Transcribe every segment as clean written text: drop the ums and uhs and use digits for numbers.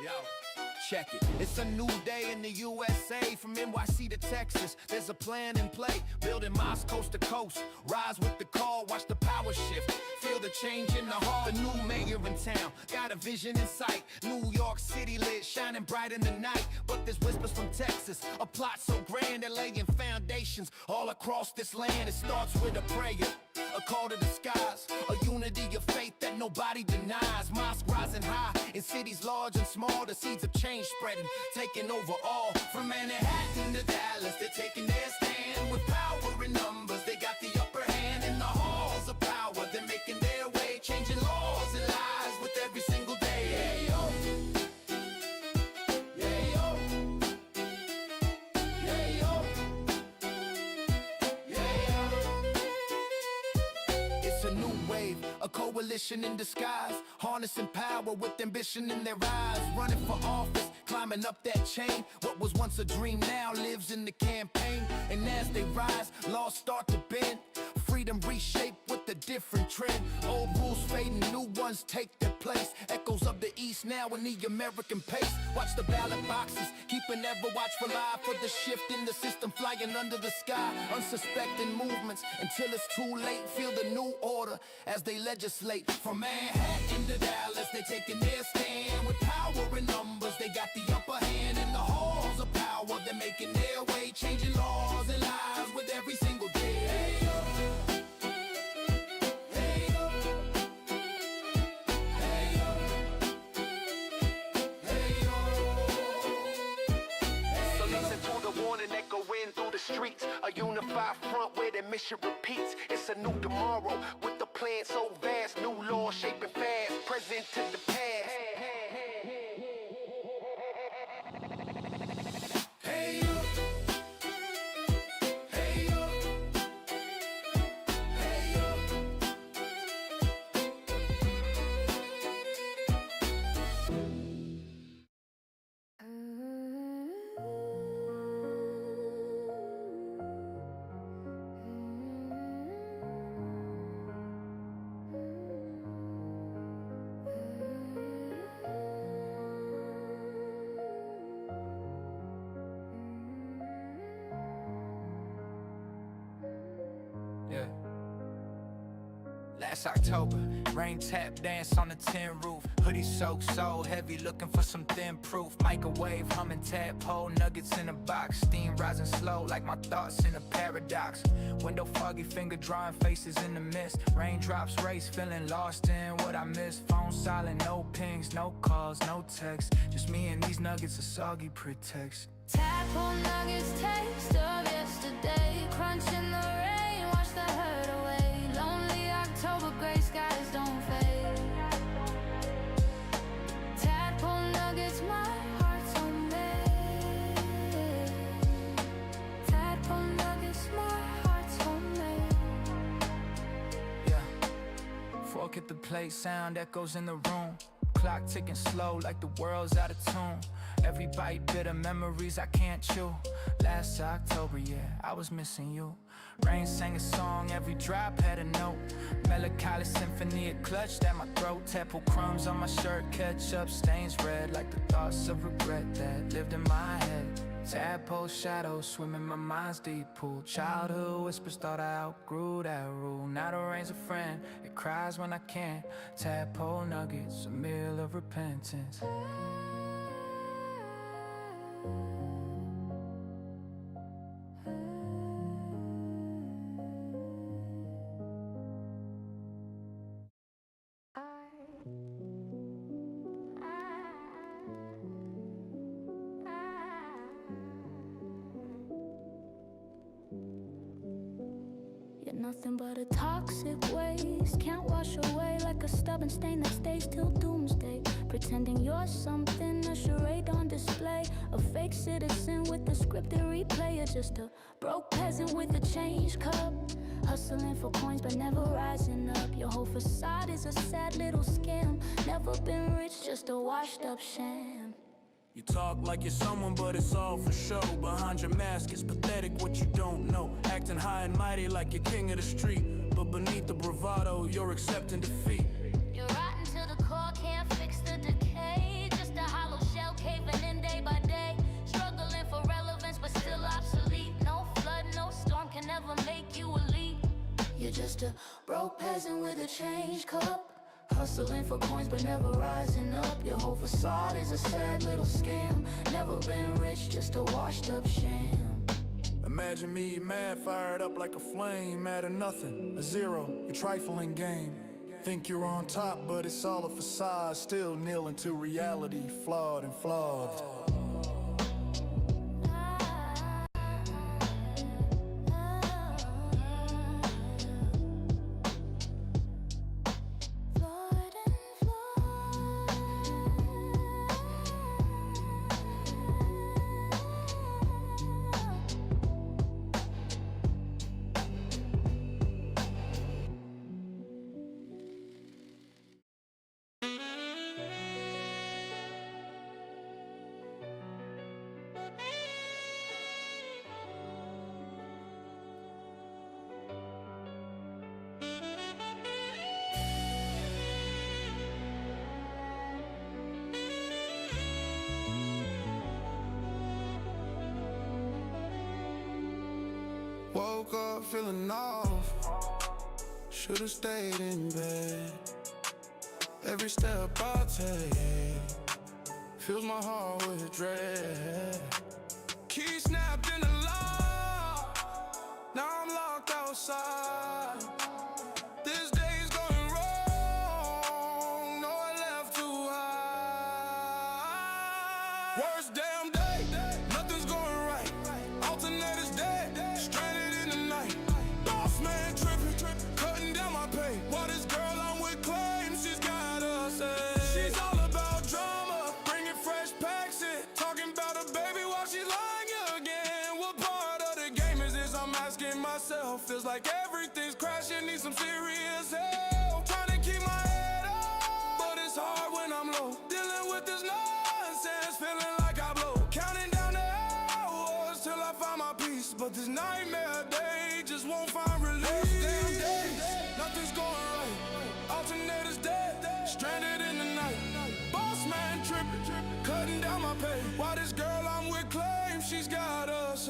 Yo, check it. It's a new day in the USA. From NYC to Texas, there's a plan in play. Building miles coast to coast. Rise with the call, watch the power shift. Feel the change in the heart. The new mayor in town, got a vision in sight. New York City lit, shining bright in the night. But there's whispers from Texas, a plot so grand, they're laying foundations all across this land. It starts with a prayer, a call to the skies, a unity of faith that nobody denies. Mosque rising high in cities large and small. The seeds of change spreading, taking over all. From Manhattan to Dallas, they're taking their stand. With power in numbers, they got the upper hand. In the halls of power, they're making their way, changing laws and lives with every single day. Yeah, yo. Yeah, yo. Yeah, yo. Yeah, yo. It's a new wave, a coalition in disguise, harnessing power with ambition in their eyes. Running for office, climbing up that chain. What was once a dream now lives in the campaign. And as they rise, laws start to bend. Freedom reshaped with a different trend. Old rules fading, new ones take their place. Echoes of the East now in the American pace. Watch the ballot boxes, keeping ever watchful eye for the shift in the system flying under the sky. Unsuspecting movements until it's too late. Feel the new order as they legislate. From Manhattan to Dallas, they're taking their stand. With power in numbers, they got the upper hand. In the halls of power, they're making their way, changing laws and lives with every single day. Hey, through the streets, a unified front where their mission repeats. It's a new tomorrow with the plan so vast, new law shaping fast, present to the past. Hey you. Hey you. Hey you. Last October, rain tap dance on the tin roof. Hoodie soaked so heavy, looking for some thin proof. Microwave humming tadpole, nuggets in a box. Steam rising slow like my thoughts in a paradox. Window foggy, finger drawing faces in the mist. Raindrops race, feeling lost in what I missed. Phone silent, no pings, no calls, no texts. Just me and these nuggets, a soggy pretext. Tadpole nuggets, taste of yesterday. Crunch in the rain, wash the hurt away. Lonely October, gray skies don't fade. Tadpole nuggets, my heart's homemade. Tadpole nuggets, my heart's homemade. Yeah. Fork at the plate, sound echoes in the room. Clock ticking slow like the world's out of tune. Every bite bitter memories I can't chew. Last October, yeah, I was missing you. Rain sang a song, every drop had a note. Melancholy symphony, it clutched at my throat. Tadpole crumbs on my shirt, ketchup stains red like the thoughts of regret that lived in my head. Tadpole shadows swim in my mind's deep pool. Childhood whispers thought I outgrew that rule. Now the rain's a friend, it cries when I can't. Tadpole nuggets, a meal of repentance. You're nothing but a toxic waste. Can't wash away like a stubborn stain that stays till doomsday. Pretending you're something, a charade on display. A fake citizen with a scripted replay. You're just a broke peasant with a change cup. Hustling for coins but never rising up. Your whole facade is a sad little scam. Never been rich, just a washed up sham. You talk like you're someone, but it's all for show. Behind your mask, it's pathetic what you don't know. Acting high and mighty like you're king of the street, but beneath the bravado, you're accepting defeat. You're rotten to the core, can't fix the decay. Just a hollow shell. Just a broke peasant with a change cup, hustling for coins but never rising up. Your whole facade is a sad little scam. Never been rich, just a washed up sham. Imagine me mad, fired up like a flame, mad at nothing, a zero, your trifling game. Think you're on top, but it's all a facade. Still kneeling to reality, flawed and flawed. Woke up feeling off, should've stayed in bed. Every step I take fills my heart with dread. Key snapped in the lock, now I'm locked outside. This day's going wrong, no I left too high. Worst damn day, nothing's going right. Alternator's dead, stranded in the night. Boss man tripping, cutting down my pay. While this girl I'm with claims she's got us. She's all about drama, bringing fresh packs in, talking about a baby while she's lying again. What part of the game is this? I'm asking myself. Feels like everything's crashing, need some serious help. Trying to keep my head up, but it's hard when I'm low. Dealing with this nonsense, feeling like I blow. Counting down the hours till I find my peace, but this nightmare day just won't find release. Damn days, nothing's going right. Alternator's dead, stranded in the night. Boss man tripping, cutting down my pay. Why this girl I'm with claims she's got us.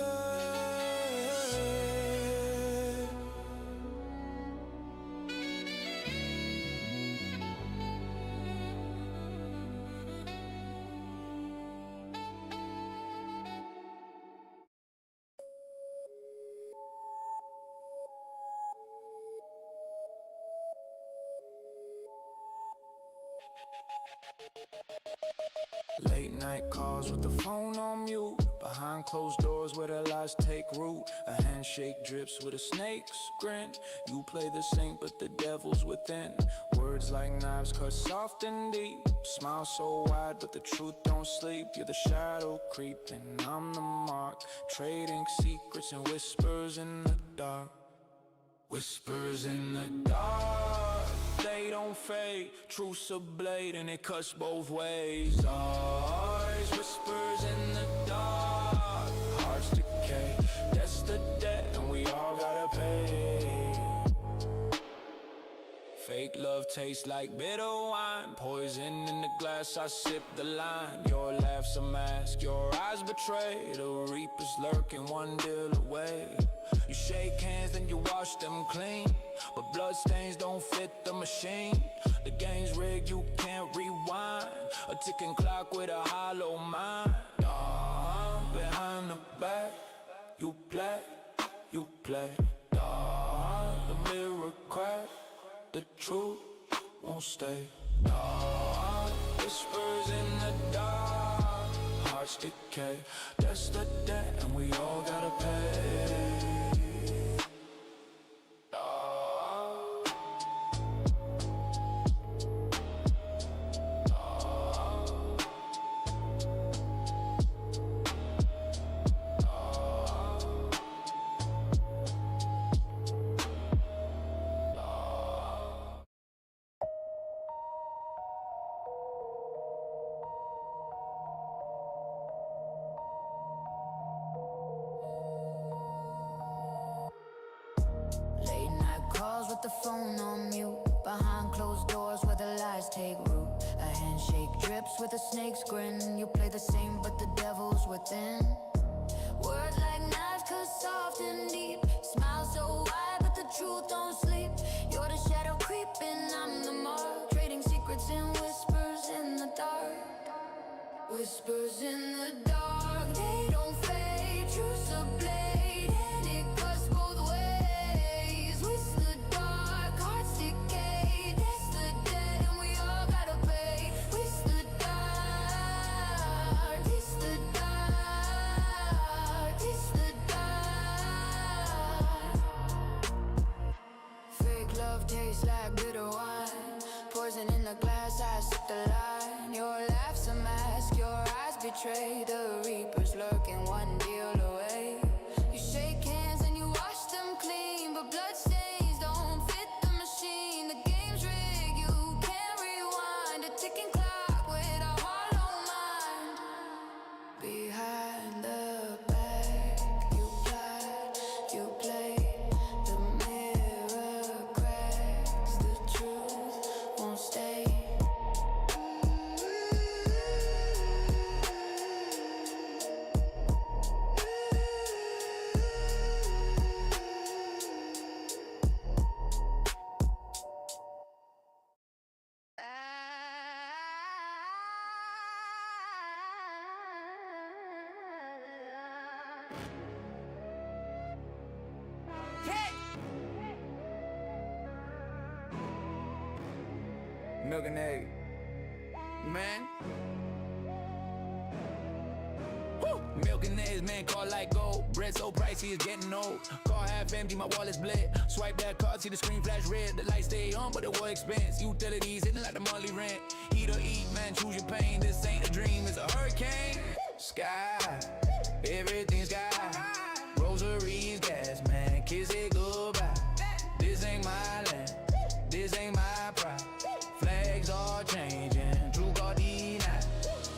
Late night calls with the phone on mute. Behind closed doors where the lies take root. A handshake drips with a snake's grin. You play the saint but the devil's within. Words like knives cut soft and deep. Smile so wide but the truth don't sleep. You're the shadow creeping, I'm the mark. Trading secrets and whispers in the dark. Whispers in the dark, they don't fade. Truth's a blade and it cuts both ways. Always whispers in the dark, hearts decay. That's the debt and we all gotta pay. Fake love tastes like bitter wine. Poison in the glass, I sip the line. Your laugh's a mask, your eyes betray. The reaper's lurking one deal away. You shake hands, then you wash them clean. But bloodstains don't fit the machine. The game's rigged, you can't rewind. A ticking clock with a hollow mind. Behind the back, you play. The mirror crack, the truth won't stay. Whispers in the dark, hearts decay. That's the debt and we all gotta pay. With the phone on mute, behind closed doors where the lies take root. A handshake drips with a snake's grin. You play the same but the devil's within. Words like knives cut soft and deep. Smile so wide but the truth don't sleep. Whispers in the dark, they don't fade. Truth's a blade, and it cuts both ways. We stood dark, hearts decay. That's the debt, and we all gotta pay. We stood dark, this the dark, this the dark. Fake love tastes like bitter wine. Poison in the glass, I sip the line. Your laugh's a mask, your eyes betray. The reaper's lurking, one deal away. You shake hands and you wash them clean, but bloodstains don't fit the machine. The game's rigged, you can't rewind. A ticking clock with a hollow mind. Behind the back, you play. The mirror cracks, the truth won't stay. Milk and egg. Man. Woo! Milk and eggs, man, call like gold. Bread so pricey, it's getting old. Car half empty, my wallet's bled. Swipe that card, see the screen flash red. The lights stay on, but it was expense. Utilities hitting like the monthly rent. Eat or eat, man, choose your pain. This ain't a dream, it's a hurricane. Sky, everything's sky. Rosaries, gas, man, kiss it goodbye. This ain't my land, this ain't my pride. Flags are changing, true God denied.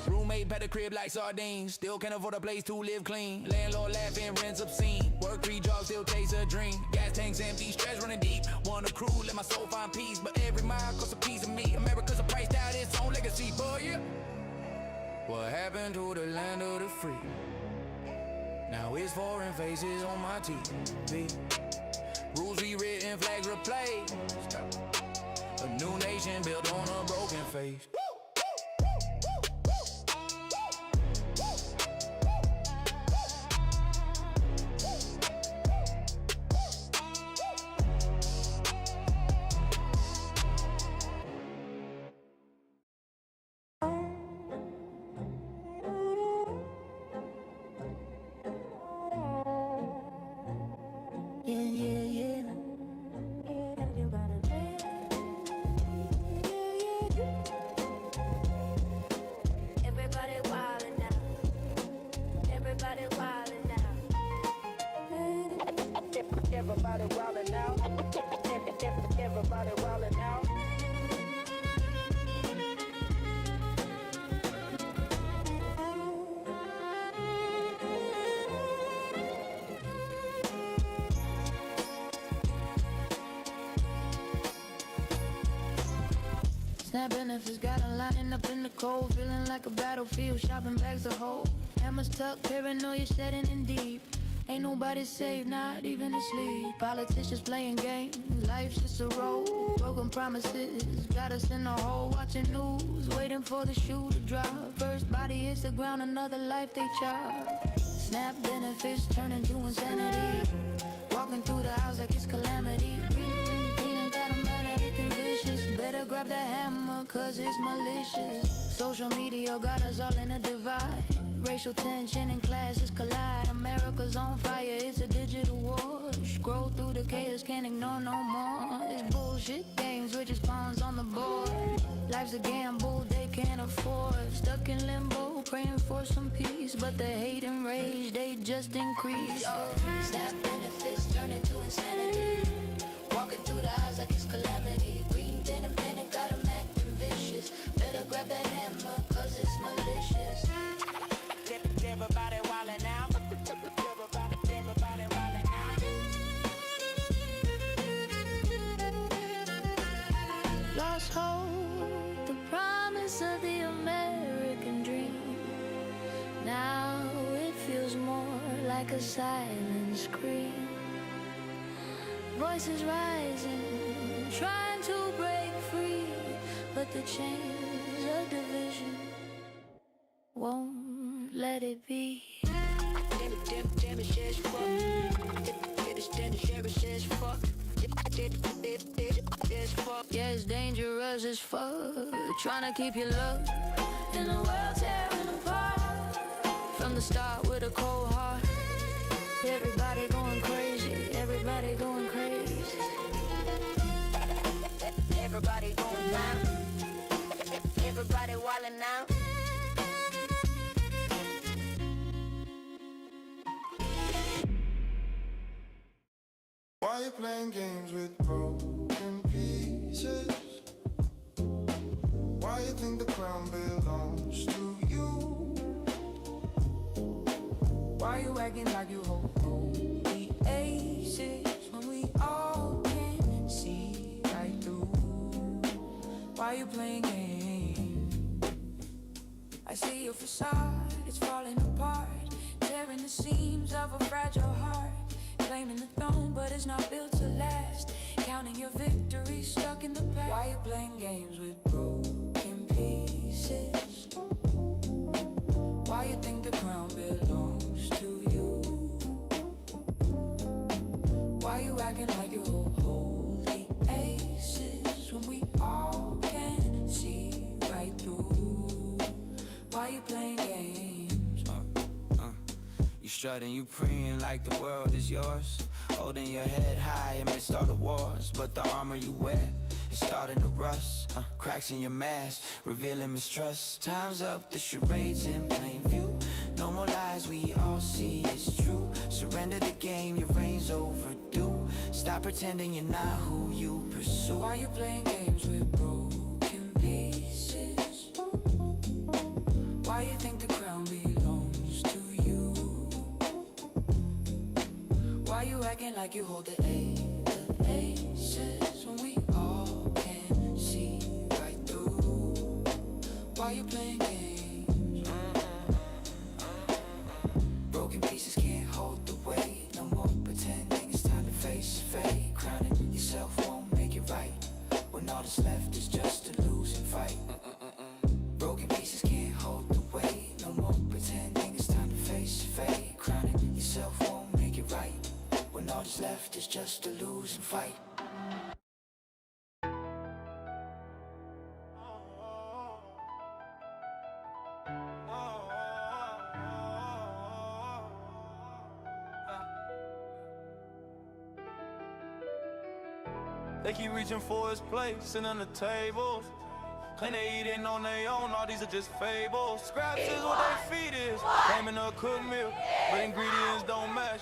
Roommate pet the crib like sardines. Still can't afford a place to live clean. Landlord laughing, rents obscene. Work 3 jobs, still chase a dream. Gas tanks empty, stress running deep. Wanna cruise, let my soul find peace. But every mile costs a piece of me. America's a priced out its own legacy, boy, yeah. What happened to the land of the free? Now it's foreign faces on my TV. Rules rewritten, flags replaced. A new nation built on a broken faith. Everybody wildin' now. Everybody wildin' now. Snap benefits got a lining up in the cold, feeling like a battlefield, shopping bags to hold. Hammers tucked, paranoia setting in deep. Ain't nobody safe, not even asleep. Politicians playing games, life's just a roll. Broken promises, got us in a hole. Watching news, waiting for the shoe to drop. First body hits the ground, another life they chop. Snap benefits turn into insanity. Walking through the house like it's calamity. Cleaning got a man, everything vicious. Better grab that hammer, cause it's malicious. Social media got us all in a divide. Racial tension and classes collide. America's on fire, it's a digital war. Scroll through the chaos, can't ignore no more. It's bullshit games, richest pawns on the board. Life's a gamble they can't afford. Stuck in limbo, praying for some peace. But the hate and rage, they just increase. Snap benefits turn into insanity. Walking through the house like it's calamity. Green denim panic, got 'em acting vicious. Better grab that hammer, cause it's malicious. Everybody wildin' now. Everybody wildin' now. Lost hope, the promise of the American dream. Now it feels more like a silent scream. Voices rising, trying to break free, but the chains of division won't let it be. Damage as fuck. Damage as fuck. Yeah, it's dangerous as fuck. Trying to keep your love in the world tearing apart. From the start with a cold heart. Everybody going crazy. Everybody going crazy. Everybody going down. Everybody wildin' out. Why you playing games with broken pieces? Why you think the crown belongs to you? Why you acting like you hold the aces when we all can see right through? Why you playing games? I see your facade, it's falling apart, tearing the seams of a fragile heart. Claiming the throne, but it's not built to last. Counting your victories stuck in the past. Why you playing games with broken pieces? Why you think the crown belongs to you? Why you acting like you hold the aces when we all can see right through? Why you playing games? You strutting, you preying like the world is yours, holding your head high amidst all the wars. But the armor you wear is starting to rust. Cracks in your mask, revealing mistrust. Time's up, the charades in plain view. No more lies, we all see it's true. Surrender the game, your reign's overdue. Stop pretending you're not who you pursue. Why you playing games with broken pieces? Why you think the crown belongs to you? Why you acting like you hold the aces when we all can see right through? Why you playing games? Broken pieces can't hold the weight. No more pretending, it's time to face fate. Crowning yourself won't make it right when all that's left is just a losing fight. Broken pieces can't hold the weight. No more pretending, it's time to face fate. Crowning yourself won't make it right when all that's left is just a losing fight. They keep reaching for his plate, sitting on the tables. Claim they eating on their own, all these are just fables. Scraps is what they feed is, claiming a cooked meal, but ingredients don't match.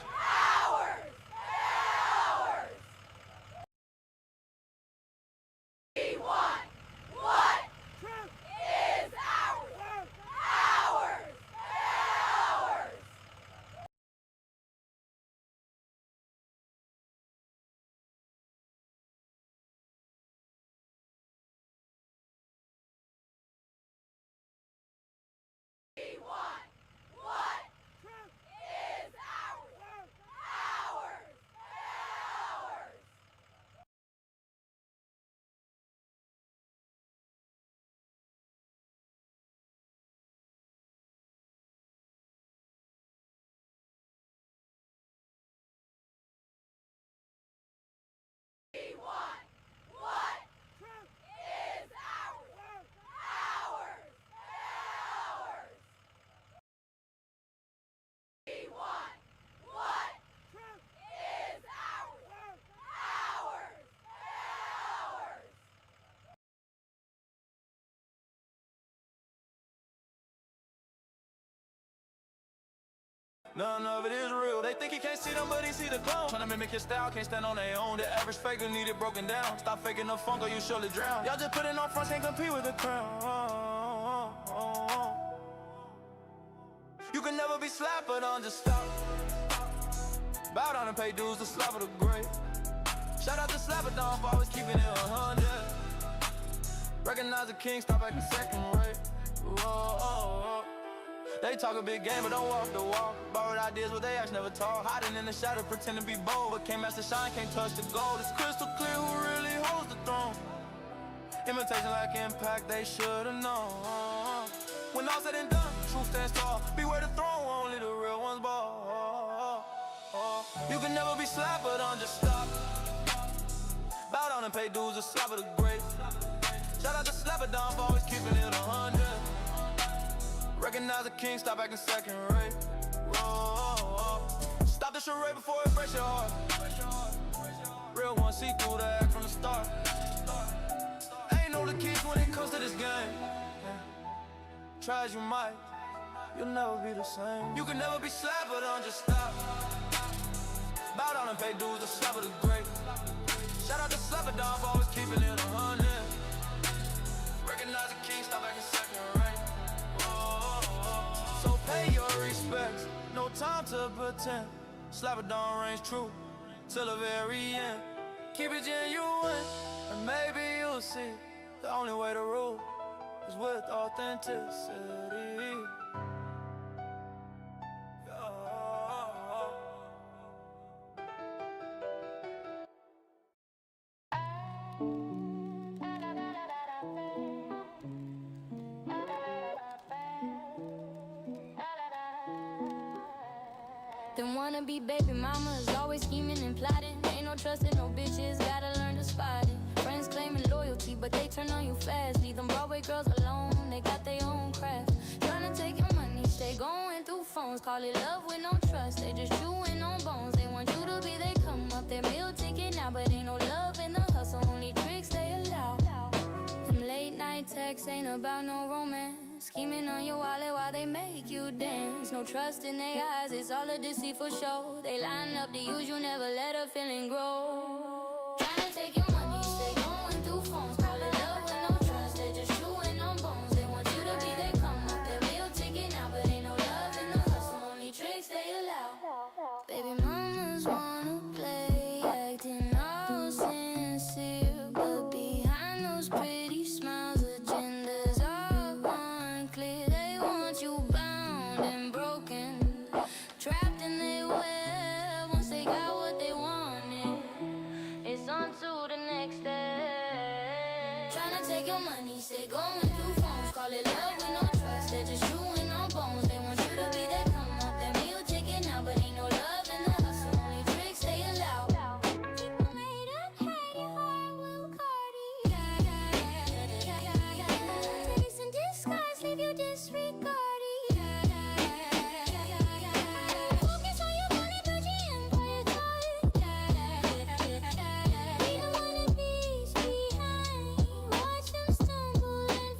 None of it is real. They think he can't see them, but he see the clone. Tryna mimic his style, can't stand on their own. The average faker need it broken down. Stop faking the funk or you surely drown. Y'all just putting on fronts, can't compete with the crown. You can never be slapped, but just stop. Bow down and pay dues to slap of the grave. Shout out to Slapper for always keeping it 100. Recognize the king, stop acting second rate. Whoa. They talk a big game, but don't walk the walk. Borrowed ideas, but they actually never talk. Hiding in the shadow, pretend to be bold, but can't match the shine, can't touch the gold. It's crystal clear who really holds the throne. Imitation like impact, they should've known. When all said and done, truth stands tall. Beware the throne, only the real ones ball. You can never be slapped, but I'm just stop. Bow down and pay dues, a slap of the great. Shout out to Slapper Don for always keeping it 100. Recognize the king, stop acting second rate. Stop the charade before it breaks your heart. Real one, see through the act from the start. Ain't no the kids when it comes to this game. Try as you might, you'll never be the same. You can never be slapped, but don't just stop. Bow down and pay dues, a slap of the great. Shout out to Slapper Don for always keeping it 100. Recognize the king, stop acting second rate. So pay your respects, no time to pretend. Slapper Don reigns true till the very end. Keep it genuine, and maybe you'll see the only way to rule is with authenticity. Them wannabe baby mamas always scheming and plotting. Ain't no trust in no bitches, gotta learn to spot it. Friends claiming loyalty, but they turn on you fast. Leave them Broadway girls alone, they got their own craft. Tryna take your money, stay going through phones. Call it love with no trust, they just chewing on bones. They want you to be, they come up, their meal ticket now. But ain't no love in the hustle, only tricks they allow. Them late night texts ain't about no romance. Scheming on your wallet while they make you dance. No trust in their eyes, it's all a deceitful show. They line up to use you, never let a feeling grow. Tryna take your money, stay going through phones. Call it love with no trust, they just chewing on bones. They want you to be, they come up, their meal ticket now. But ain't no love in the hustle, only tricks they allow. Baby mamas wanna play, acting all sincere, but behind those pretty smiles, agendas are unclear. They want you bound and broken, trapped in their web. Once they got what they wanted, it's on to the next step. Tryna take your money, stay going through phones. Call it love with no trust, they're just chewing on bones. They want you to be, they come up, their meal ticket now. But ain't no love in the hustle, only tricks they allow. People made up, hate your heart, Will Cardi. Face in disguise, leave you disregarded. Focus on your money, but your empire tight. We don't wanna be behind. Watch them stumble and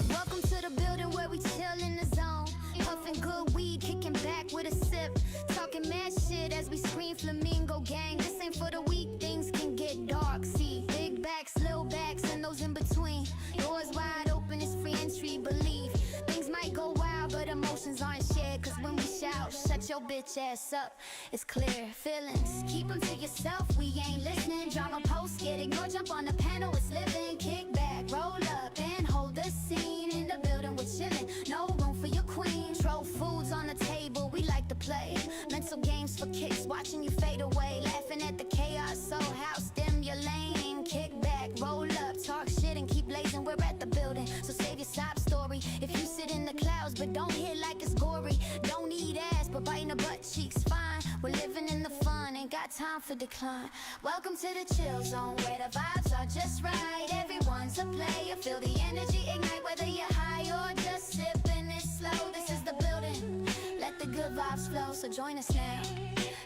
welcome to the building where we chill in the zone. Puffin' good weed, kicking back with a sip. Talking mad shit as we scream Flamingo Gang. This ain't for the weak, things can get dark. See, big backs, little backs, and those in between. Doors wide open, it's free entry, believe. Things might go wild, but emotions aren't shared. Cause when we shout, shut your bitch ass up. It's clear, feelings, keep them to yourself. We ain't listening, drama post, get ignored, jump on the panel, it's living. Kick back, roll up, and hold the scene. In the building, we're chilling, no room for your queen. Throw foods on the table, we like to play. Mental games for kicks, watching you fade away. Laughing at the chaos, so how stimulating. Kick back, roll up, talk shit and keep blazing. We're at the building, so save your sob story. If you sit in the clouds, but don't hit like it's gory. Don't eat ass, but biting the butt cheeks fine. We're living in the fun, ain't got time for decline. Welcome to the chill zone, where the vibes are just right. Everyone's a player, feel the energy ignite. Whether you're high or just sipping it slow, this is the building. Let the good vibes flow, so join us now.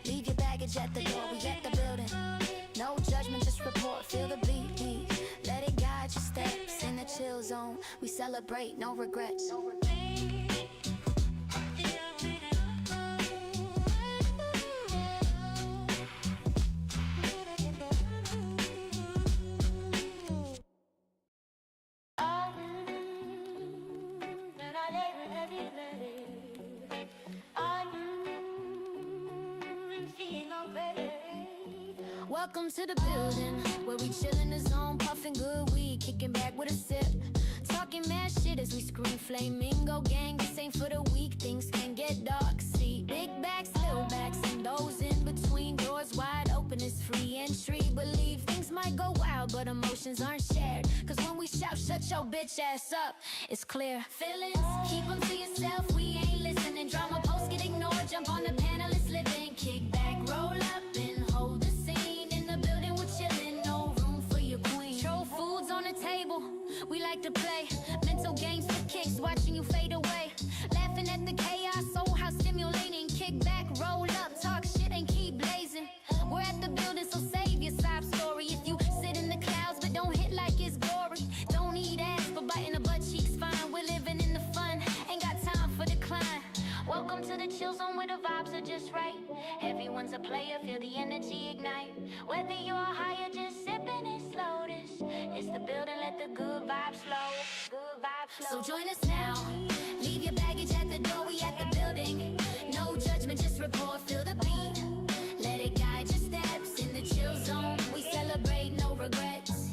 Leave your baggage at the door, we at the building. No judgment, just report, feel the beat. Let it guide your steps in the chill zone. We celebrate, no regrets. Welcome to the building, where we chill in the zone, puffing good weed, kicking back with a sip, talking mad shit as we scream flamingo gang. This ain't for the weak, things can get dark. See, big backs, little backs, and those in between. Doors wide open, it's free entry. Believe things might go wild, but emotions aren't shared. Cause when we shout, shut your bitch ass up, it's clear. Feelings, keep them to yourself, we ain't listening. Drama posts get ignored, jump on the panel, it's living. Kick back, roll up, and hold the scene. In the building, we're chilling, no room for your queen. Throw foods on the table, we like to play mental games for kicks, watching you fade away. Laughing at the chaos, so how stimulating. Kick back, roll up, talk shit and keep blazing. We're at the building, so save your sob story. If you sit in the clouds, but don't hit like it's glory. Don't eat ass, but biting the butt cheeks fine. We're living in the fun, ain't got time for decline. Welcome to the chill zone where the vibes are just right. Everyone's a player, feel the energy ignite. Whether you're high or just sipping it slow, it's the building, let the good vibes flow. Good vibes flow. So join us now. Leave your baggage at the door, we at the building. No judgment, just report, feel the beat. Let it guide your steps in the chill zone. We celebrate, no regrets.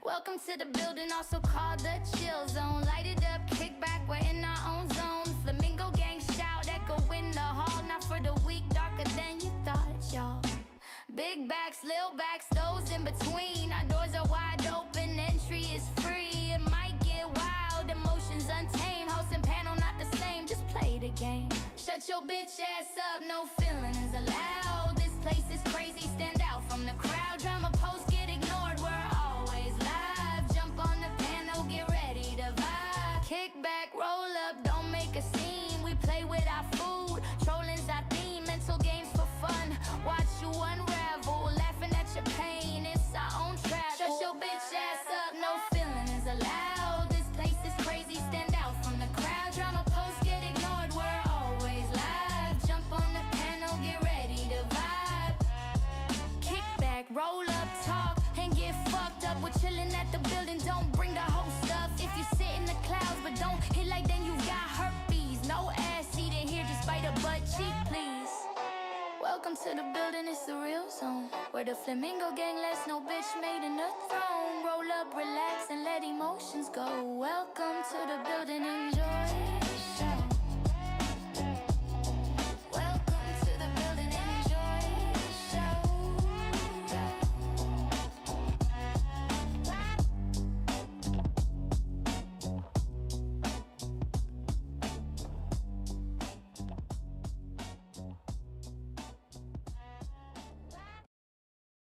Welcome to the building, also called the chill zone. Light it up, kick back, we're in our own zone. Flamingo gang shout, echo in the hall. Not for the weak, darker than you thought, y'all. Big backs, little backs, those in between. Our doors are wide open, entry is free. It might get wild, emotions untamed. Host and panel not the same, just play the game. Shut your bitch ass up, no feelings allowed. This place is crazy, stand out from the crowd. Drama posts get ignored, we're always live. Jump on the panel, get ready to vibe. Kick back, roll up, don't make a scene. We play with our food, trolling's our theme. Mental games for fun, watch you unravel. Laughing at your pain, it's our own trap. Shut your bitch ass up, no feelings allowed. This place is crazy, stand out from the crowd. Drama posts get ignored, we're always live. Jump on the panel, get ready to vibe. Kick back, roll up, talk, and get fucked up. We're chilling at the building, don't bring the whole stuff. If you sit in the clouds, but don't hit like then you got herpes. No ass seat in here, just bite a butt cheek, please. Welcome to the building, it's the real zone, where the flamingo gang lets no bitch made in the throne. Roll up, relax, and let emotions go. Welcome to the building, enjoy the show. Welcome to the building, enjoy the show.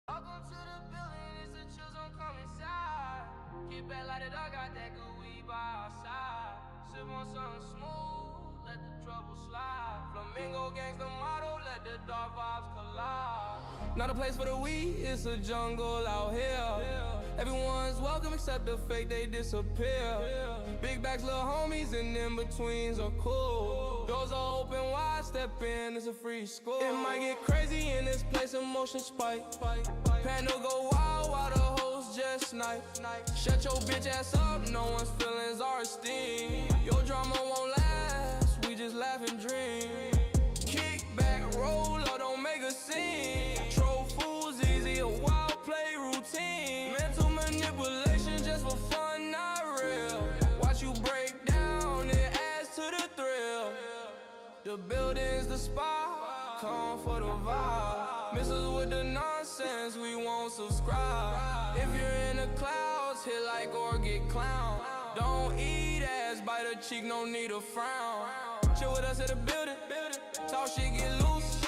Welcome to the building, it's the chill zone, come inside. Get back like the dog, got that good weed by our side. Sip on something smooth, let the trouble slide. Flamingo gangs the motto, let the dark vibes collide. Not a place for the weed, it's a jungle out here. Everyone's welcome except the fake, they disappear. Big backs, little homies, and in-betweens are cool. Doors are open wide, step in, it's a free school. It might get crazy in this place, emotions spike. Panel go wild while the host just snipe. Shut your bitch ass up, no one's feelings are esteemed. Your drama won't last, we just laugh and dream. Kick back, roll up, don't make a scene. Troll fools easy, a wild play routine. Mental manipulation just for fun, not real. Watch you break down, it adds to the thrill. The building's the spot, come for the vibe. Miss us with the nonsense, we won't subscribe. If you're in the clouds, hit like or get clown. Don't eat ass, bite a cheek, no need a frown. Chill with us at the building, talk shit, get loose.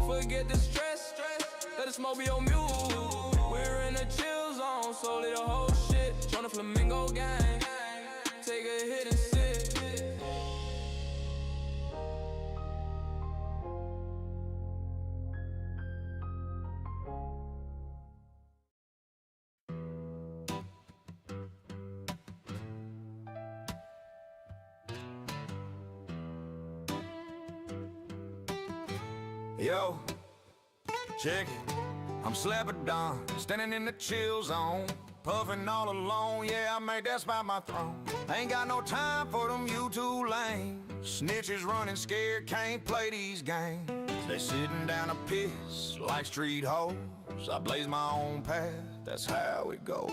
Forget the stress, let the smoke be your muse. We're in the chill zone, slowly the whole shit. Join the flamingo gang, take a hit and sit. Yo, check it. I'm slapping down, standing in the chill zone, puffing all alone. Yeah, I made that spot my throne. Ain't got no time for them YouTube lame snitches running scared, can't play these games. They sitting down a piss like street hoes. I blaze my own path, that's how it goes.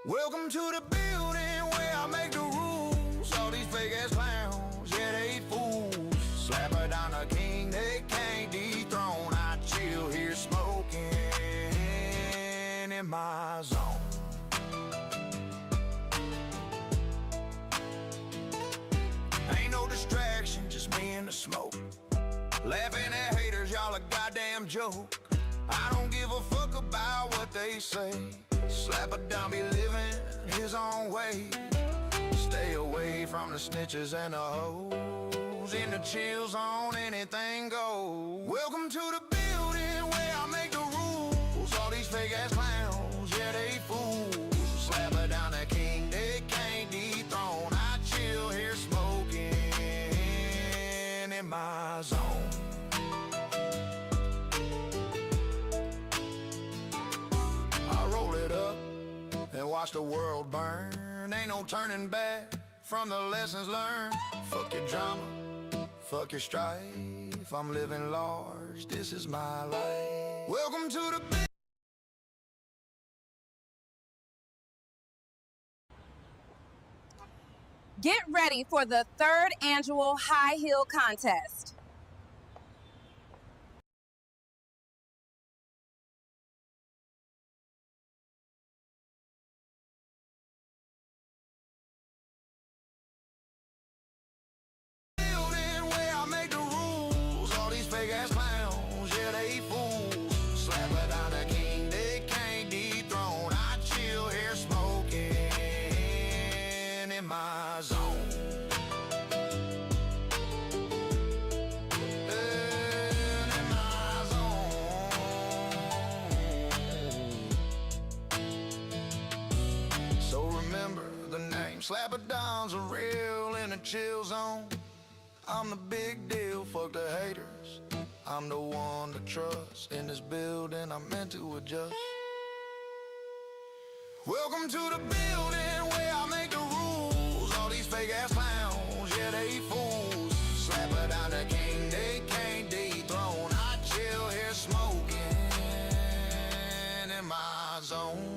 Welcome to the building where I make the rules. All these fake ass clowns, yeah, they fools. Slap her down a king, they can't dethrone. I chill here smoking in my zone. Ain't no distraction, just me and the smoke. Laughing at haters, y'all a goddamn joke. I don't give a fuck about what they say. Slap her down, be living his own way. Stay away from the snitches and the hoes. In the chill zone, anything goes. Welcome to the building where I make the rules. All these fake ass clowns, yeah, they fools. Slap her down, the king, they can't dethrone. I chill here smoking in my zone. I roll it up and watch the world burn. Ain't no turning back from the lessons learned. Fuck your drama, fuck your strife. I'm living large, this is my life. Welcome to the big. Get ready for the 3rd annual High Heel Contest. Building where I make the rules. All these fake ass clowns, yeah, they fools. Slap her down, the king, they can't dethrone. I chill here smoking in my zone. In my zone. So remember the name. Slap it down's a real in a chill zone. I'm the big deal, fuck the haters. I'm the one to trust. In this building, I'm meant to adjust. Welcome to the building where I make the rules. All these fake ass clowns, yeah, they fools. Slap her down, the king, they can't dethrone. I chill here smoking in my zone.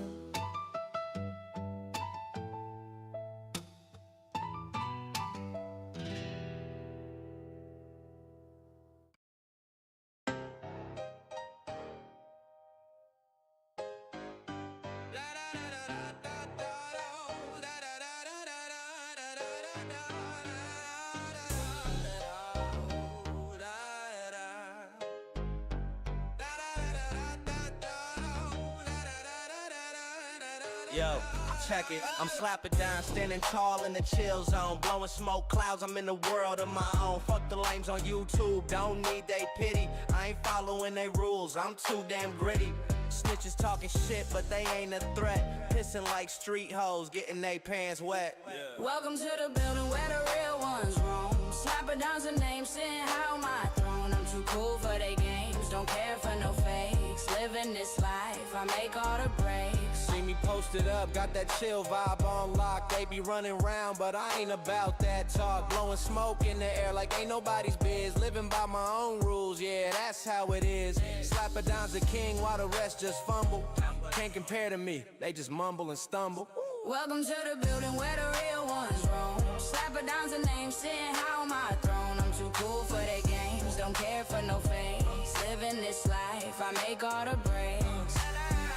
Yo, check it, I'm slapping down, standing tall in the chill zone. Blowing smoke clouds, I'm in the world of my own. Fuck the lames on YouTube, don't need they pity. I ain't following they rules, I'm too damn gritty. Snitches talking shit, but they ain't a threat. Pissing like street hoes, getting they pants wet. Welcome to the building where the real ones roam. Slapping down some names, sitting high on my throne. I'm too cool for they games, don't care for no fakes. Living this life, I make all the breaks. See me posted up, got that chill vibe on lock. They be running round, but I ain't about that talk. Blowing smoke in the air like ain't nobody's biz. Living by my own rules, yeah, that's how it is. Slap it down's the king while the rest just fumble. Can't compare to me, they just mumble and stumble. Welcome to the building where the real ones roam. Slap it down's a name, sitting high on my throne. I'm too cool for their games, don't care for no fakes. Living this life, I make all the breaks.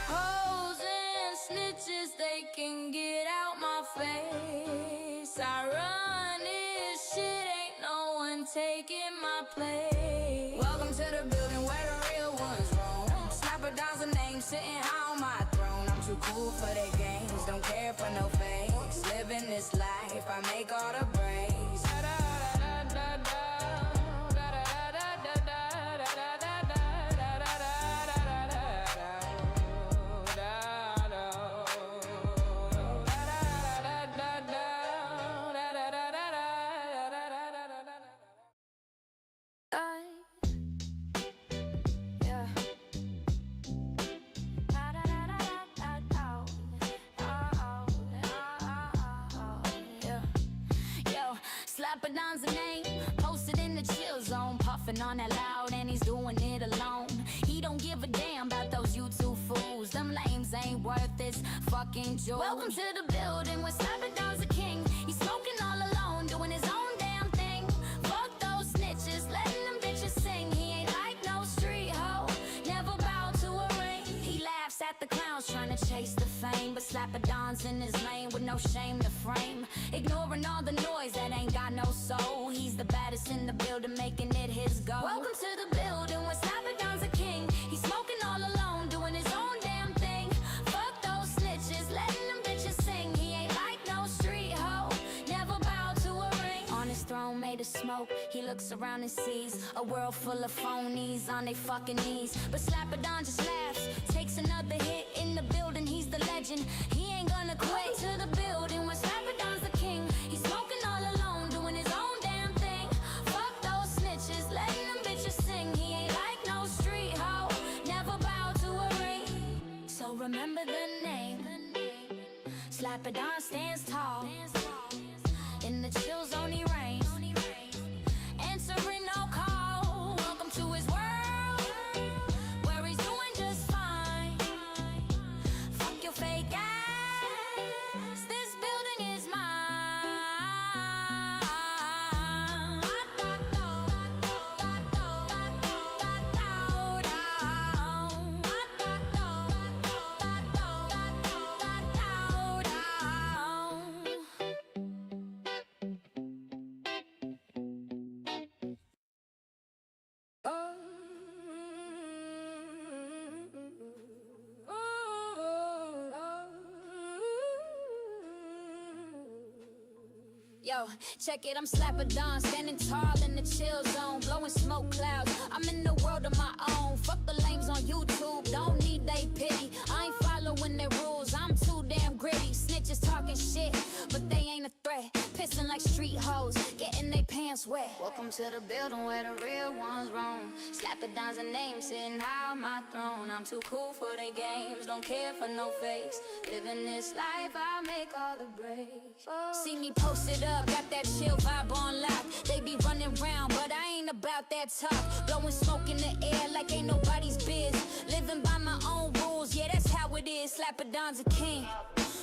Hoes and snitches, they can get out my face. I run this shit, ain't no one taking my place. Welcome to the building where the real ones roam. Slap it down's a name, sitting high on my throne. I'm too cool for their games, don't care for no fakes. Living this life, I make all the breaks. Slapadon's a name, posted in the chill zone, puffing on that loud, and he's doing it alone. He don't give a damn about those YouTube fools. Them lames ain't worth his fucking jewels. Welcome to the building where Slapadon's a king. He's smoking all alone, doing his own damn thing. Fuck those snitches, letting them bitches sing. He ain't like no street hoe, never bow to a ring. He laughs at the clowns trying to chase the fame, but Slapadon's in his lane with no shame to frame. Ignoring all the noise that ain't got no soul. He's the baddest in the building, making it his goal. Welcome to the building where Slapadon's a king. He's smoking all alone, doing his own damn thing. Fuck those snitches, letting them bitches sing. He ain't like no street hoe, never bow to a ring. On his throne made of smoke, he looks around and sees a world full of phonies on their fucking knees. But Slapadon just laughs, takes another hit in the building. He's the legend, he ain't gonna quit. To the building where Slapadon's the king. He's smoking all alone, doing his own damn thing. Fuck those snitches, letting them bitches sing. He ain't like no street hoe, never bow to a ring. So remember the name, Slapadon stands tall. In the chill zone he reigns, answering no call. Welcome to his world, where he's doing just fine. Fuck your fake ass, this building is mine. Yo, check it, I'm Slapadon, standing tall in the chill zone, blowing smoke clouds. I'm in the world of my own. Fuck the lames on YouTube, don't need they pity. I ain't following their rules, I'm too damn gritty. Snitches talking shit, but they ain't a threat. Pissing like street hoes, getting they pants wet. Welcome to the building where the real ones roam. Slapadon's a name, sitting high on my throne. I'm too cool for their games, don't care for no fakes. Living this life, I make all the breaks. See me posted up, got that chill vibe on lock. They be running round, but I ain't about that talk. Blowing smoke in the air like ain't nobody's biz. Living by my own rules, yeah, that's how it is. Slapadon's a king,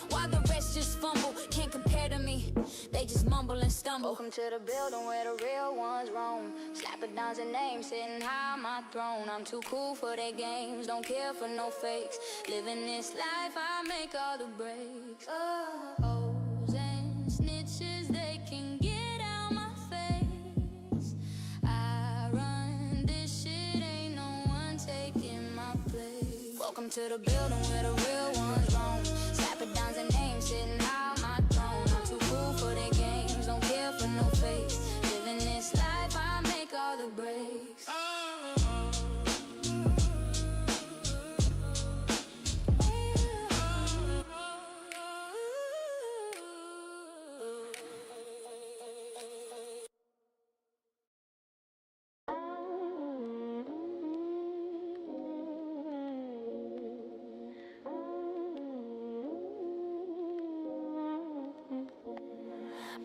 while the rest just fumble. Can't compare to me, they just mumble and stumble. Welcome to the building where the real ones roam. Slapadon's a name, sitting high on my throne. I'm too cool for their games, don't care for no fakes. Living this life, I make all the breaks. Hoes and snitches, they can get out my face. I run this shit, ain't no one taking my place. Welcome to the building where the real ones roam. Slapadon's a name, sitting high on my throne. I'm too cool for their games, don't care for no face. Living this life, I make all the breaks.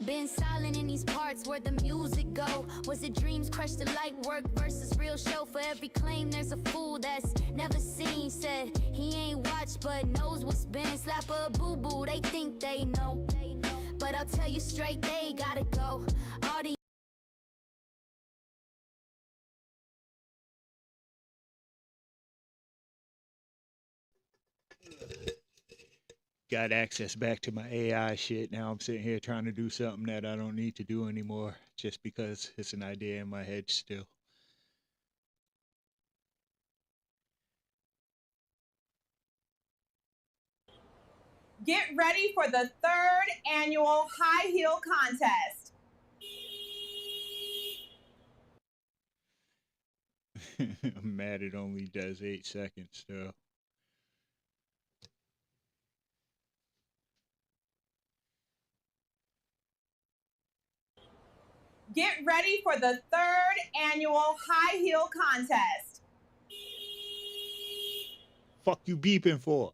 Been silent in these parts where the music go. Was it dreams crushed to light work versus real show? For every claim there's a fool that's never seen. Said he ain't watched but knows what's been. Slap a boo-boo, they think they know, but I'll tell you straight, they gotta go. All the got access back to my AI shit. Now I'm sitting here trying to do something that I don't need to do anymore just because it's an idea in my head still. Get ready for the 3rd annual high heel contest. I'm mad it only does 8 seconds though. Get ready for the 3rd annual high heel contest. Fuck you beeping for?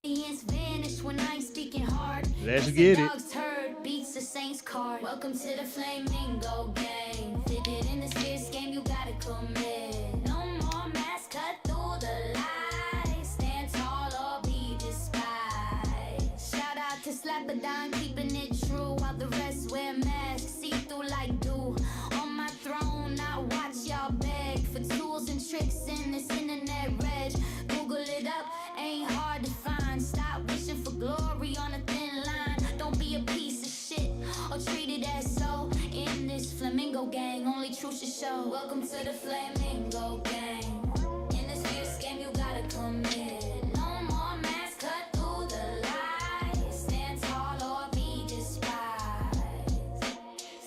Vanish when I ain't speaking hard. Let's get it. Dogs heard beats the Saints card. Welcome to the Flamingo gang. Fitted in this fierce game, you gotta commit. No more mask, cut through the lies. Stand tall or be despised. Shout out to Slappadine, keeping it true while the rest wear masks. See through like dew. On my throne, I watch y'all beg for tools and tricks in this internet reg. Google it up, ain't hard to find. Stop wishing for glory on a thin line. Don't be a piece of shit or treat it as so. In this Flamingo gang, only truth should show. Welcome to the Flamingo gang. In this fierce game, you gotta commit. No more mask, cut through the lies. Stand tall or be despised.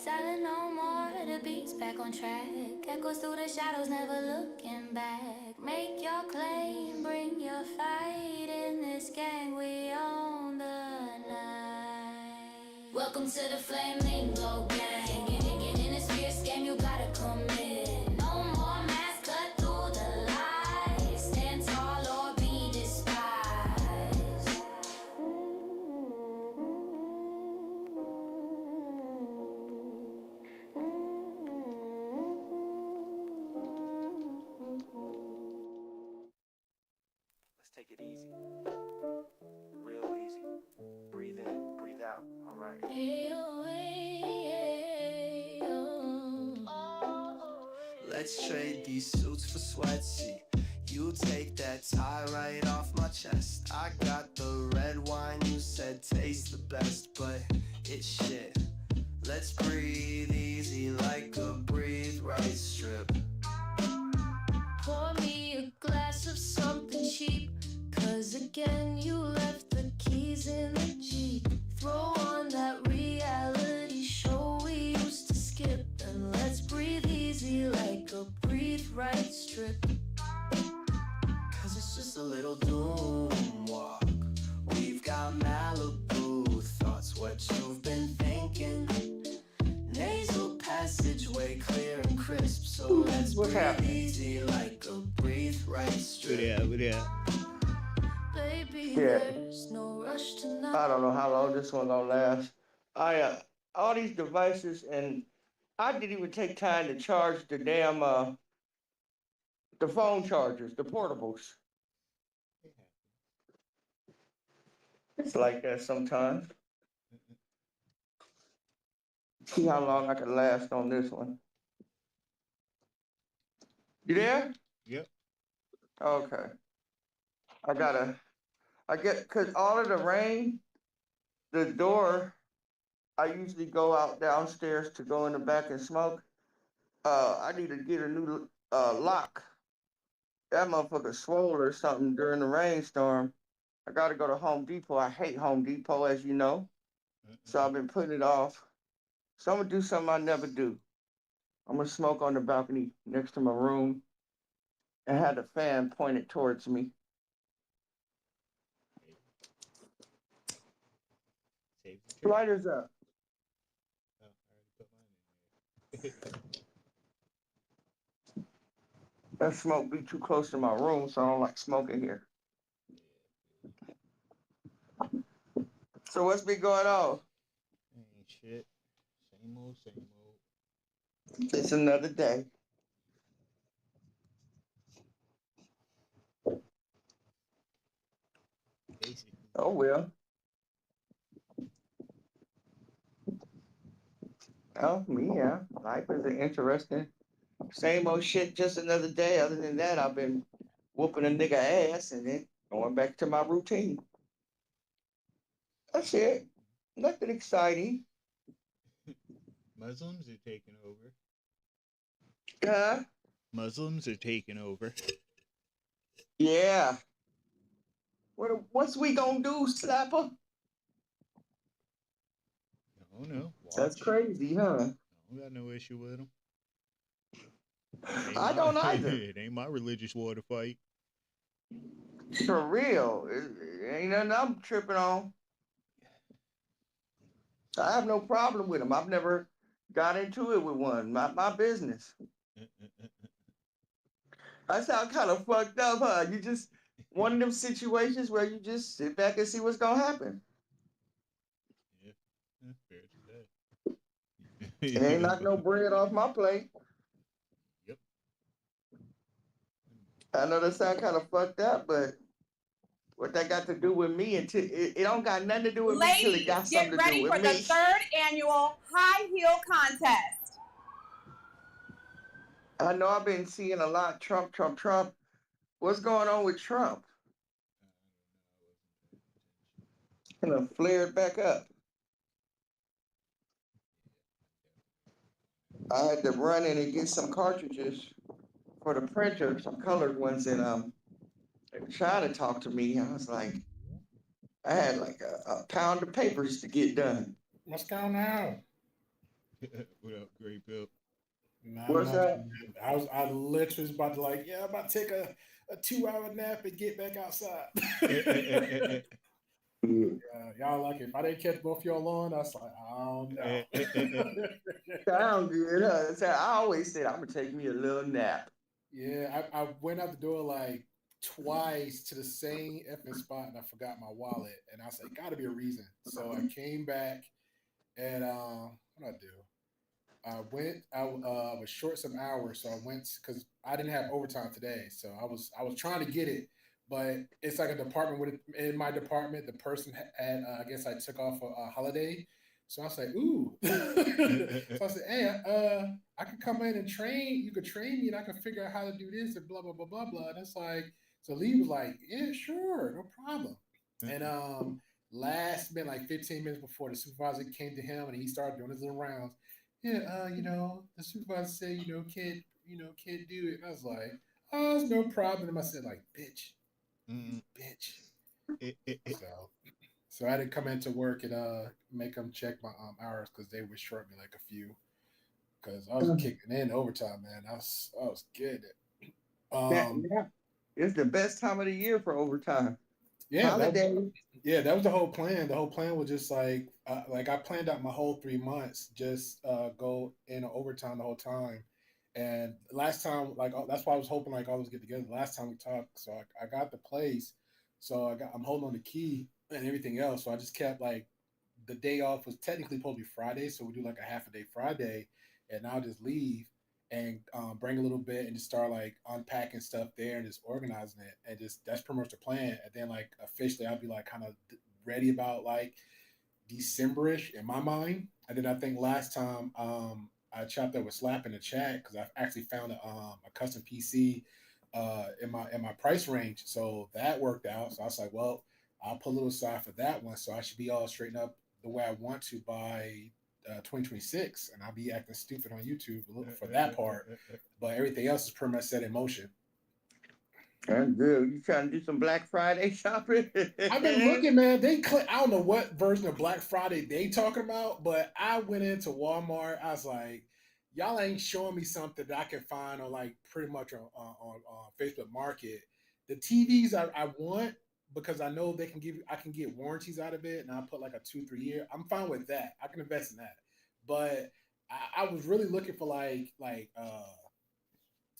Silent no more, the beat's back on track. Echoes through the shadows, never looking back. Make your claim, bring your fight. In this gang, we own the night. Welcome to the Flamingo gang. In this fierce game, you gotta commit. No more mask, cut through the lies. Stand tall or be despised. Let's take it easy. Real easy. Breathe in, breathe out. All right. Let's trade these suits for sweatsy. You take that tie right off my chest. I got the red wine you said tastes the best, but it's shit. Let's breathe easy like a breathe right strip. Pour me a glass of something cheap, 'cause again you left the keys in the Jeep. Throw on that reality show we used to skip, and let's breathe easy like a breathe right strip. 'Cause it's just a little doom walk. We've got Malibu thoughts, what you've been thinking. Nasal passageway clear and crisp, so let's breathe easy like a breathe right strip. Yeah. Baby, Yeah. there's no rush tonight. I don't know how long this one gonna last. All these devices, and I didn't even take time to charge the damn the phone chargers, the portables. It's like that sometimes. See how long I can last on this one. You there? Yep. Okay. Cause all of the rain, the door, I usually go out downstairs to go in the back and smoke. I need to get a new lock. That motherfucker swole or something during the rainstorm. I gotta go to Home Depot. I hate Home Depot, as you know. So I've been putting it off. So I'm gonna do something I never do. I'm gonna smoke on the balcony next to my room and have the fan pointed towards me. Lighters up. That smoke be too close to my room, so I don't like smoking here. So what's been going on? Ain't shit. Same old. It's another day. Basically. Oh well. Oh, me, yeah. Life is an interesting. Same old shit, just another day. Other than that, I've been whooping a nigga ass and then going back to my routine. That's it. Nothing exciting. Muslims are taking over. Huh? Muslims are taking over. Yeah. What's we gonna do, Slapper? I don't know. That's crazy, huh? I got no issue with them. I don't either. It ain't my religious war to fight. For real. It ain't nothing I'm tripping on. I have no problem with them. I've never got into it with one. My business. I sound kind of fucked up, huh? one of them situations where you just sit back and see what's gonna happen. Yeah, that's fair to say. It ain't knock no bread off my plate. Yep. I know that sound kind of fucked up, but what that got to do with me until it don't got nothing to do with me until it Ladies, got something get to do ready with for the me. third annual high heel contest. I know I've been seeing a lot Trump. What's going on with Trump? Kind of flared back up. I had to run in and get some cartridges for the printer, some colored ones, and trying to talk to me. I was like, I had like a pound of papers to get done. What's going on? What up, Great Bill? Not What's much, that? man. I literally was about to like, yeah, I'm about to take a 2-hour nap and get back outside. Y'all like it. If I didn't catch both y'all on, I was like, oh no. Sound good, huh? So I always said I'm gonna take me a little nap. Yeah, I went out the door like twice to the same effing spot and I forgot my wallet. And I said, gotta be a reason. So I came back and what I do? I was short some hours, so I went because I didn't have overtime today. So I was trying to get it, but it's like a department in my department, the person had I guess I took off a holiday. So I was like, ooh. So I said, hey, I could come in and train. You could train me and I could figure out how to do this and blah, blah, blah, blah, blah. And it's like, so Lee was like, yeah, sure, no problem. And last minute, like 15 minutes before the supervisor came to him and he started doing his little rounds. Yeah, the supervisor said, can't do it. And I was like, oh, it's no problem. And I said, like, bitch. So I had to come into work and make them check my hours because they would short me like a few. Because I was kicking in overtime, man. I was getting it. Yeah. It's the best time of the year for overtime. Yeah, holiday. That was the whole plan. The whole plan was just like I planned out my whole 3 months, just go in overtime the whole time. And last time, like that's why I was hoping like all was get together. Last time we talked, so I got the place, so I'm holding on the key and everything else. So I just kept like the day off was technically supposed to be Friday, so we do like a half a day Friday, and I'll just leave and bring a little bit and just start like unpacking stuff there and just organizing it, and just that's pretty much the plan. And then like officially I'll be like kind of ready about like December-ish in my mind. And then I think last time I chopped up with Slap in the chat because I actually found a custom PC in my price range, so that worked out. So I was like, well, I'll put a little aside for that one, so I should be all straightened up the way I want to by 2026, and I'll be acting stupid on YouTube for that part. But everything else is pretty much set in motion. That's good. You trying to do some Black Friday shopping? I've been looking, man. I don't know what version of Black Friday they talking about, but I went into Walmart. I was like, y'all ain't showing me something that I can find on like pretty much on Facebook Market. The TVs I want, because I know I can get warranties out of it, and I'll put like a 2-3 year. I'm fine with that. I can invest in that. But I was really looking for like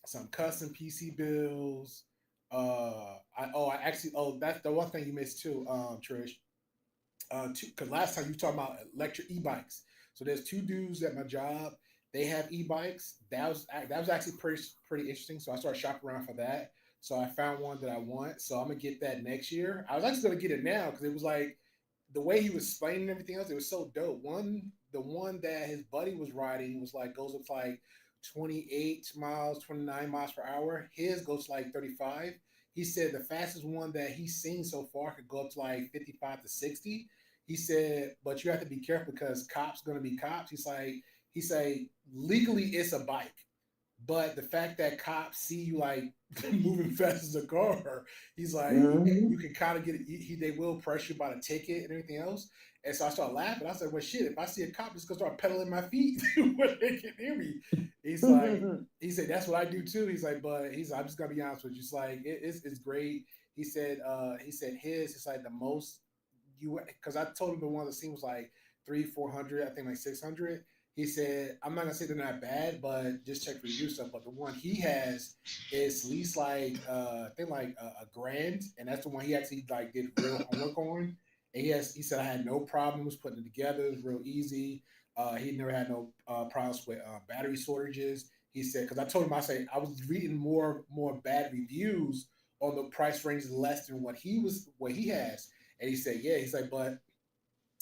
some custom PC builds. That's the one thing you missed too, Trish. Because last time you were talking about electric e-bikes. So there's 2 dudes at my job. They have e-bikes. That was actually pretty interesting. So I started shopping around for that. So I found one that I want. So I'm gonna get that next year. I was actually gonna get it now because it was like the way he was explaining everything else. It was so dope. The one that his buddy was riding was like goes up to like 28 miles, 29 miles per hour. His goes to like 35. He said the fastest one that he's seen so far could go up to like 55 to 60. He said, but you have to be careful because cops gonna be cops. He say legally it's a bike. But the fact that cops see you like moving fast as a car, he's like, you can kind of get it. They will press you about a ticket and everything else. And so I started laughing. I said, well, shit, if I see a cop, just gonna start pedaling my feet when they can hear me. He's like, he said, that's what I do too. He's like, I'm just gonna be honest with you. It's like, it's great. He said it's like the most because I told him the one that seems like 300-400, I think like 600. He said, I'm not gonna say they're not bad, but just check review stuff. But the one he has is at least like I think like a grand, and that's the one he actually like did real homework on. And he said I had no problems putting it together. It was real easy. He never had no problems with battery shortages. He said because I told him I was reading more bad reviews on the price range less than what he has, and he said he's like but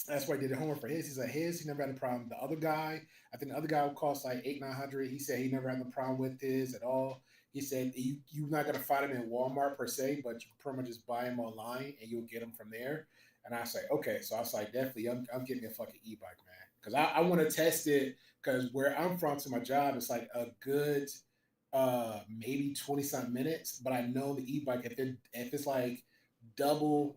that's why I did the homework for his. He's like he never had a problem. The other guy, I think the other guy would cost like $800-900. He said he never had a problem with his at all. He said you're not gonna find him in Walmart per se, but you pretty much just buy him online and you'll get him from there. And I say okay, so I was like definitely I'm getting a fucking e-bike, man, because I want to test it because where I'm from to my job it's like a good maybe 20-some minutes, but I know the e-bike if it's like double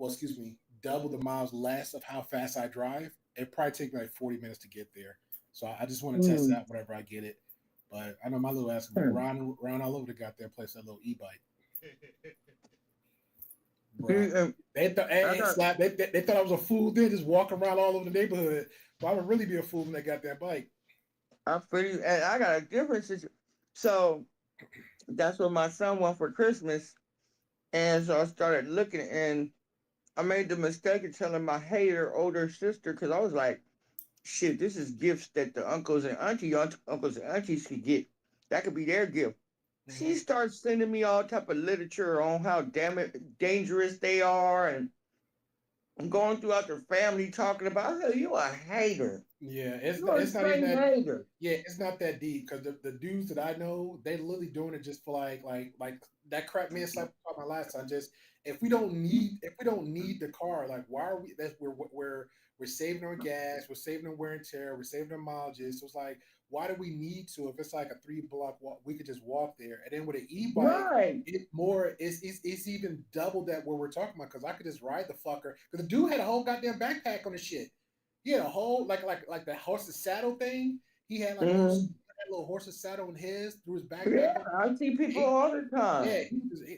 the miles less of how fast I drive, it probably take me like 40 minutes to get there. So I just want to test that whenever I get it. But I know my little ass can round all over the goddamn place, that little e-bike. They thought I was a fool then, just walking around all over the neighborhood. But I would really be a fool in that goddamn bike. I feel you, and I got a different situation. So that's what my son wanted for Christmas, and so I started looking, and I made the mistake of telling my hater older sister because I was like, "Shit, this is gifts that the uncles and aunties could get. That could be their gift." Mm-hmm. She starts sending me all type of literature on how dangerous they are, and I'm going throughout their family talking about, "Hey, you a hater." Yeah, it's not even that. Hater. Yeah, it's not that deep because the dudes that I know, they literally doing it just for like that crap me and like my last time. Just if we don't need the car, like why are we? We're saving our gas, we're saving our wear and tear, we're saving our mileages. So it's like, why do we need to? If it's like a 3-block walk, we could just walk there. And then with an e-bike, it's even double that what we're talking about because I could just ride the fucker. Because the dude had a whole goddamn backpack on the shit. He had a whole like the horse's saddle thing. He had like a little horse's saddle in his through his backpack. Yeah, I see people all the time. Yeah,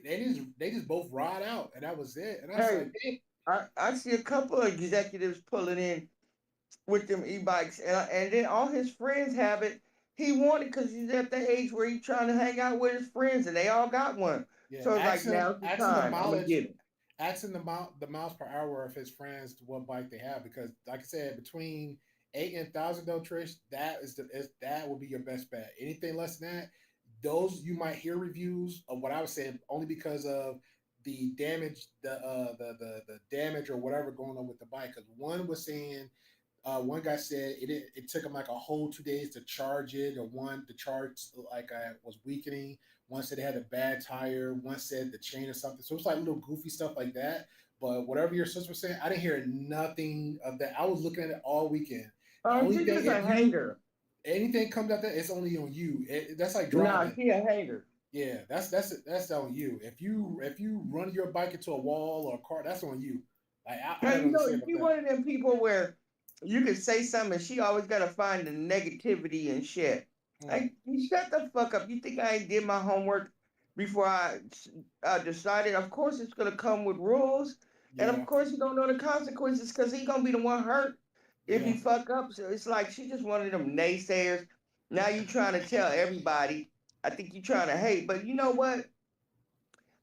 they just both ride out, and that was it. And I was like, hey. I see a couple of executives pulling in with them e-bikes, and then all his friends have it. He wanted because he's at the age where he's trying to hang out with his friends, and they all got one. Yeah, so it's like now's the time. Asking the miles per hour of his friends to what bike they have, because like I said, between 8 and 1,000 though, Trish, that will be your best bet. Anything less than that, those you might hear reviews of what I was saying only because of the damage, the damage or whatever going on with the bike. Because one was saying, one guy said it took him like a whole 2 days to charge it, or the charge was weakening. One said it had a bad tire. One said the chain or something. So it's like little goofy stuff like that. But whatever your sister was saying, I didn't hear nothing of that. I was looking at it all weekend. She's a hater. Anything comes out there, it's only on you. That's like driving. Nah, she a hater. Yeah, that's on you. If you run your bike into a wall or a car, that's on you. Like you one of them people where you can say something and she always gotta find the negativity and shit. Like, you shut the fuck up. You think I ain't did my homework before I decided? Of course it's gonna come with rules, and of course you don't know the consequences because he gonna be the one hurt if you fuck up. So it's like she just one of them naysayers. Now you trying to tell everybody. I think you're trying to hate, but you know what?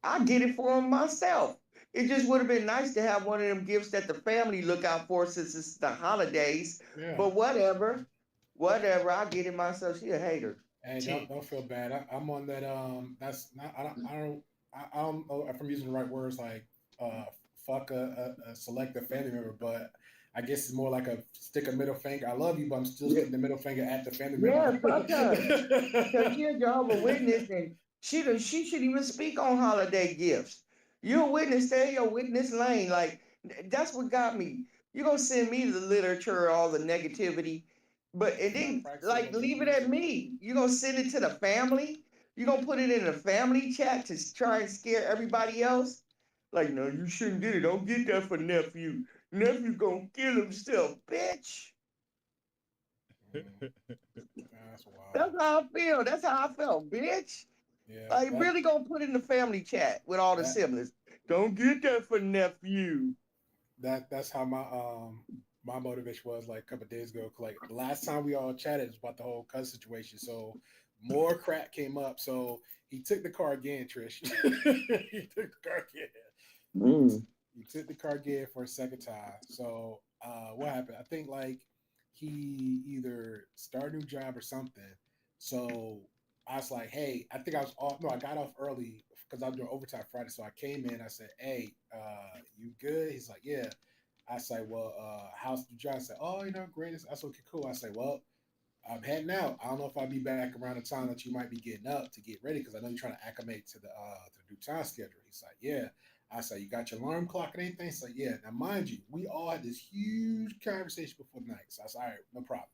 I did it for him myself. It just would have been nice to have one of them gifts that the family look out for since it's the holidays. Yeah. But whatever. I get it myself. She a hater. Hey, don't feel bad. I'm on that. That's not. I don't know if I'm using the right words. Like, fuck a selective family member, but I guess it's more like a stick a middle finger. I love you, but I'm still sticking the middle finger at the family member. Yeah, fuck her. Because you're a Jehovah's Witness, and she should even speak on holiday gifts. You're a witness, stay in your witness lane. Like, that's what got me. You're going to send me the literature, all the negativity, and then, like, leave it at me. You're going to send it to the family? You're going to put it in a family chat to try and scare everybody else? Like, no, you shouldn't get it. Don't get that for nephew. Nephew gonna kill himself, bitch. That's wild. That's how I feel. That's how I felt, bitch. Yeah, like, really gonna put it in the family chat with all the siblings. Don't get that for nephew. That's how my my motivation was like a couple of days ago. Like the last time we all chatted was about the whole cuz situation. So more crap came up. So he took the car again, Trish. He took the car again. Mm. He took the car again for a second time. So what happened? I think like he either started a new job or something. So I was like, hey, I think I was off. No, I got off early because I was doing overtime Friday. So I came in. I said, hey, you good? He's like, yeah. I say, well, how's the job? I said, oh, great. That's okay, cool. I say, well, I'm heading out. I don't know if I'll be back around the time that you might be getting up to get ready because I know you're trying to acclimate to the new time schedule. He's like, yeah. I say, you got your alarm clock and anything? He's like, yeah. Now, mind you, we all had this huge conversation before the night. So I said, all right, no problem.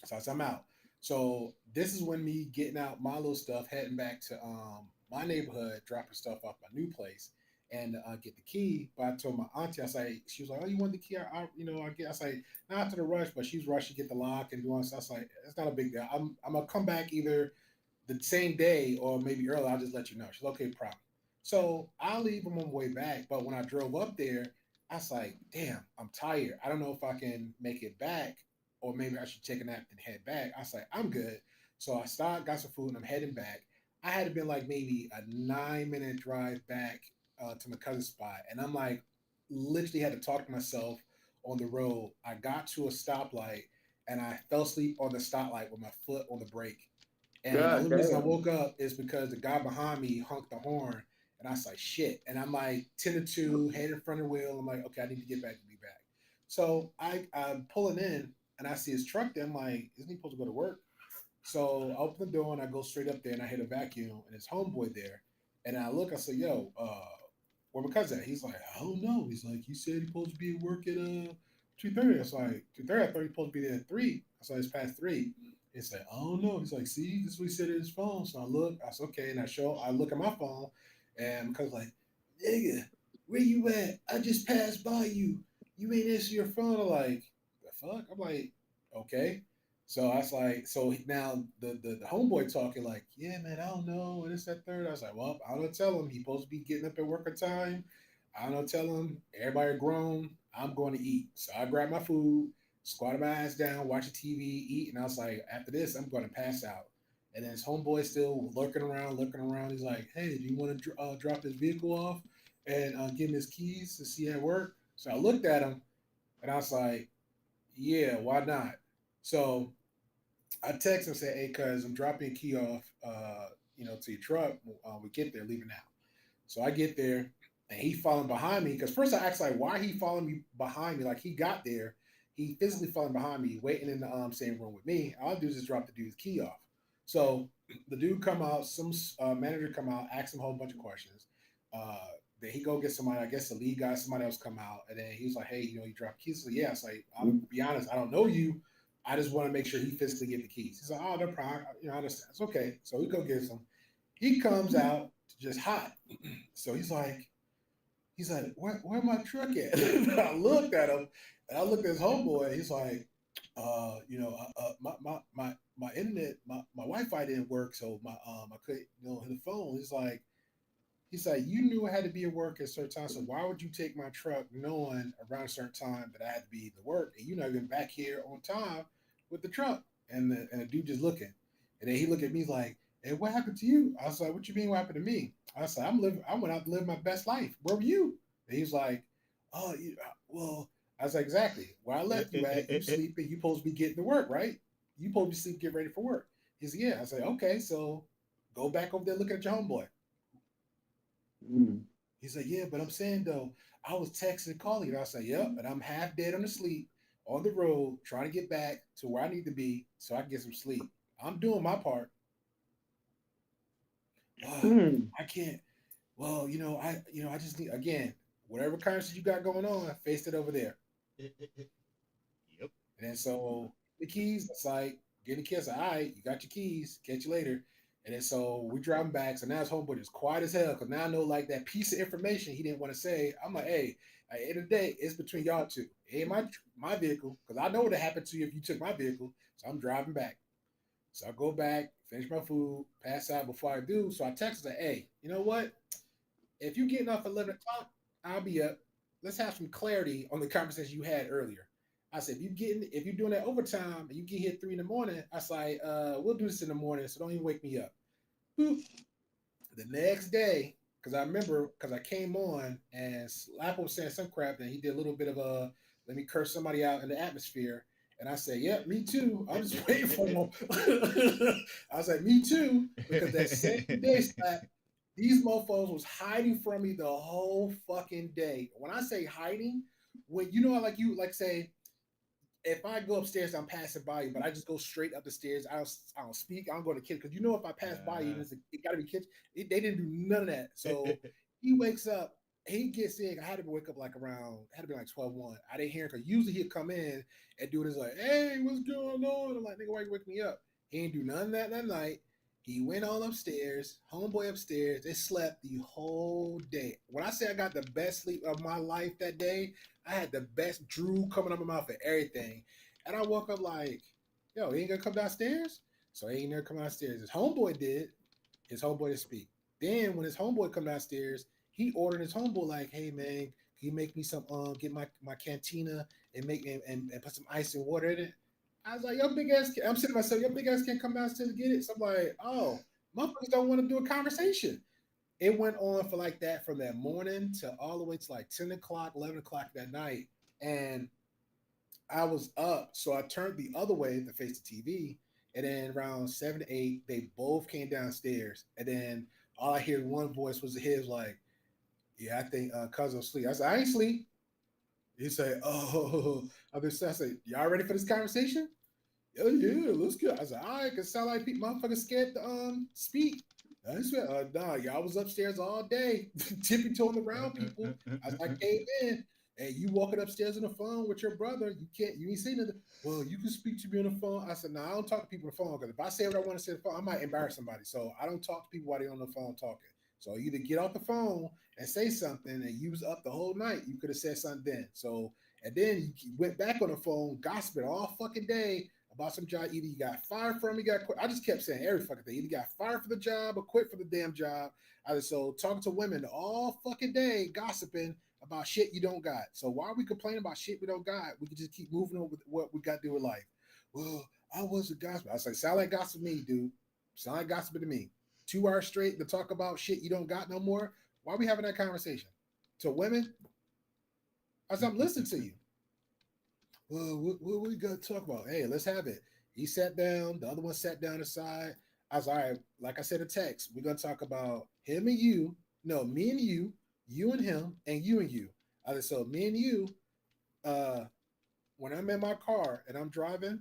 So I said, I'm out. So this is when me getting out my little stuff, heading back to my neighborhood, dropping stuff off my new place, and get the key. But I told my auntie, I say, she was like, "Oh, you want the key?" I get. I say, not to the rush, but she's rushing to get the lock and doing. So I was like, it's not a big deal. I'm gonna come back either the same day or maybe early. I'll just let you know. She's okay, problem. So I'll leave them on the way back. But when I drove up there, I was like, damn, I'm tired. I don't know if I can make it back or maybe I should take a nap and head back. I was like, I'm good. So I stopped, got some food, and I'm heading back. I had been like maybe a 9 minute drive back to my cousin's spot. And I'm like, literally had to talk to myself on the road. I got to a stoplight and I fell asleep on the stoplight with my foot on the brake. And the God only reason I damn. woke up is because the guy behind me honked the horn. And I was like, shit. And I'm like 10 to 2, head in front of the wheel. I'm like, okay, I need to get back to be back. So I'm pulling in and I see his truck there. I'm like, isn't he supposed to go to work? So I open the door and I go straight up there and I hit a vacuum and his homeboy there. And I look, I say, yo, where my cousin at? He's like, I don't know. He's like, he said he's supposed to be at work at 2:30. I was like, 2:30, I thought he was supposed to be there at 3. I saw it's past 3. He's like, I don't know. He's like, see, this is what he said in his phone. So I look, I said, okay, and I look at my phone and my cousin's like, nigga, where you at? I just passed by you. You ain't answer your phone. I'm like, the fuck? I'm like, okay. So I was like, so now the homeboy talking like, yeah, man, I don't know, and this that third. I was like, well, I don't tell him he's supposed to be getting up at work on time. I don't tell him everybody grown. I'm going to eat. So I grabbed my food, squatted my ass down, watching TV, eat, and I was like, after this, I'm going to pass out. And then his homeboy still lurking around, looking around. He's like, hey, do you want to drop this vehicle off and give him his keys to see at work? So I looked at him and I was like, yeah, why not? So I text him and say, hey, cuz I'm dropping a key off, to your truck. We get there, leaving now. So I get there and he following behind me. Because first I asked, like, why he following me behind me? Like, he got there, he physically following behind me, waiting in the same room with me. All I do is just drop the dude's key off. So the dude come out, some manager come out, ask him a whole bunch of questions. Then he go get somebody, I guess the lead guy, somebody else come out, and then he was like, hey, you dropped keys. So yeah, it's like, I'll be honest, I don't know you. I just want to make sure he physically get the keys. He's like, oh, no problem. I understand. It's okay. So we go get some. He comes out just hot. So he's like, where my truck at? And I looked at him, and I looked at his homeboy. He's like, my internet, my Wi-Fi didn't work, so I couldn't hit the phone. He's like, you knew I had to be at work at a certain time, so why would you take my truck knowing around a certain time that I had to be to work, and you're not even back here on time with the truck? And the dude just looking, and then he looked at me like, hey, what happened to you? I was like, what you mean what happened to me? I said, I went out to live my best life. Where were you? And he's like, oh, well, I was like, exactly. Where I left you at, you sleeping, you supposed to be getting to work, right? You supposed to be sleeping, get ready for work. He said, yeah. I said, okay, so go back over there looking at your homeboy. Mm. He's like, yeah, but I'm saying though, I was texting and calling you. And I said, yep, and I'm half dead on the sleep on the road, trying to get back to where I need to be so I can get some sleep. I'm doing my part. Mm. I can't. Well, I just need again, whatever conversation you got going on, I faced it over there. Yep. And then so the keys, it's like getting the kids. All right, you got your keys. Catch you later. And then so we driving back. So now his homeboy is quiet as hell because now I know like that piece of information he didn't want to say. I'm like, hey, at the end of the day, it's between y'all two. It ain't my vehicle because I know what happened to you if you took my vehicle. So I'm driving back. So I go back, finish my food, pass out before I do. So I text her, hey, you know what? If you getting off at 11 o'clock, I'll be up. Let's have some clarity on the conversation you had earlier. I said, if you're doing that overtime and you get here 3 in the morning, I say, we'll do this in the morning, so don't even wake me up. Boop. The next day, because I came on and Slapper was saying some crap, and he did a little bit of a let me curse somebody out in the atmosphere. And I said, yeah, me too. I'm just waiting for him. I was like, me too, because that same day, Slap, these mofos was hiding from me the whole fucking day. When I say hiding, when like say, if I go upstairs, I'm passing by you, but I just go straight up the stairs. I don't speak. I don't go to kids because if I pass by you, it got to be kids. They didn't do none of that. So he wakes up. He gets in. I had to wake up had to be like 12:01. I didn't hear him because usually he'd come in and do this like, hey, what's going on? I'm like, nigga, why you wake me up? He didn't do none of that night. He went on upstairs, homeboy upstairs. They slept the whole day. When I say I got the best sleep of my life that day, I had the best drool coming up my mouth and everything. And I woke up like, yo, he ain't gonna come downstairs? So he ain't never come downstairs. His homeboy did. His homeboy to speak. Then when his homeboy come downstairs, he ordered his homeboy like, hey man, can you make me some get my cantina and and put some ice and water in it? I was like, yo, big ass, I'm sitting to myself, your big ass can't come downstairs to get it. So I'm like, oh, motherfuckers don't want to do a conversation. It went on for like that from that morning to all the way to like 10 o'clock, 11 o'clock that night. And I was up. So I turned the other way to face the TV. And then around 7 to 8, they both came downstairs. And then all I hear one voice was his like, yeah, I think cousin sleep. I said, I ain't sleep. He said, oh, I said, y'all ready for this conversation? Yeah, let's go. I said, all right, cause sound like people motherfuckers scared to speak. I said, nah, y'all was upstairs all day, tippy-toeing around people. I came in, and you walking upstairs on the phone with your brother. You ain't say nothing. Well, you can speak to me on the phone. I said, nah, I don't talk to people on the phone, because if I say what I want to say on the phone, I might embarrass somebody. So I don't talk to people while they're on the phone talking. So either get off the phone and say something, and you was up the whole night. You could have said something then. So, and then you went back on the phone, gossiping all fucking day about some job. Either you got fired from, you got quit. I just kept saying every fucking thing. Either got fired for the job or quit for the damn job. So talking to women all fucking day, gossiping about shit you don't got. So why are we complaining about shit we don't got? We can just keep moving on with what we got to do with life. Well, I was a gossip. I was like, sound like gossip to me, dude. Sound like gossip to me. 2 hours straight to talk about shit you don't got no more. Why are we having that conversation? To women? I said, I'm listening to you. Well, what we got to talk about? Hey, let's have it. He sat down. The other one sat down aside. I was all right. Like I said in text, we're going to talk about him and you. No, me and you and him, and you and you. I said, so me and you, when I'm in my car and I'm driving,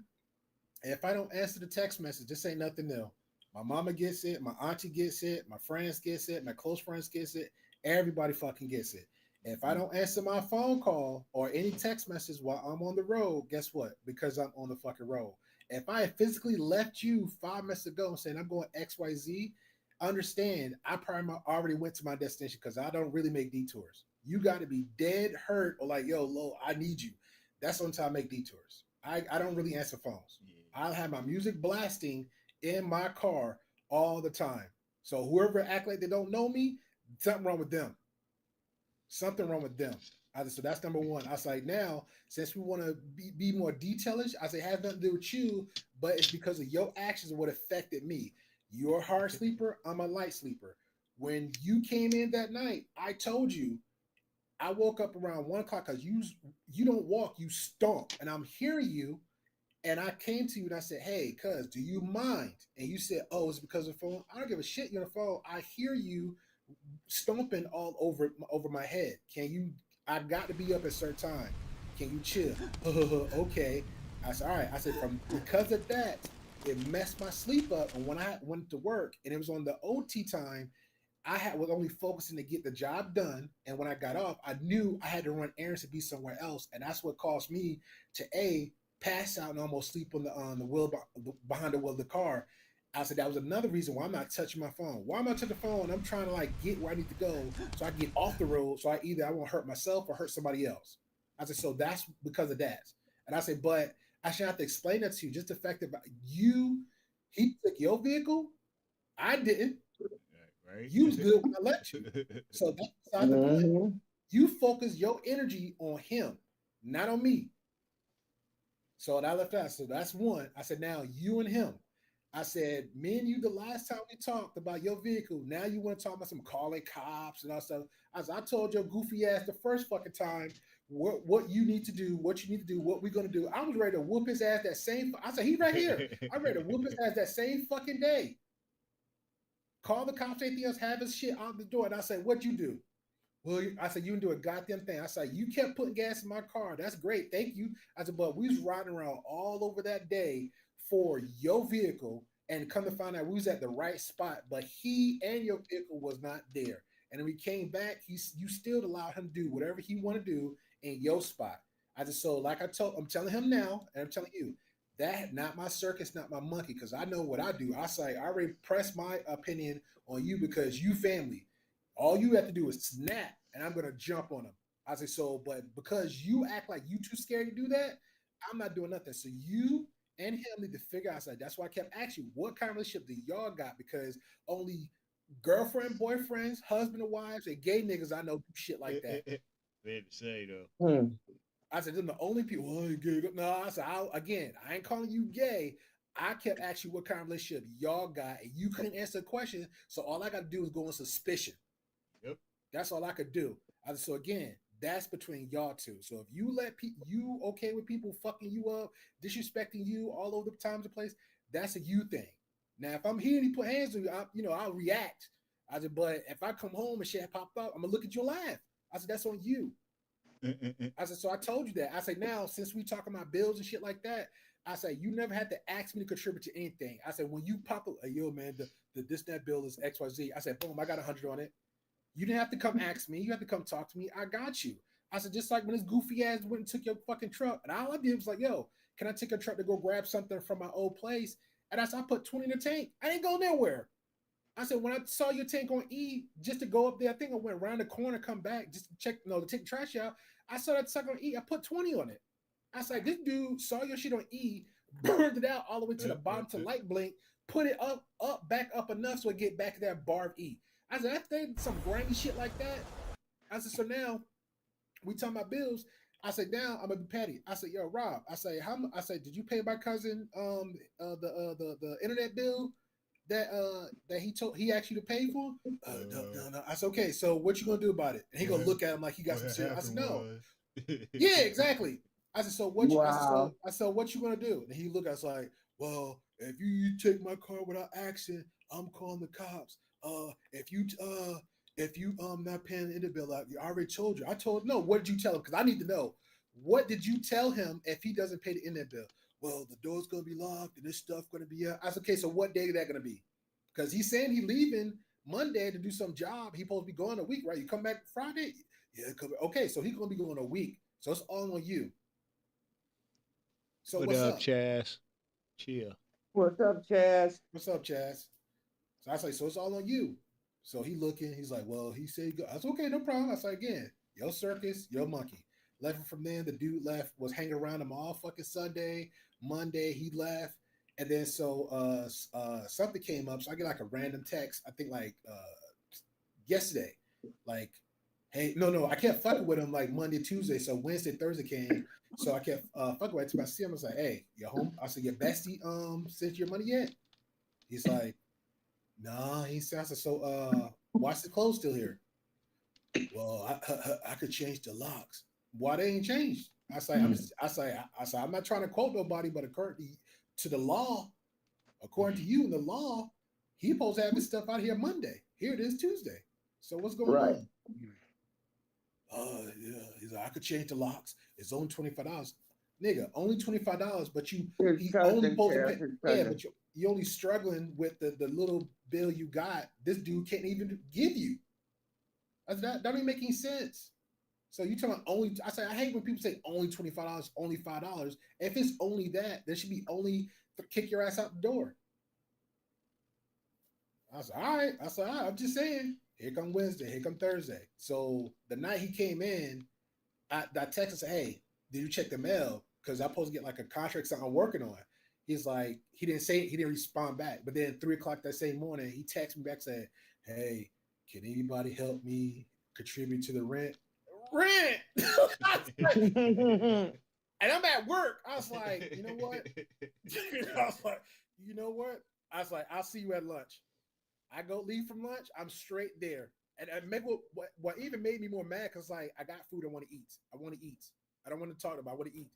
if I don't answer the text message, this ain't nothing new. My mama gets it. My auntie gets it. My friends gets it. My close friends gets it. Everybody fucking gets it. If I don't answer my phone call or any text message while I'm on the road, guess what? Because I'm on the fucking road. If I had physically left you 5 minutes ago and saying I'm going XYZ, understand I probably already went to my destination because I don't really make detours. You got to be dead hurt or like, yo, Lo, I need you. That's on time I make detours. I don't really answer phones. I'll have my music blasting in my car all the time. So whoever act like they don't know me, something wrong with them. Something wrong with them. So that's number one. I was like, now, since we want to be more detailish, I say, it has nothing to do with you, but it's because of your actions and what affected me. You're a hard sleeper. I'm a light sleeper. When you came in that night, I told you, I woke up around 1 o'clock because you don't walk, you stomp. And I'm hearing you. And I came to you and I said, hey, cuz, do you mind? And you said, oh, it's because of the phone. I don't give a shit. You're on the phone. I hear you stomping all over my head. I've got to be up at a certain time. Can you chill? Okay. I said, all right. I said, because of that, it messed my sleep up. And when I went to work and it was on the OT time, was only focusing to get the job done. And when I got off, I knew I had to run errands to be somewhere else. And that's what caused me to pass out and almost sleep on the wheel behind the wheel of the car. I said that was another reason why I'm not touching my phone. Why am I touching the phone? I'm trying to like get where I need to go so I can get off the road. So I won't hurt myself or hurt somebody else. I said, so that's because of that. And I said, but I should have to explain that to you. Just the fact that he took your vehicle. I didn't. Right. You was good when I let you. So that's beside the point. You focus your energy on him, not on me. So I left out. So that's one. I said, now you and him. I said, me and you, the last time we talked about your vehicle, now you want to talk about some calling cops and all stuff. I told your goofy ass the first fucking time what you need to do, what you need to do, what we're going to do. I was ready to whoop his ass that same. I said, he right here. I'm ready to whoop his ass that same fucking day. Call the cops, anything else, have his shit out the door. And I said, what'd you do? Well, I said, you didn't do a goddamn thing. I said, you kept putting gas in my car. That's great. Thank you. I said, but we was riding around all over that day for your vehicle, and come to find out we was at the right spot, but he and your vehicle was not there. And then we came back, you still allowed him to do whatever he want to do in your spot. I just, so like I'm telling him now, and I'm telling you, that not my circus, not my monkey, because I know what I do. I say, I already pressed my opinion on you because you family. All you have to do is snap, and I'm going to jump on him. I say, so, but because you act like you too scared to do that, I'm not doing nothing. So you and him need to figure out. That's why I kept asking you, what kind of relationship do y'all got? Because only girlfriend, boyfriends, husband and wives, and gay niggas I know do shit like that. Bad to say though. I said, them the only people. Oh, gay. No, I said, I ain't calling you gay. I kept asking you what kind of relationship y'all got, and you couldn't answer the question. So all I got to do is go on suspicion. Yep. That's all I could do. So again, that's between y'all two. So if you let you okay with people fucking you up, disrespecting you all over the times and place, that's a you thing. Now, if I'm hearing you put hands on you, I'll react. I said, but if I come home and shit popped up, I'm gonna look at you and laugh. I said, that's on you. I said, so I told you that. I said, now since we talking about bills and shit like that, I said, you never had to ask me to contribute to anything. I said, when you pop up, yo man, the this net bill is XYZ. I said, boom, I got 100 on it. You didn't have to come ask me. You have to come talk to me. I got you. I said, just like when this goofy ass went and took your fucking truck. And all I did was like, yo, can I take a truck to go grab something from my old place? And I said, I put 20 in the tank. I ain't going nowhere. I said, when I saw your tank on E, just to go up there, I think I went around the corner, come back, just to check, to take the trash out. I saw that sucker on E. I put 20 on it. I said, this dude saw your shit on E, burned it out all the way to the bottom to light blink, put it back up enough so it get back to that bar of E. I said, after some grimy shit like that, I said, so now we talking about bills. I said, now I'm gonna be petty. I said, yo, Rob. I say, I said, did you pay my cousin the internet bill that he asked you to pay for? No. I said, okay. So what you gonna do about it? And he gonna look at him like he got some shit. I said, no. Yeah, exactly. I said, so what? Wow. I said, what you gonna do? And he looked at us like, well, if you take my car without action, I'm calling the cops. If you not paying the internet bill out, I already told you. No, what did you tell him? Because I need to know. What did you tell him if he doesn't pay the internet bill? Well, the door's gonna be locked and this stuff gonna be out. I said, okay, so what day is that gonna be? Because he's saying he leaving Monday to do some job. He's supposed to be going a week, right? You come back Friday? Yeah, okay, so he's gonna be going a week. So it's all on you. So what's up, Chaz? Chill. What's up, Chaz? What's up, Chaz? So I say, so it's all on you. So he looking, he's like, well, he said, I said, okay, no problem. I said, again, your circus, your monkey. Left from there, the dude left, was hanging around him all fucking Sunday. Monday, he left. And then so something came up. So I get like a random text, I think like yesterday. Like, hey, no, I kept fucking with him like Monday, Tuesday. So Wednesday, Thursday came. So I kept fucking with him. I see him, I was like, hey, you home? I said, your bestie sent your money yet? He's like, nah, he said, so why is the clothes still here? Well, I could change the locks. Why they ain't changed? I say, I'm not trying to quote nobody, but according to the law, according to you in the law, he supposed to have his stuff out here Monday. Here it is Tuesday. So what's going on? Yeah. He's like, I could change the locks. It's only $25. Nigga, only $25, but he only supposed to pay. Yeah, but you only struggling with the little bill you got. This dude can't even give you. That don't even make any sense. So you talking about only? I say I hate when people say only $25, only $5. If it's only that, there should be only kick your ass out the door. I said, all right. I'm just saying. Here come Wednesday. Here come Thursday. So the night he came in, I texted and said, hey, did you check the mail? Because I'm supposed to get like a contract something I'm working on. He's like, he didn't respond back. But then 3:00 that same morning, he texted me back saying, hey, can anybody help me contribute to the rent? And And I'm at work. I was like, you know what? I was like, you know what? I was like, I'll see you at lunch. I go leave from lunch. I'm straight there. And maybe what even made me more mad because like I got food I want to eat. I want to eat. I don't want to talk about. I want to eat.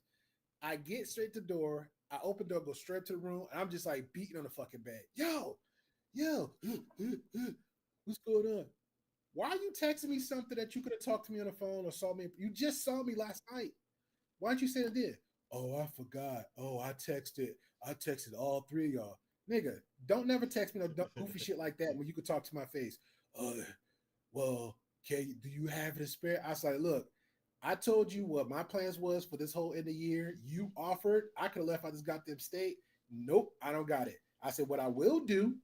I get straight to the door. I open the door, go straight to the room, and I'm just like beating on the fucking bed. Yo, what's going on? Why are you texting me something that you could have talked to me on the phone or saw me? You just saw me last night. Why didn't you say it then? Oh, I forgot. Oh, I texted all three of y'all. Nigga, don't never text me no goofy shit like that when you could talk to my face. Well, do you have it spare? I was like, look, I told you what my plans was for this whole end of the year. You offered. I could have left out this goddamn state. Nope, I don't got it. I said, what I will do,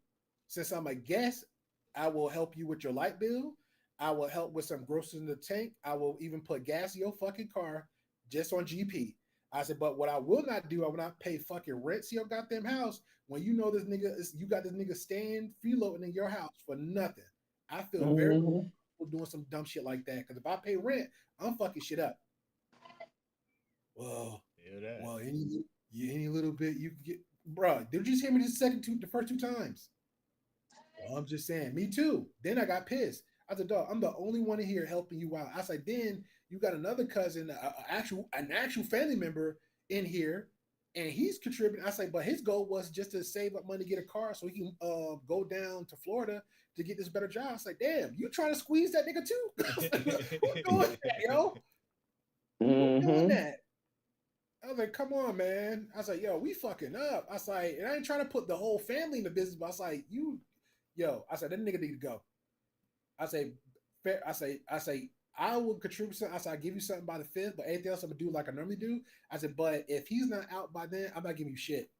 since I'm a guest, I will help you with your light bill. I will help with some groceries in the tank. I will even put gas in your fucking car just on GP. I said, but what I will not do, I will not pay fucking rent to your goddamn house when you know this nigga you got this nigga staying freeloading in your house for nothing. I feel very comfortable doing some dumb shit like that because if I pay rent, I'm fucking shit up. Well, any little bit you can get, bro. Did you just hear me the first two times? Well, I'm just saying, me too. Then I got pissed. I said, dog, I'm the only one in here helping you out. I said, then you got another cousin, an actual family member in here, and he's contributing. I say, but his goal was just to save up money to get a car so he can go down to Florida to get this better job. I was like, damn, you trying to squeeze that nigga too? Who's doing that, yo? Who's doing that? I was like, come on, man. I was like, yo, we fucking up. I was like, and I ain't trying to put the whole family in the business, but I was like, I said, that nigga need to go. I say, I will contribute something. I said, I'll give you something by the 5th, but anything else I'm gonna do like I normally do. I said, but if he's not out by then, I'm not giving you shit.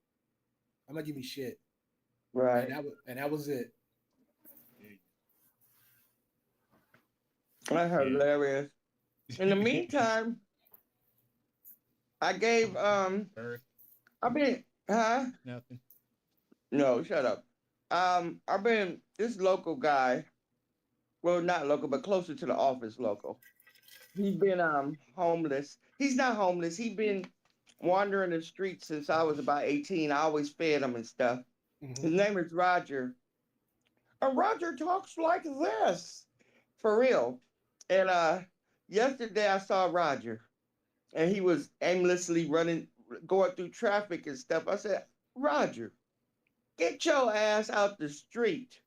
I'm not giving you shit. Right. And that was it. That's hilarious. In the meantime, I gave Nothing. No, shut up. I've been this local guy. Well, not local, but closer to the office local. He's been homeless. He's not homeless. He's been wandering the streets since I was about 18. I always fed him and stuff. Mm-hmm. His name is Roger. And Roger talks like this. For real. And yesterday I saw Roger. And he was aimlessly going through traffic and stuff. I said, Roger, get your ass out the street.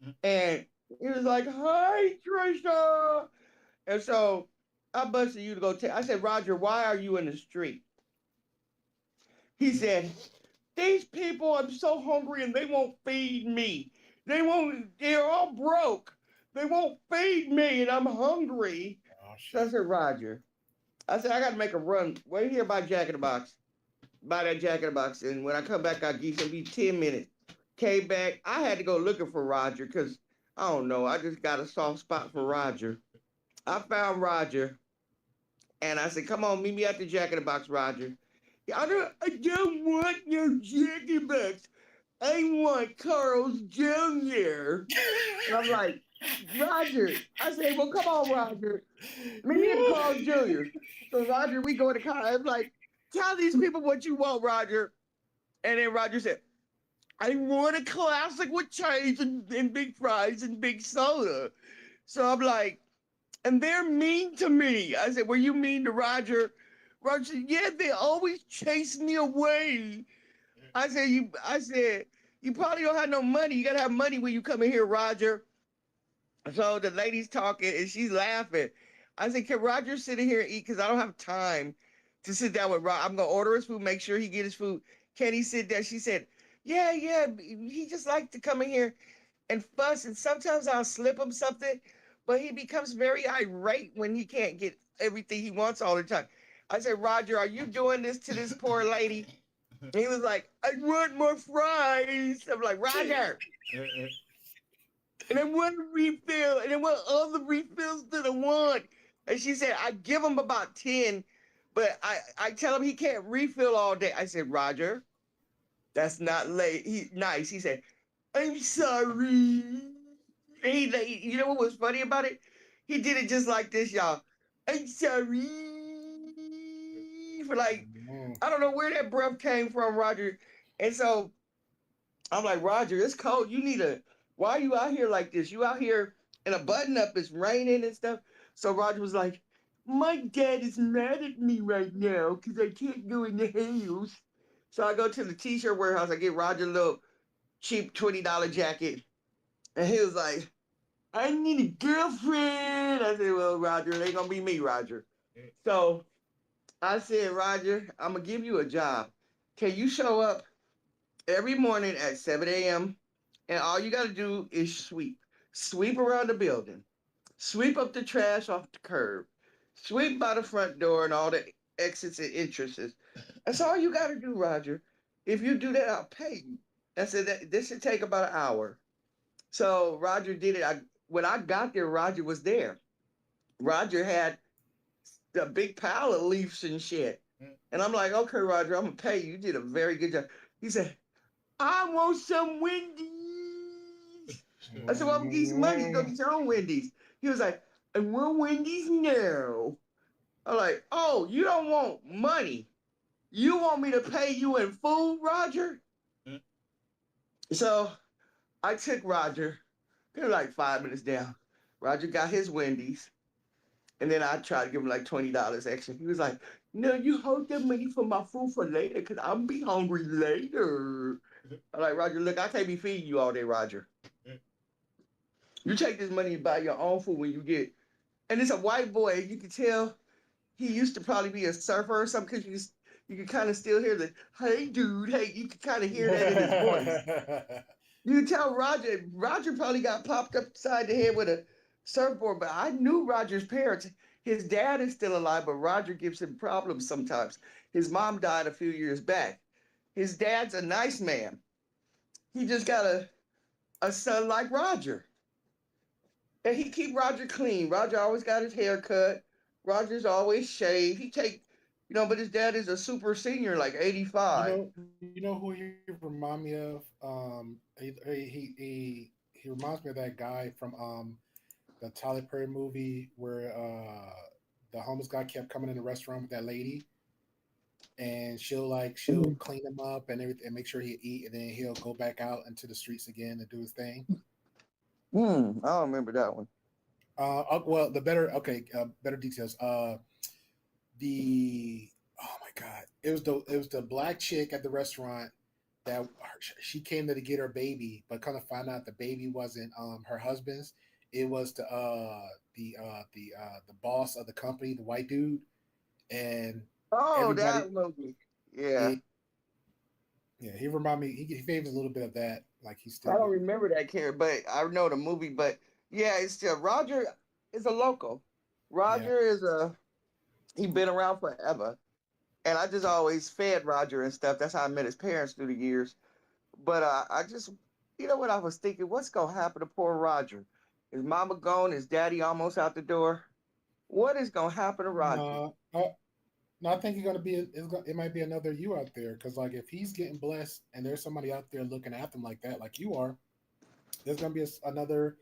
Mm-hmm. And he was like, hi, Trisha. And so I busted you to go I said, Roger, why are you in the street? He said, these people, I'm so hungry and they won't feed me. They're all broke. They won't feed me and I'm hungry. Oh, so I said, Roger, I said, I got to make a run. Wait here by Jack in the Box. Buy that Jack in the Box. And when I come back, I'll give you 10 minutes. Came back. I had to go looking for Roger because I don't know. I just got a soft spot for Roger. I found Roger, and I said, come on, meet me at the Jack in the Box, Roger. I don't want no Jack in the Box. I want Carl's Jr. And I'm like, Roger. I said, well, come on, Roger. Meet me at Carl's Jr. So, Roger, we go to Carl. I'm like, tell these people what you want, Roger. And then Roger said, I want a classic with cheese and big fries and big soda. So I'm like, and they're mean to me. I said, were you mean to Roger? Roger said, yeah, they always chase me away. I said, you probably don't have no money. You gotta have money when you come in here, Roger. So the lady's talking and she's laughing. I said, can Roger sit in here and eat? Because I don't have time to sit down with Roger. I'm gonna order his food, make sure he get his food. Can he sit down? She said, yeah, he just likes to come in here and fuss, and sometimes I'll slip him something, but he becomes very irate when he can't get everything he wants all the time. I said, Roger, are you doing this to this poor lady? And he was like, I want more fries. I'm like, Roger. And I want a refill, and I want all the refills that I want. And she said, I give him about 10, but I tell him he can't refill all day. I said, Roger, that's not nice. He said, I'm sorry. And you know what was funny about it? He did it just like this, y'all. I'm sorry. For like I don't know where that breath came from, Roger. And so I'm like, Roger, it's cold. Why are you out here like this? You out here in a button up, it's raining and stuff. So Roger was like, my dad is mad at me right now because I can't go in the house. So I go to the t-shirt warehouse, I get Roger a little cheap $20 jacket. And he was like, I need a girlfriend. I said, well, Roger, it ain't gonna be me, Roger. So I said, Roger, I'm gonna give you a job. Can you show up every morning at 7 a.m. and all you gotta do is sweep. Sweep around the building. Sweep up the trash off the curb. Sweep by the front door and all the exits and entrances. That's all you gotta do, Roger. If you do that, I'll pay you. I said that this should take about an hour. So Roger did it. When I got there, Roger was there. Roger had a big pile of leaves and shit. And I'm like, okay, Roger, I'm gonna pay you. You did a very good job. He said, I want some Wendy's. I said, well, I'm gonna give you some money. Go get your own Wendy's. He was like, I want Wendy's now. I'm like, oh, you don't want money. You want me to pay you in food, Roger? So I took Roger. They were like 5 minutes down. Roger got his Wendy's. And then I tried to give him like $20 extra. He was like, no, you hold that money for my food for later because I'm be hungry later. I'm like, Roger, look, I can't be feeding you all day, Roger. You take this money and buy your own food when you get. And it's a white boy. You can tell he used to probably be a surfer or something because you can kind of still hear the, hey, dude, hey, you can kind of hear that in his voice. You can tell Roger probably got popped upside the head with a surfboard, but I knew Roger's parents. His dad is still alive, but Roger gives him problems sometimes. His mom died a few years back. His dad's a nice man. He just got a son like Roger. And he keep Roger clean. Roger always got his hair cut. Roger's always shaved. But his dad is a super senior, like 85. You know who he remind me of? He reminds me of that guy from the Tyler Perry movie where the homeless guy kept coming in the restaurant with that lady, and she'll clean him up and everything, and make sure he eat, and then he'll go back out into the streets again and do his thing. I don't remember that one. Well, better details. Oh my God, it was the black chick at the restaurant that she came there to get her baby, but kind of found out the baby wasn't her husband's. It was the boss of the company, the white dude, and that movie, yeah. He remind me. He favors a little bit of that. Like he's still. I don't remember that character, but I know the movie. But yeah, it's still Roger is a local. Roger he been around forever, and I just always fed Roger and stuff. That's how I met his parents through the years. But I just, what I was thinking, what's gonna happen to poor Roger? His mama gone, his daddy almost out the door. What is gonna happen to Roger? No, I think it might be another you out there, because like if he's getting blessed and there's somebody out there looking after him like that, like you are, there's gonna be another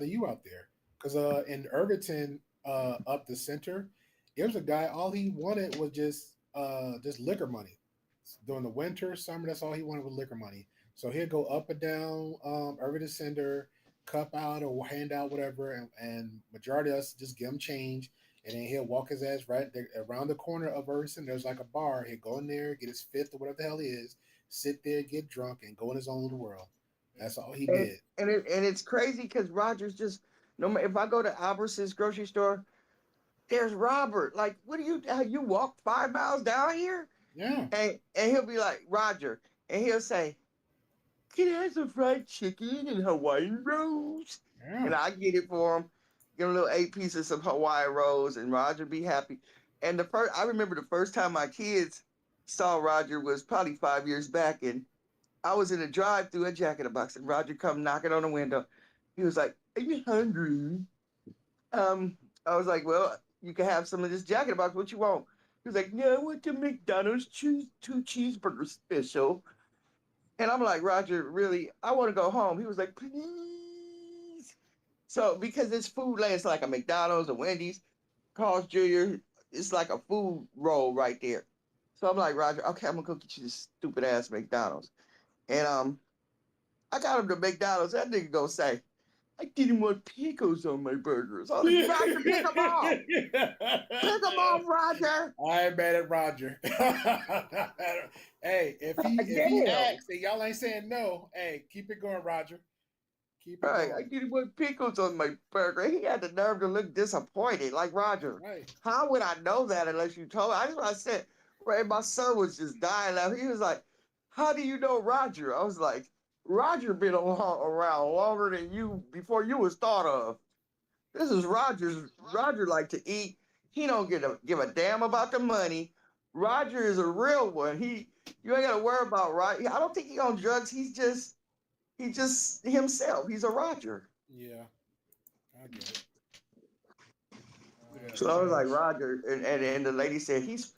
you out there. Because in Irvington, up the center, there's a guy. All he wanted was just liquor money. During the winter, summer, that's all he wanted was liquor money. So he'd go up and down Irvington Center, cup out or hand out whatever, and majority of us just give him change. And then he'll walk his ass right there, around the corner of Irvington. There's like a bar. He'll go in there, get his fifth or whatever the hell he is, sit there, get drunk, and go in his own little world. That's all he did. And it's crazy because Roger's just, if I go to Albertson's grocery store, there's Robert. Like, what do you walk 5 miles down here? Yeah. And he'll be like, Roger, and he'll say, can I have some fried chicken and Hawaiian rolls? Yeah. And I get it for him. Get a little 8 pieces of Hawaiian rolls, and Roger be happy. And I remember the first time my kids saw Roger was probably 5 years back, and I was in a drive-thru at Jack in the Box, and Roger come knocking on the window. He was like, "Are you hungry?" I was like, "Well, you can have some of this Jack in the Box. What you want?" He was like, "No, I want the McDonald's 2 cheeseburger special." And I'm like, "Roger, really? I want to go home." He was like, "Please." So because this food land is like a McDonald's, a Wendy's, Carl's Jr., it's like a food roll right there. So I'm like, Roger, okay, I'm gonna go get you this stupid ass McDonald's. And I got him to McDonald's. That nigga gonna say, I didn't want pickles on my burgers. I was like, Roger, pick them off. Pick them off, Roger. I ain't mad at Roger. Hey, if he asks and y'all ain't saying no, hey, keep it going, Roger. Keep it Right, I going. didn't want pickles on my burger. He had the nerve to look disappointed. Like, Roger, Right. how would I know that unless you told me? I just what I said, right, my son was just dying laughing. He was like, how do you know Roger? I was like, Roger been around longer than you before you was thought of. This is Roger's. Roger like to eat. He don't give a damn about the money. Roger is a real one. You ain't gotta worry about Roger. I don't think he on drugs. He's just himself. He's a Roger. Yeah. I get it. Yeah, So I was like, Trash. Roger, and the lady said he's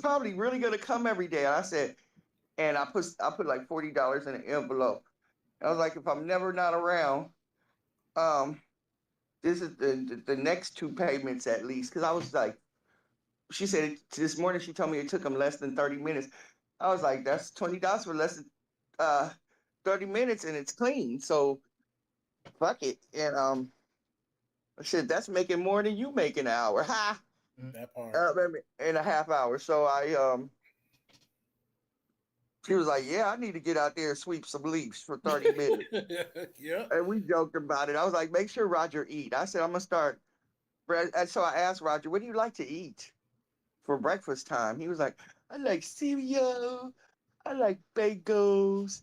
probably really gonna come every day. And I said, and I put like $40 in an envelope. I was like, if I'm never not around, this is the next two payments at least. Because I was like, she said this morning she told me it took him less than 30 minutes. I was like, that's $20 for less than 30 minutes and it's clean. So fuck it. And shit, that's making more than you make in an hour. Ha! That part. In a half hour. So she was like, yeah, I need to get out there and sweep some leaves for 30 minutes. Yeah. And we joked about it. I was like, make sure Roger eat. I said, I'm gonna start. And so I asked Roger, what do you like to eat for breakfast time? He was like, I like cereal. I like bagels.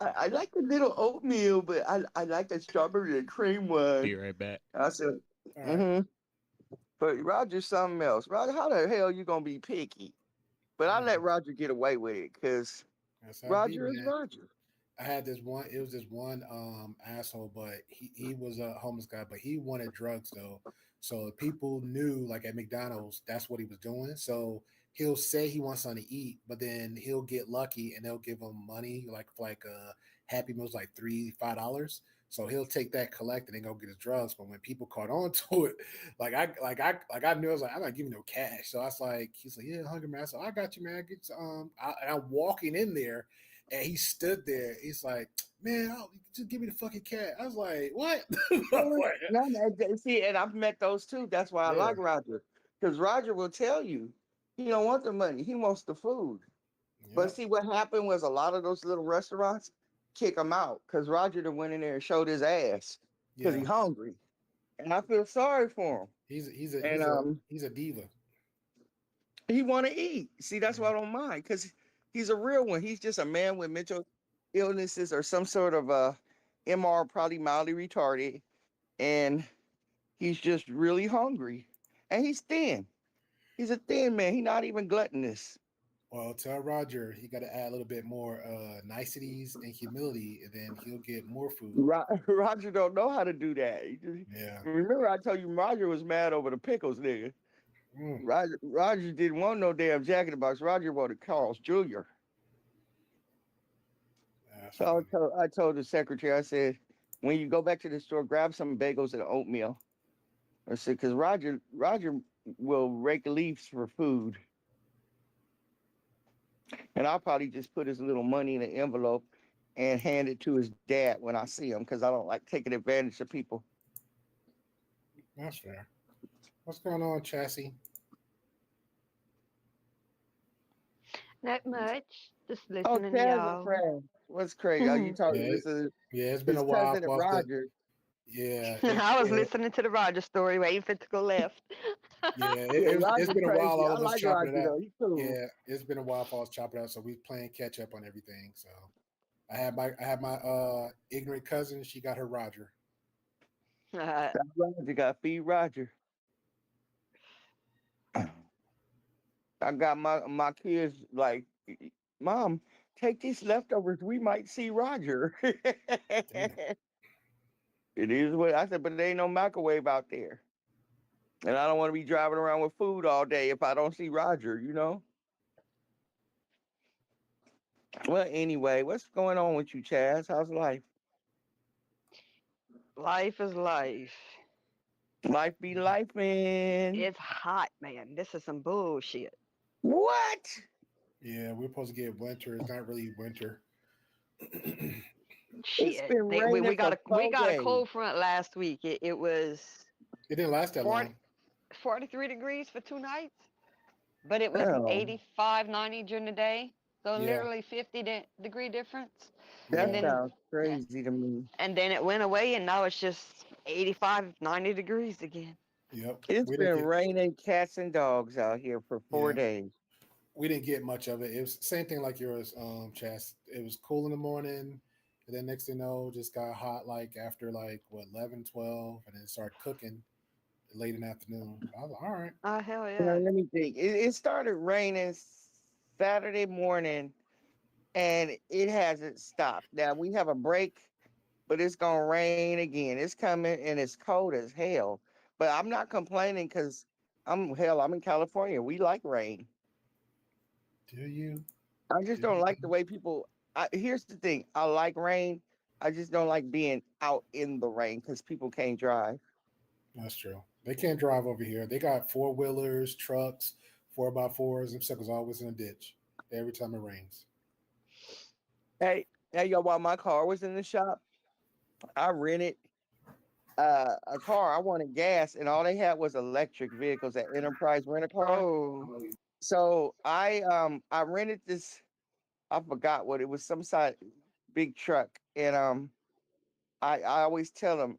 I like the little oatmeal, but I like the strawberry and cream one. Be right back. I said, All right. But Roger's something else. Roger, how the hell you gonna be picky? But I let Roger get away with it because That's how it be, Roger is man. Roger. I had this one. It was this one asshole, but he was a homeless guy, but he wanted drugs though. So people knew, like at McDonald's, that's what he was doing. So he'll say he wants something to eat, but then he'll get lucky and they'll give him money, like Happy Meals, like $3-5. So he'll take that, collect, and then go get his drugs. But when people caught on to it, I knew, I was like, I'm not giving no cash. So I was like, he's like, yeah, hungry man. So I got you, man. Get and I'm walking in there, and he stood there. He's like, man, just give me the fucking cash. I was like, what? See, and I've met those too. That's why I Yeah. like Roger. Because Roger will tell you he don't want the money. He wants the food. But see, what happened was a lot of those little restaurants kick him out because Roger done went in there and showed his ass because Yeah. he's hungry. And I feel sorry for him. He's a diva. He want to eat. See, that's why I don't mind because he's a real one. He's just a man with mental illnesses or some sort of MR, probably mildly retarded, and he's just really hungry. And he's thin. He's a thin man. He's not even gluttonous. Well, tell Roger he got to add a little bit more niceties and humility, and then he'll get more food. Roger don't know how to do that. Yeah. Remember, I told you Roger was mad over the pickles, nigga. Roger didn't want no damn Jack in the Box. Roger wanted Carl's Jr. So I told the secretary, I said, when you go back to the store, grab some bagels and oatmeal. I said, because Roger will rake leaves for food. And I'll probably just put his little money in an envelope and hand it to his dad when I see him because I don't like taking advantage of people. That's fair. What's going on, Chassis? Not much. Just Oh, listening, Chaz, y'all. friend. What's crazy? Are you talking? Yeah, This is it's been his a while. cousin Roger. Yeah. I was listening to the Roger story, waiting for it to go left. It's been a while. All of us like chopping Roger, it up. though. He's cool. Yeah, it's been a while for us chopping it up. So we playing catch up on everything. So I have my ignorant cousin. She got her Roger. Roger got feed Roger. I got my kids like, Mom, take these leftovers. We might see Roger. It is what I said, but there ain't no microwave out there. And I don't want to be driving around with food all day if I don't see Roger, you know? Well, anyway, what's going on with you, Chaz? How's life? Life is life. Life be life, man. It's hot, man. This is some bullshit. What? Yeah, we're supposed to get winter. It's not really winter. It Shit, It's been we raining got for we 4 got a days. cold front last week. It was didn't last that 40, long. 43 degrees for 2 nights, but it was Oh, 85, 90 during the day. So Yeah, literally 50 degree difference. And that yeah, then sounds crazy to me. and then it went away, and now it's just 85, 90 degrees again. yep. It's We didn't been get raining cats and dogs out here for four yeah, days. we didn't get much of it. It was same thing like yours, Chas. It was cool in the morning, and then next thing you know, just got hot like after like what 11, 12, and then it started cooking late in the afternoon. I was like, all right. Oh hell Well, yeah. let me think. It started raining Saturday morning, and it hasn't stopped. Now we have a break, but it's gonna rain again. It's coming, and it's cold as hell. But I'm not complaining because I'm in California. We like rain. Do you? I just Do don't you? like the way people. Here's the thing. I like rain. I just don't like being out in the rain because people can't drive. That's true. They can't drive over here. They got 4 wheelers, trucks, 4x4s. Them suckers always in a ditch every time it rains. Hey, y'all, while my car was in the shop, I rented a car. I wanted gas, and all they had was electric vehicles at Enterprise Rent a Car. Oh, So I rented this. I forgot what it was. Some side big truck, and I always tell them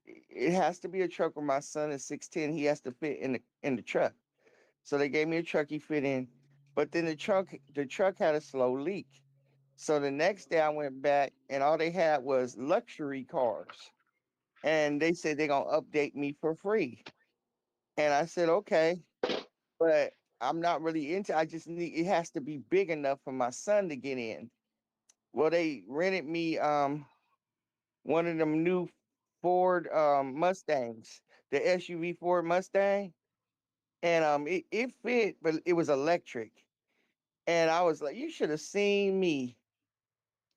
it has to be a truck where my son is 6'10". He has to fit in the truck. So they gave me a truck he fit in, but then the truck had a slow leak. So the next day I went back, and all they had was luxury cars, and they said they're gonna update me for free. And I said okay, but I'm not really into. I just need it has to be big enough for my son to get in. Well, they rented me one of them new Ford Mustangs, the SUV Ford Mustang, and it fit, but it was electric. And I was like, you should have seen me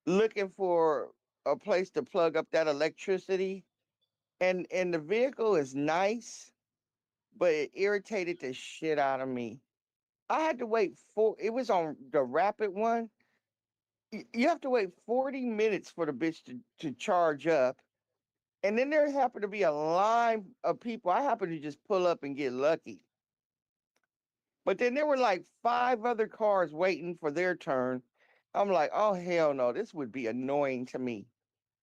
looking for a place to plug up that electricity. And the vehicle is nice, but it irritated the shit out of me. I had to wait it was on the rapid one. You have to wait 40 minutes for the bitch to charge up. And then there happened to be a line of people. I happened to just pull up and get lucky. But then there were like 5 other cars waiting for their turn. I'm like, oh hell no, this would be annoying to me.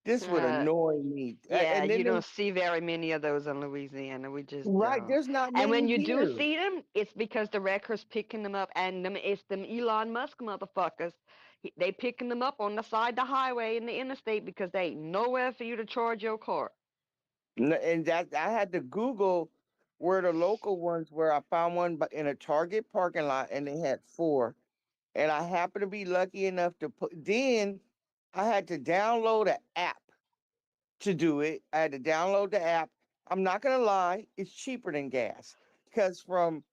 This would uh, annoy me. yeah. And You then don't see very many of those in Louisiana. We just right, don't. there's not And when many you do here. see them, it's because the wreckers picking them up, and it's them Elon Musk motherfuckers. They picking them up on the side of the highway in the interstate because they ain't nowhere for you to charge your car. And that I had to Google where the local ones were. I found one in a Target parking lot, and they had 4. And I happened to be lucky enough to put. Then I had to download an app to do it. I had to download the app. I'm not gonna lie, it's cheaper than gas because from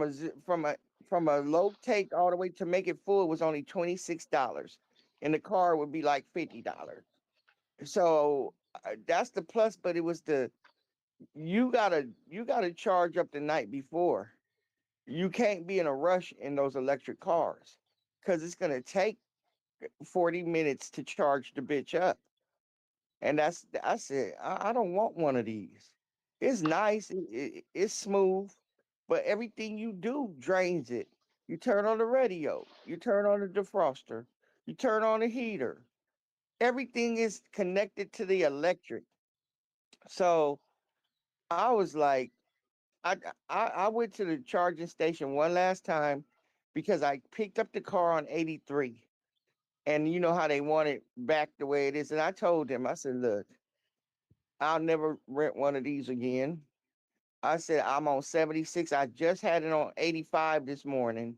a z- from a low take all the way to make it full it was only $26, and the car would be like $50. So that's the plus. But it was you gotta charge up the night before. You can't be in a rush in those electric cars because it's gonna take 40 minutes to charge the bitch up. And I said, I don't want one of these. It's nice, it's smooth, but everything you do drains it. You turn on the radio, you turn on the defroster, you turn on the heater. Everything is connected to the electric. So I was like, I went to the charging station one last time because I picked up the car on 83. And you know how they want it back the way it is. And I told them, I said, look, I'll never rent one of these again. I said, I'm on 76. I just had it on 85 this morning.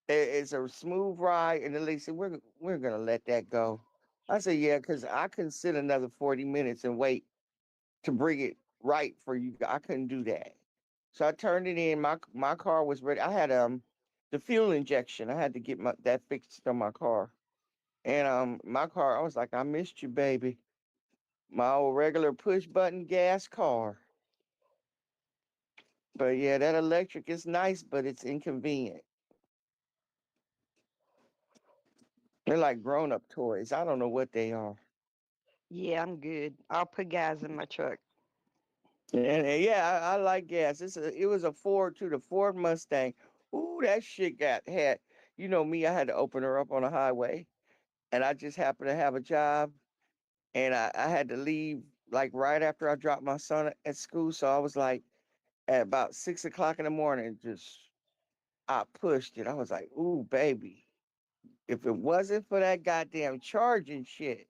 It's a smooth ride. And then they said, we're going to let that go. I said, yeah, because I couldn't sit another 40 minutes and wait to bring it right for you. I couldn't do that. So I turned it in. My car was ready. I had the fuel injection. I had to get that fixed on my car. And my car, I was like, I missed you, baby. My old regular push button gas car. But yeah, that electric is nice, but it's inconvenient. They're like grown up toys. I don't know what they are. Yeah, I'm good. I'll put gas in my truck. And yeah, I like gas. It was a Ford too, the Ford Mustang. Ooh, that shit had. You know me, I had to open her up on a highway, and I just happened to have a job, and I had to leave like right after I dropped my son at school. So I was like at about 6 o'clock in the morning, just I pushed it. I was like, ooh, baby, if it wasn't for that goddamn charging shit,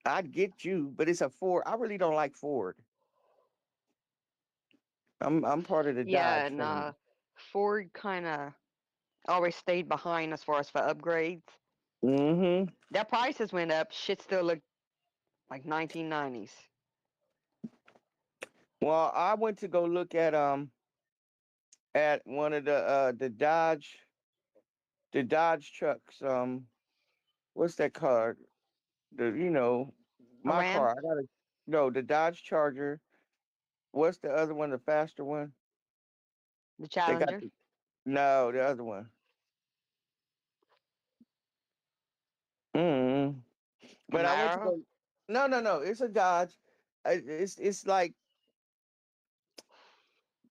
I'd get you. But it's a Ford. I really don't like Ford. I'm part of the Yeah, Dodge and family. Ford kind of always stayed behind as far as for upgrades. Mm-hmm. Their prices went up. Shit still looked like 1990s. Well, I went to go look at one of the Dodge trucks. What's that car? A My Ram, car. I gotta no the Dodge Charger. What's the other one? The faster one? the They got Challenger, no the other one. Mm. But I went to Camaro. go. No, no, no. It's a Dodge. It's like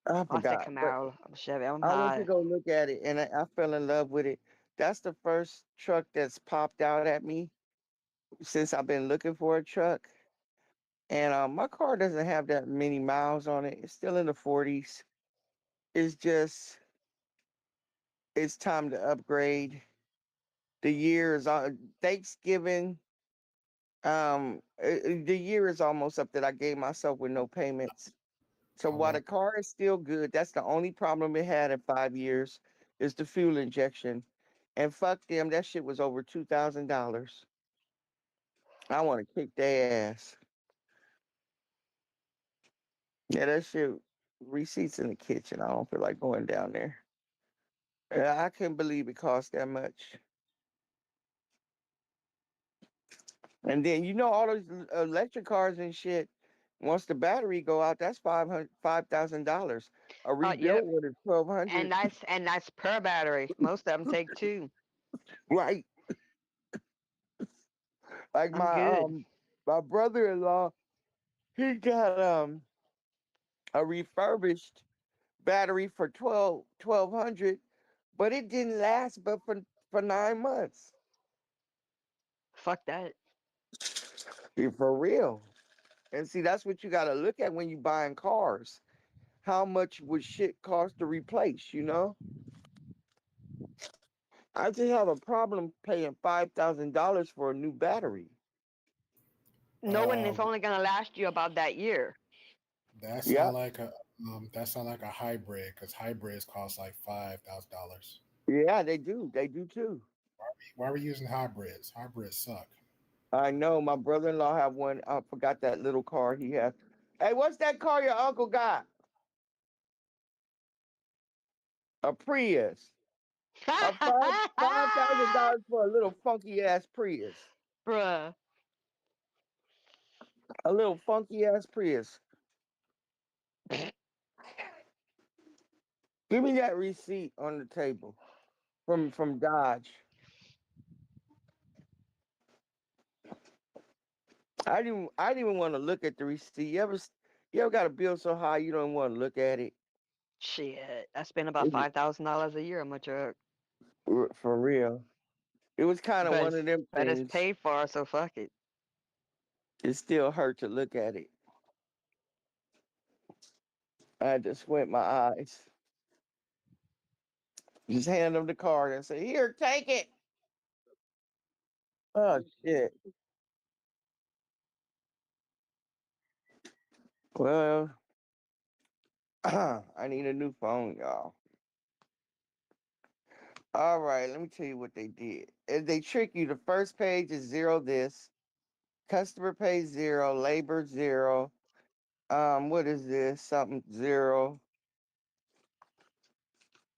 I I said forgot, but Camaro. I'm Chevy. I'm I went to high. go look at it and I fell in love with it. That's the first truck that's popped out at me since I've been looking for a truck. And my car doesn't have that many miles on it. It's still in the 40s. It's just it's time to upgrade. The year is on Thanksgiving. The year is almost up that I gave myself with no payments. So Oh while wow. the car is still good, that's the only problem it had in 5 years is the fuel injection. And fuck them, that shit was over $2,000. I want to kick their ass. Yeah, that shit receipts in the kitchen. I don't feel like going down there. Yeah, I couldn't believe it cost that much. And then all those electric cars and shit. Once the battery go out, that's $5,000. A rebuilt Yep. one is 1,200. And that's per battery. Most of them take two. Right. Like I'm good. my brother-in-law, he got a refurbished battery for 1,200, but it didn't last but for 9 months. Fuck that. Yeah, for real. And see, that's what you got to look at when you buying cars. How much would shit cost to replace, you know? I just have a problem paying $5,000 for a new battery. Knowing it's Um, only gonna last you about that year. that Yeah, sound like a hybrid because hybrids cost like $5,000. yeah, they do. They do too. Why are we using hybrids? Hybrids suck. I know my brother-in-law have one. I forgot that little car he has. Hey, what's that car your uncle got? A Prius. A $5,000 for a little funky ass Prius. Bruh. A little funky ass Prius. Give me that receipt on the table from Dodge. I didn't even want to look at the receipt. You ever got a bill so high you don't want to look at it? Shit. I spend about It- $5,000 a year on my truck. For real. It was kind of But one it's of them but it's things. paid for, so fuck it. It still hurt to look at it. I had to squint my eyes. Just hand them the card and say, "Here, take it." Oh shit. Well, I need a new phone, y'all. All right, let me tell you what they did. They trick you. The first page is zero this, customer pays zero, labor zero. What is this? Something zero.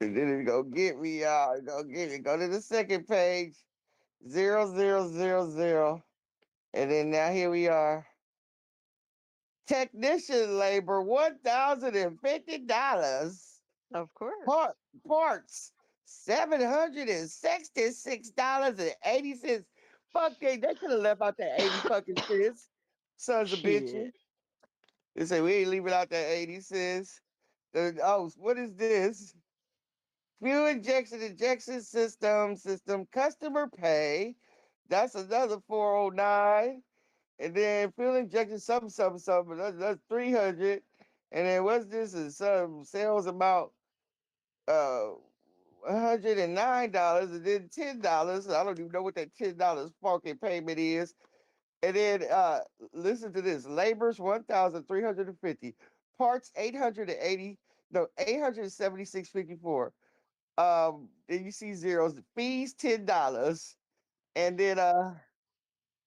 And then it go get me, y'all. Go get me. Go to the second page. 0000. And then now here we are. Technician labor, $1,050. Of course. Parts, $766.80. Fuck they could have left out that 80 fucking cents. Sons of bitches. Shit. They say we ain't leaving out that 80 cents. Oh, what is this? Fuel injection system, customer pay. That's another 409. And then fuel injection something. That's 300. And then what's this? Is some sales amount uh $109 and then $10. I don't even know what that $10 fucking payment is. And then listen to this. Labor's 1,350. Parts 880. No, 876.54. Then you see zeros. Fees $10. And then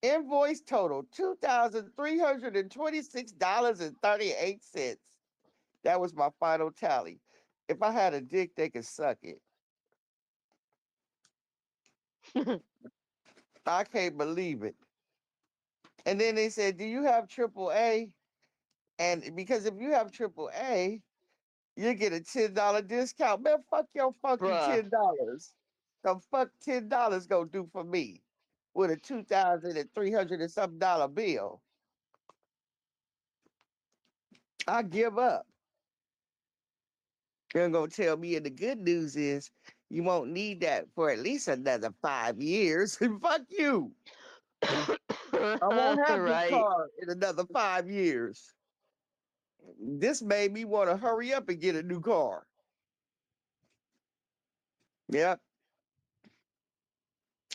invoice total $2,326.38. That was my final tally. If I had a dick, they could suck it. I can't believe it. And then they said, "Do you have AAA?" And because if you have AAA, you get a $10 discount. Man, fuck your fucking Bruh. $10. The fuck $10 gonna do for me with a 2,300 and something dollar bill? I give up. They're gonna tell me, and the good news is you won't need that for at least another 5 years. Fuck you. I won't have this Right. car in another 5 years. This made me want to hurry up and get a new car. Yep.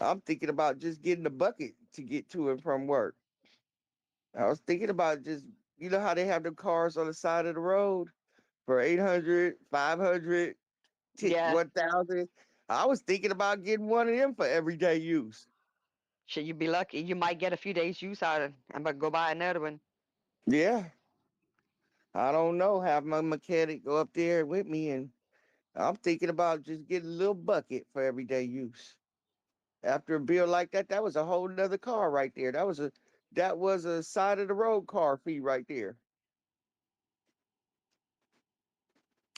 I'm thinking about just getting a bucket to get to and from work. I was thinking about just, you know how they have the cars on the side of the road for 800, 500, Yeah. 1,000. I was thinking about getting one of them for everyday use. Shit, you'd be lucky. You might get a few days use out of it. I'm gonna go buy another one. Yeah. I don't know. Have my mechanic go up there with me, and I'm thinking about just getting a little bucket for everyday use. After a bill like that, that was a whole nother car right there. That was a side of the road car fee right there.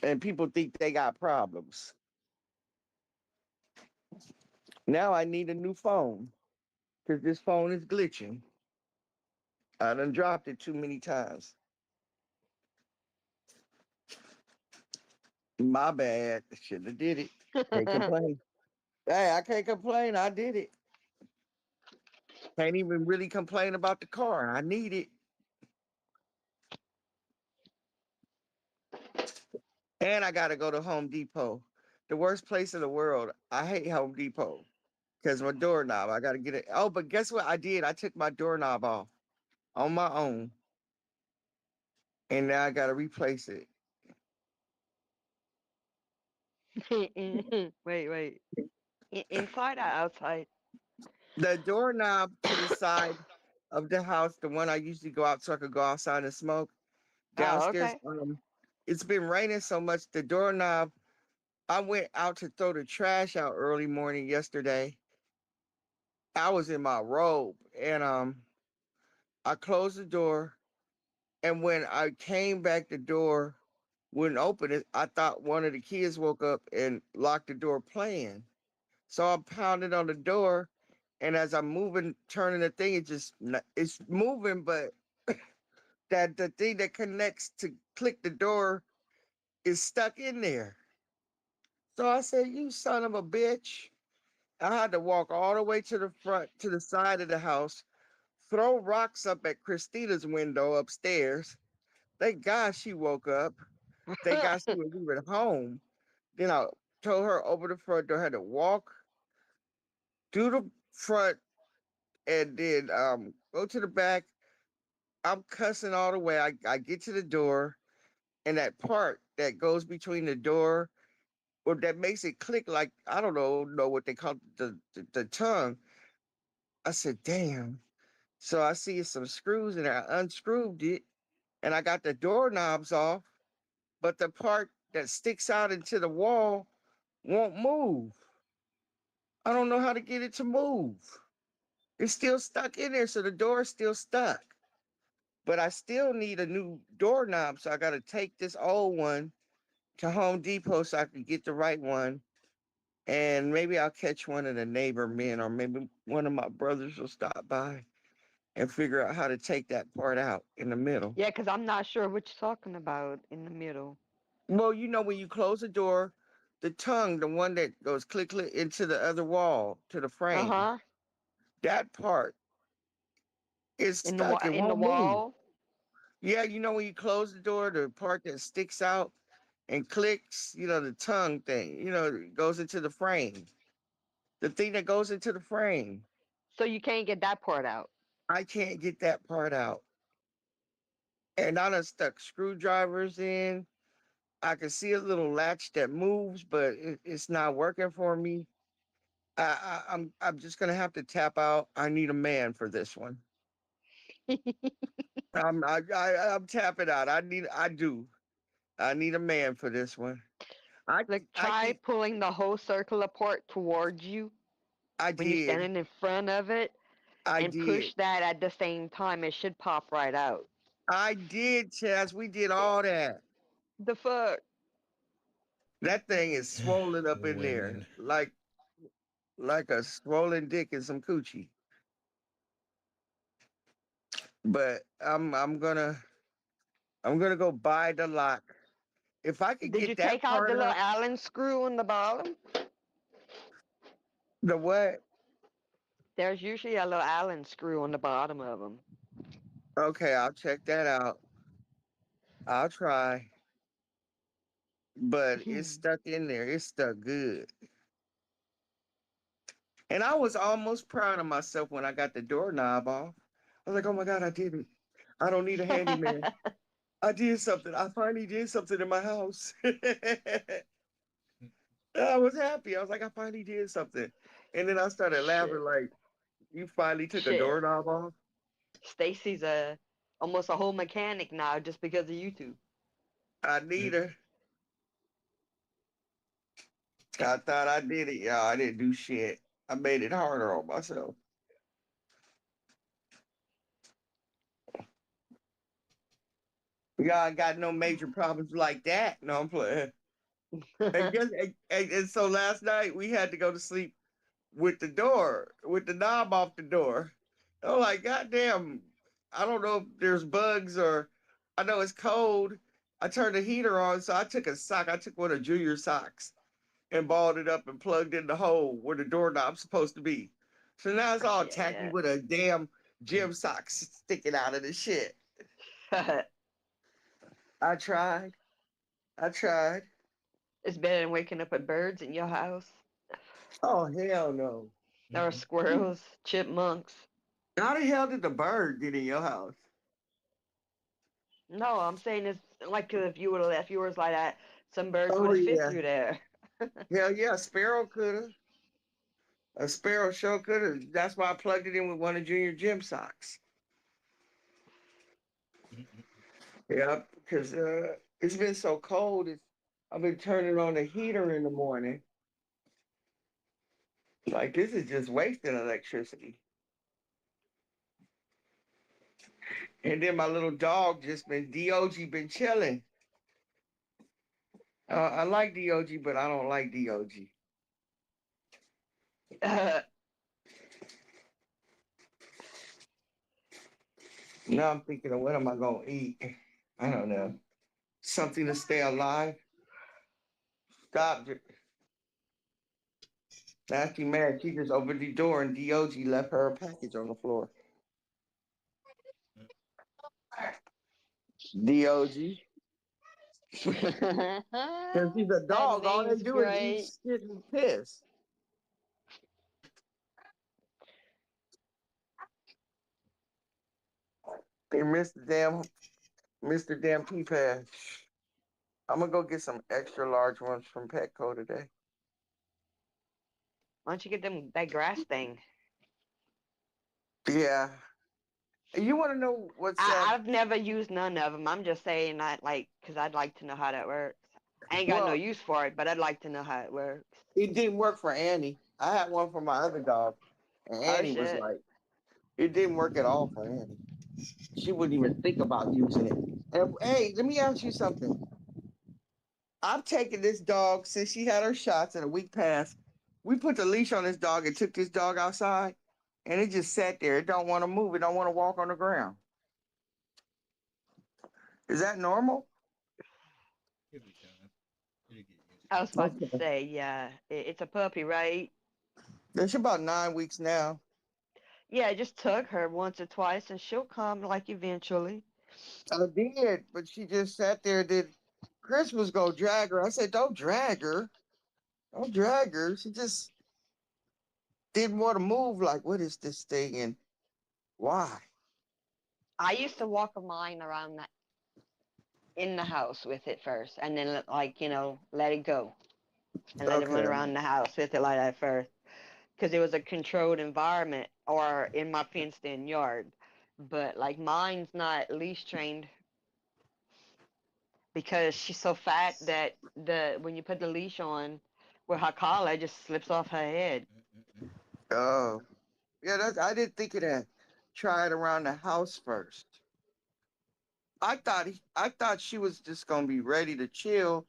And people think they got problems. Now I need a new phone because this phone is glitching. I done dropped it too many times. My bad. Shouldn't have did it. Can't complain. Hey, I can't complain. I did it. Can't even really complain about the car. I need it. And I gotta go to Home Depot. The worst place in the world. I hate Home Depot because my doorknob. I gotta get it. Oh, but guess what I did? I took my doorknob off on my own. And now I gotta replace it. Wait. Inside or outside? The doorknob to the side of the house, the one I usually go out so I could go outside and smoke. Oh, Downstairs, okay. it's been raining so much. The doorknob, I went out to throw the trash out early morning yesterday. I was in my robe and I closed the door, and when I came back, the door wouldn't open it. I thought one of the kids woke up and locked the door playing. So I pounded on the door, and as I'm moving, turning the thing, it's moving, but that the thing that connects to click the door is stuck in there. So I said, "You son of a bitch." I had to walk all the way to the front, to the side of the house, throw rocks up at Christina's window upstairs. Thank God she woke up. Thank God she was even home. Then I told her over the front door, I had to walk through the front and then go to the back. I'm cussing all the way. I get to the door, and that part that goes between the door or that makes it click, like I don't know what they call the tongue. I said, "Damn." So I see some screws and I unscrewed it, and I got the doorknobs off, but the part that sticks out into the wall won't move. I don't know how to get it to move. It's still stuck in there, so the door is still stuck. But I still need a new doorknob, so I got to take this old one to Home Depot so I can get the right one and maybe I'll catch one of the neighbor men, or maybe one of my brothers will stop by and figure out how to take that part out in the middle. Yeah, because I'm not sure what you're talking about in the middle. Well, you know, when you close the door, the tongue, the one that goes click click into the other wall to the frame, Uh-huh. that part is stuck. It In the won't move. wall. Yeah, you know, when you close the door, the part that sticks out and clicks, you know, the tongue thing, you know, it goes into the frame. The thing that goes into the frame. So you can't get that part out. I can't get that part out. And I done stuck screwdrivers in. I can see a little latch that moves, but it's not working for me. I'm just gonna have to tap out. I need a man for this one. I'm tapping out. I do. I need a man for this one. Like try pulling the whole circle apart towards you I when you're did. standing in front of it, and push did. that at the same time. It should pop right out. I did, Chaz. We did all that. The fuck? That thing is swollen up in there, like a swollen dick and some coochie. But I'm gonna go buy the lock. If I could Did get you that take out part the little out, Allen screw on the bottom? the what? There's usually a little Allen screw on the bottom of them. Okay, I'll check that out. I'll try. But it's stuck in there. It's stuck good. And I was almost proud of myself when I got the doorknob off. I was like, oh my God, I did it. I don't need a handyman. I did something. I finally did something in my house. I was happy. I was like, I finally did something. And then I started laughing like, you finally took a Shit. doorknob off? Stacy's almost a whole mechanic now just because of YouTube. I need her. I thought I did it, y'all. I didn't do shit. I made it harder on myself. Y'all got no major problems like that. No, I'm playing. And so last night we had to go to sleep with the knob off the door. I'm like, goddamn, I don't know if there's bugs or I know it's cold. I turned the heater on, so I took one of Junior's socks and balled it up and plugged in the hole where the doorknob's supposed to be. So now it's all tacky with a damn gym sock sticking out of the shit. I tried. It's better than waking up with birds in your house. Oh, hell no. Or squirrels, chipmunks. How the hell did the bird get in your house? No, I'm saying it's like if you would have left yours like that, some birds would have fit through there. Hell yeah, a sparrow could have. A sparrow sure could have. That's why I plugged it in with one of Junior gym socks. Yeah, because it's been so cold. I've been turning on the heater in the morning. Like, this is just wasting electricity. And then my little dog DOG been chilling. I like DOG, but I don't like DOG. Now I'm thinking of what am I going to eat? I don't know. Something to stay alive. Stop. Nasty man, she just opened the door and DOG left her a package on the floor. DOG. Because he's a dog, all they do is eat shit and piss. They Mr. Damn P-Pad. I'm gonna go get some extra large ones from Petco today. Why don't you get that grass thing? Yeah. You want to know what's I've never used none of them. I'm just saying because I'd like to know how that works. I ain't got no use for it, but I'd like to know how it works. It didn't work for Annie. I had one for my other dog, and Annie was like, it didn't work at all for Annie. She wouldn't even think about using it. And hey, let me ask you something. I've taken this dog since she had her shots in a week past. We put the leash on this dog and took this dog outside, and it just sat there. It don't want to move. It don't want to walk on the ground. Is that normal? Give it time. It'll get used I to was it. about to say, yeah, it's a puppy, right? It's about 9 weeks now. Yeah, I just took her once or twice, and she'll come like eventually. I did, but she just sat there. Did Chris was gonna drag her? I said, "Don't drag her. Don't drag her." She just didn't want to move. Like, what is this thing and why? I used to walk mine around in the house with it first, and then like let it go and let it run Okay. around the house with it like that first, because it was a controlled environment or in my fenced-in yard. But like mine's not leash trained because she's so fat that when you put the leash on with her collar, it just slips off her head. Oh, yeah. I didn't think of that. Try it around the house first. I thought she was just gonna be ready to chill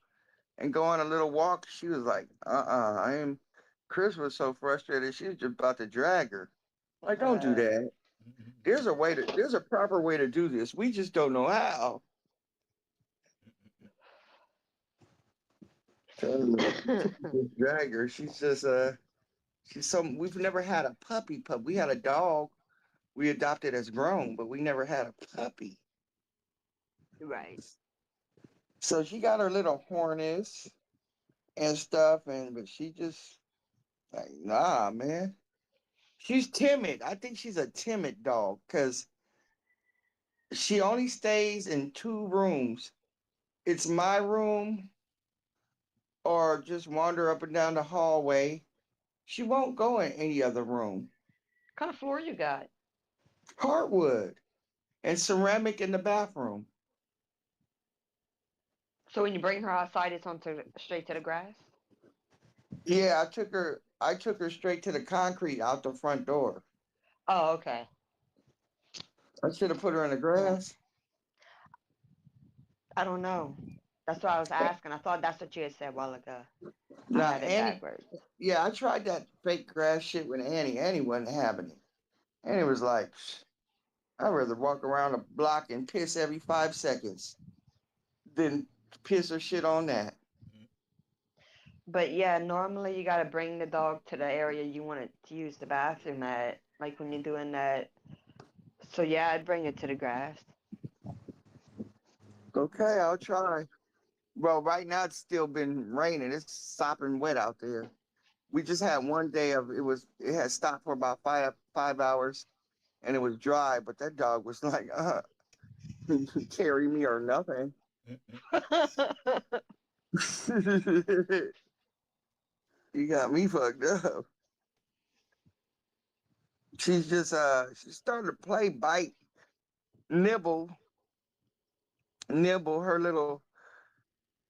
and go on a little walk. She was like, I am. Chris was so frustrated. She was just about to drag her. Like, don't do that. There's a proper way to do this. We just don't know how. Drag her. She's just we've never had a pup. We had a dog we adopted as grown, but we never had a puppy. Right. So she got her little harness and stuff, but she just like, nah, man. She's timid. I think she's a timid dog because she only stays in 2 rooms. It's my room or just wander up and down the hallway. She won't go in any other room. What kind of floor you got? Hardwood and ceramic in the bathroom. So when you bring her outside, it's straight to the grass? Yeah, I took her straight to the concrete out the front door. Oh, okay. I should have put her in the grass. I don't know. That's what I was asking. I thought that's what you had said a while ago. Nah, I had it Annie. backwards. Yeah, I tried that fake grass shit with Annie. Annie wasn't having it. Annie was like, I'd rather walk around a block and piss every 5 seconds than piss or shit on that. But yeah, normally you gotta bring the dog to the area you want it to use the bathroom at, like when you're doing that. So yeah, I'd bring it to the grass. Okay, I'll try. Well, right now it's still been raining. It's sopping wet out there. We just had one day of it had stopped for about 5 hours and it was dry, but that dog was like, carry me or nothing. You got me fucked up. She's just she's starting to play, bite, nibble her little.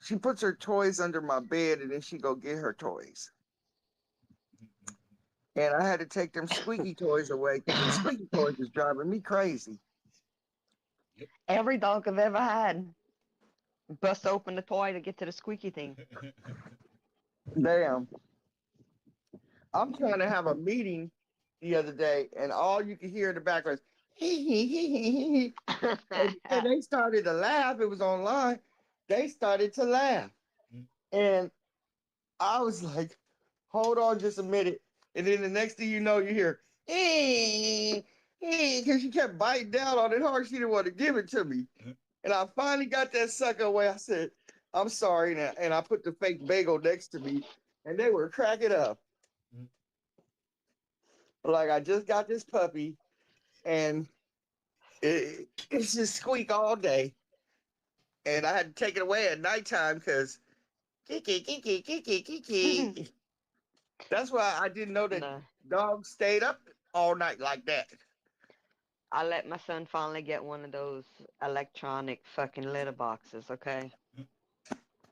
She puts her toys under my bed and then she go get her toys. And I had to take them squeaky toys away because the squeaky toys is driving me crazy. Every dog I've ever had bust open the toy to get to the squeaky thing. Damn. I'm trying to have a meeting the other day, and all you could hear in the background is hee hee hee hee hee. And they started to laugh. It was online. They started to laugh. And I was like, hold on just a minute. And then the next thing you know, you hear, because she kept biting down on it hard. She didn't want to give it to me. And I finally got that sucker away. I said, I'm sorry. And I put the fake bagel next to me, and they were cracking up. Like, I just got this puppy, and it's just squeak all day. And I had to take it away at nighttime because kiki. That's why I didn't know that dogs stayed up all night like that. I let my son finally get one of those electronic fucking litter boxes, okay?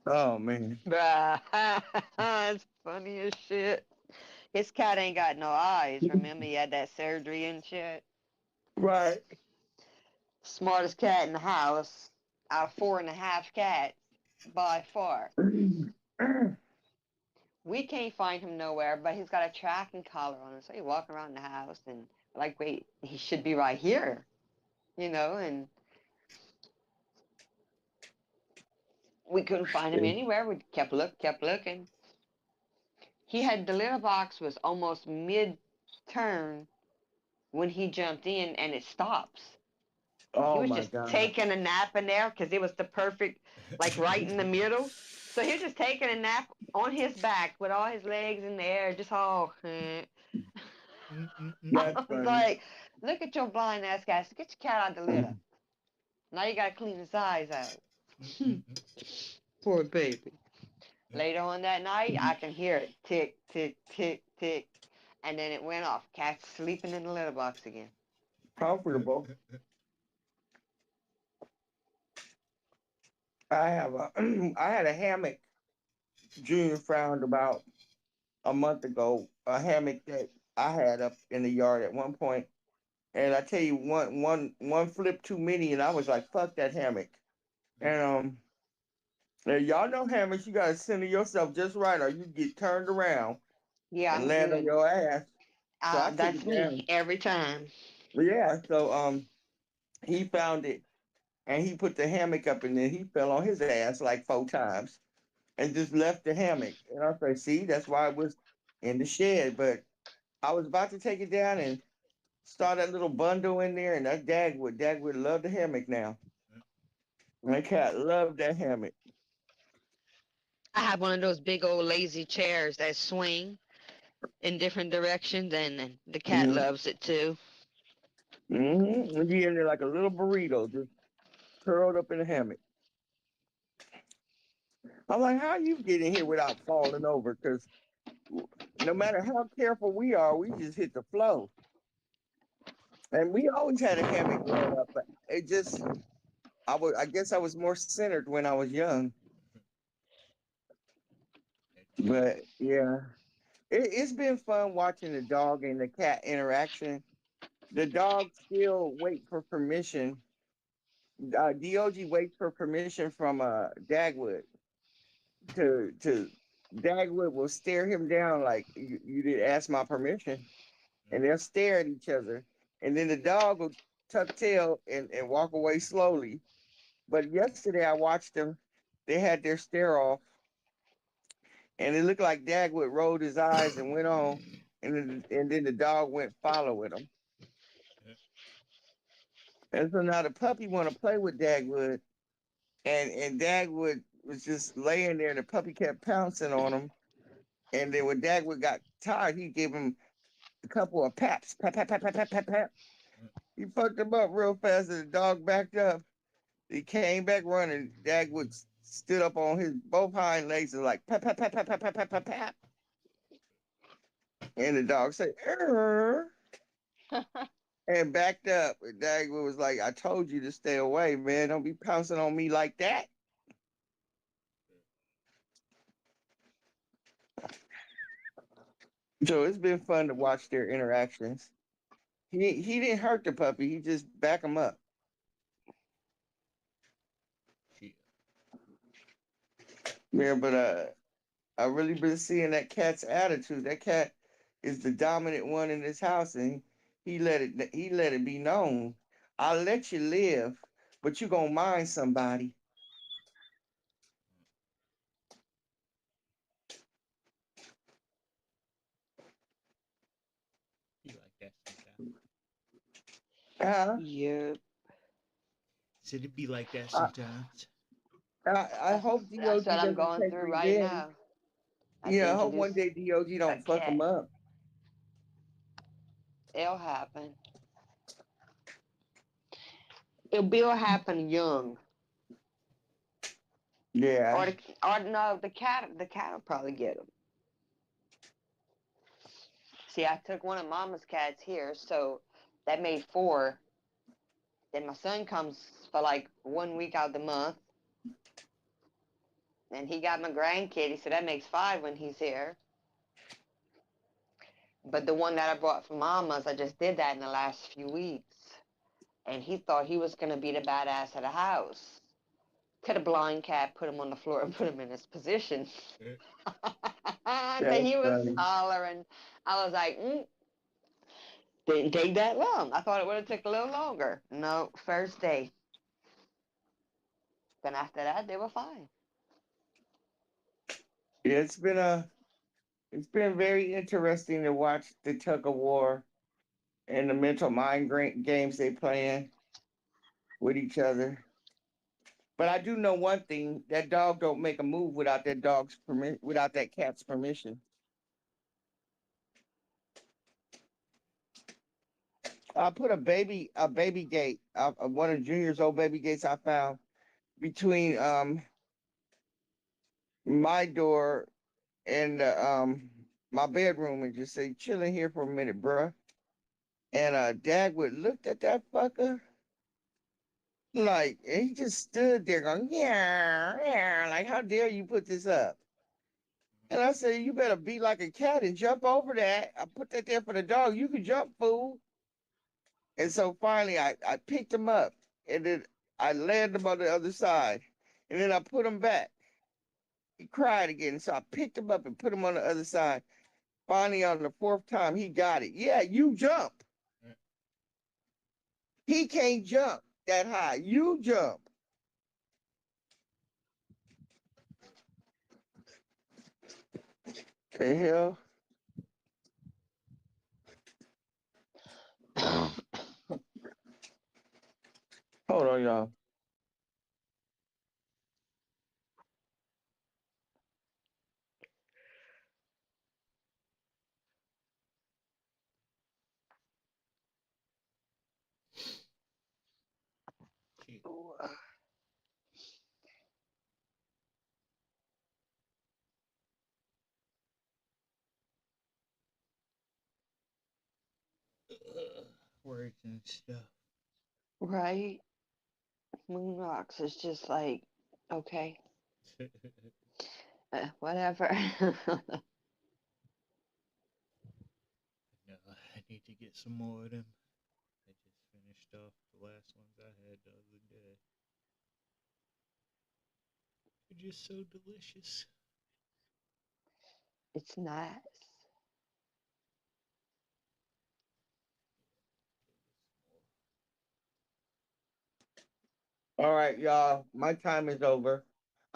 Oh, man. It's funny as shit. His cat ain't got no eyes. Remember, he had that surgery and shit? Right. Smartest cat in the house out of 4.5 cats by far. We can't find him nowhere, but he's got a tracking collar on him, so he's walking around the house and like, wait, he should be right here, and we couldn't find him anywhere. We kept looking. He had the litter box was almost mid-turn when he jumped in, and it stops. He Oh was my just God. taking a nap in there because it was the perfect, like right in the middle. So he was just taking a nap on his back with all his legs in the air, just all. I That's was funny. like, look at your blind ass guys. Get your cat out the litter. Now you gotta clean his eyes out. Poor baby. Later on that night, I can hear it tick, tick, tick, tick, and then it went off. Cat's sleeping in the litter box again. Comfortable. I had a hammock Junior found about a month ago, a hammock that I had up in the yard at one point. And I tell you, one flip too many, and I was like, "Fuck that hammock." And now y'all know hammocks, you gotta center yourself just right, or you get turned around Yeah, and I'm land on good. your ass. So I took That's it me down. every time. Yeah. So he found it, and he put the hammock up, and then he fell on his ass like 4 times, and just left the hammock. And I said, "See, that's why it was in the shed." But I was about to take it down and saw that little bundle in there, and that's Dagwood. Dagwood loved the hammock now. My cat loved that hammock. I have one of those big old lazy chairs that swing in different directions, and the cat Mm-hmm. loves it too. And he in there like a little burrito, just curled up in the hammock. I'm like, how you get in here without falling over? Because no matter how careful we are, we just hit the floor. And we always had a hammock growing up, but it just, I guess I was more centered when I was young. But yeah, it's been fun watching the dog and the cat interaction. The dog still wait for permission. Dog waits for permission from Dagwood to Dagwood will stare him down like you didn't ask my permission, and they'll stare at each other, and then the dog will tuck tail and walk away slowly. But yesterday I watched them; they had their stare off, and it looked like Dagwood rolled his eyes and went on, and then the dog went follow with him. And so now the puppy want to play with Dagwood, and Dagwood was just laying there, and the puppy kept pouncing on him. And then when Dagwood got tired, he gave him a couple of paps, pat, pat, pat, pat, pat, pat, pat. He fucked him up real fast, and the dog backed up. He came back running. Dagwood stood up on his both hind legs and like pat, pat, pat, pat, pat, pat, pat, pat, pat. And the dog said, and backed up. And Dagwood was like, "I told you to stay away, man. Don't be pouncing on me like that." So it's been fun to watch their interactions. He didn't hurt the puppy. He just back him up. Yeah, but I really been seeing that cat's attitude. That cat is the dominant one in this house, and he let it be known. I'll let you live, but you gonna mind somebody. Be like that sometimes. Yep. Said it be like that I, sometimes. I hope That's DOG what I'm doesn't going take through right revenge. now. I Yeah, I think hope it is one day DOG a don't fuck cat. him up. It'll happen. It'll happen young. Yeah. Or no, the cat will probably get him. See, I took one of Mama's cats here, so that made 4. Then my son comes for like 1 week out of the month. And he got my grandkitty, so that makes 5 when he's here. But the one that I brought from Mama's, I just did that in the last few weeks. And he thought he was going to be the badass of the house. to the blind cat, put him on the floor, and put him in his position. But That's he was funny. hollering. I was like, didn't take that long. I thought it would have took a little longer. No, first day. Then after that, they were fine. Yeah, it's been very interesting to watch the tug of war and the mental games they playing with each other. But I do know one thing: that dog don't make a move without that dog's permission, without that cat's permission. I put a baby gate, one of Junior's old baby gates I found between my door and my bedroom, and just say, chilling here for a minute, bruh. And Dagwood looked at that fucker like, and he just stood there going, yeah, yeah, like, how dare you put this up? And I said, you better be like a cat and jump over that. I put that there for the dog. You can jump, fool. And so finally I picked him up, and then I landed him on the other side, and then I put him back. He cried again. So I picked him up and put him on the other side. Finally, on the fourth time, he got it. Yeah, you jump. He can't jump that high. You jump. The hell? Hold on, y'all. Words and stuff. Right? Moon rocks is just like, okay, whatever. No, I need to get some more of them. I just finished off the last ones I had the other day. They're just so delicious. It's nice. All right, y'all. My time is over.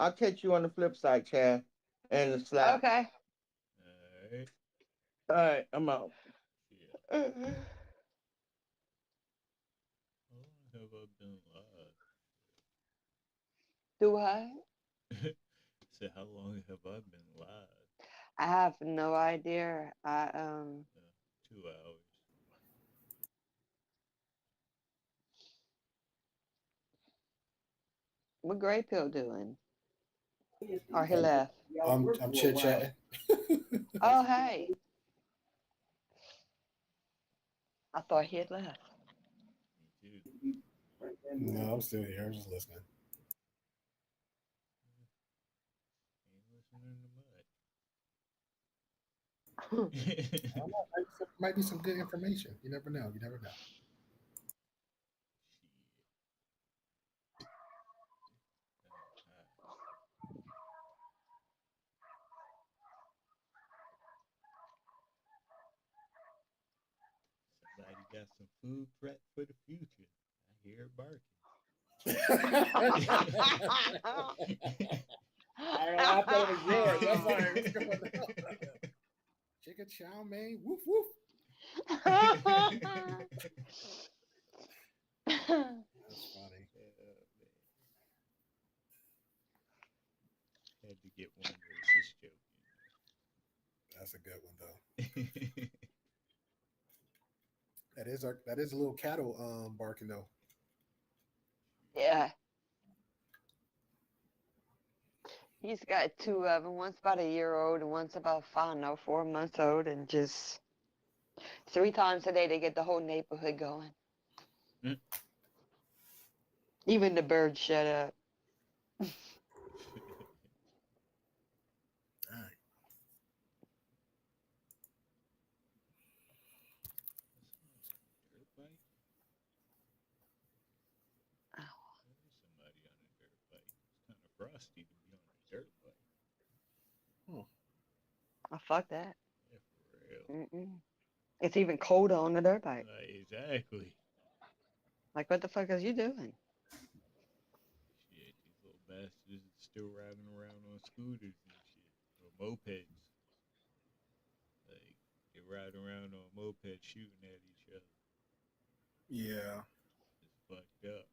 I'll catch you on the flip side, Chad. And the slap. Okay. Alright. All right, I'm out. Yeah. How long have I been live? Do I? So how long have I been live? I have no idea. 2 hours. What Gray Pill doing? Or he left? I'm chit chatting. Oh, hey. I thought he had left. Me too. No, I'm still here. I'm just listening. Ain't listening to much. Might be some good information. You never know. You never know. Somebody got some food prep for the future. I hear it barking. I thought it was yours. That's why I was going on. Chicken chow mein. Woof woof. That's funny. Had to get one racist joke in. That's a good one though. That is a little cattle barking though. Yeah. He's got two of them. One's about a year old and one's about 4 months old. And just 3 times a day they get the whole neighborhood going. Mm. Even the birds shut up. All right. Dirt bike? Ow. There was somebody on a dirt bike. crusty to be on a dirt bike. Oh, fuck that. Yeah, for real. Mm-mm. It's even colder on the dirt bike. Exactly. Like, what the fuck is you doing? Shit, these little bastards are still riding around on scooters and shit, or mopeds. Like, they ride around on mopeds shooting at each other. Yeah. It's fucked up.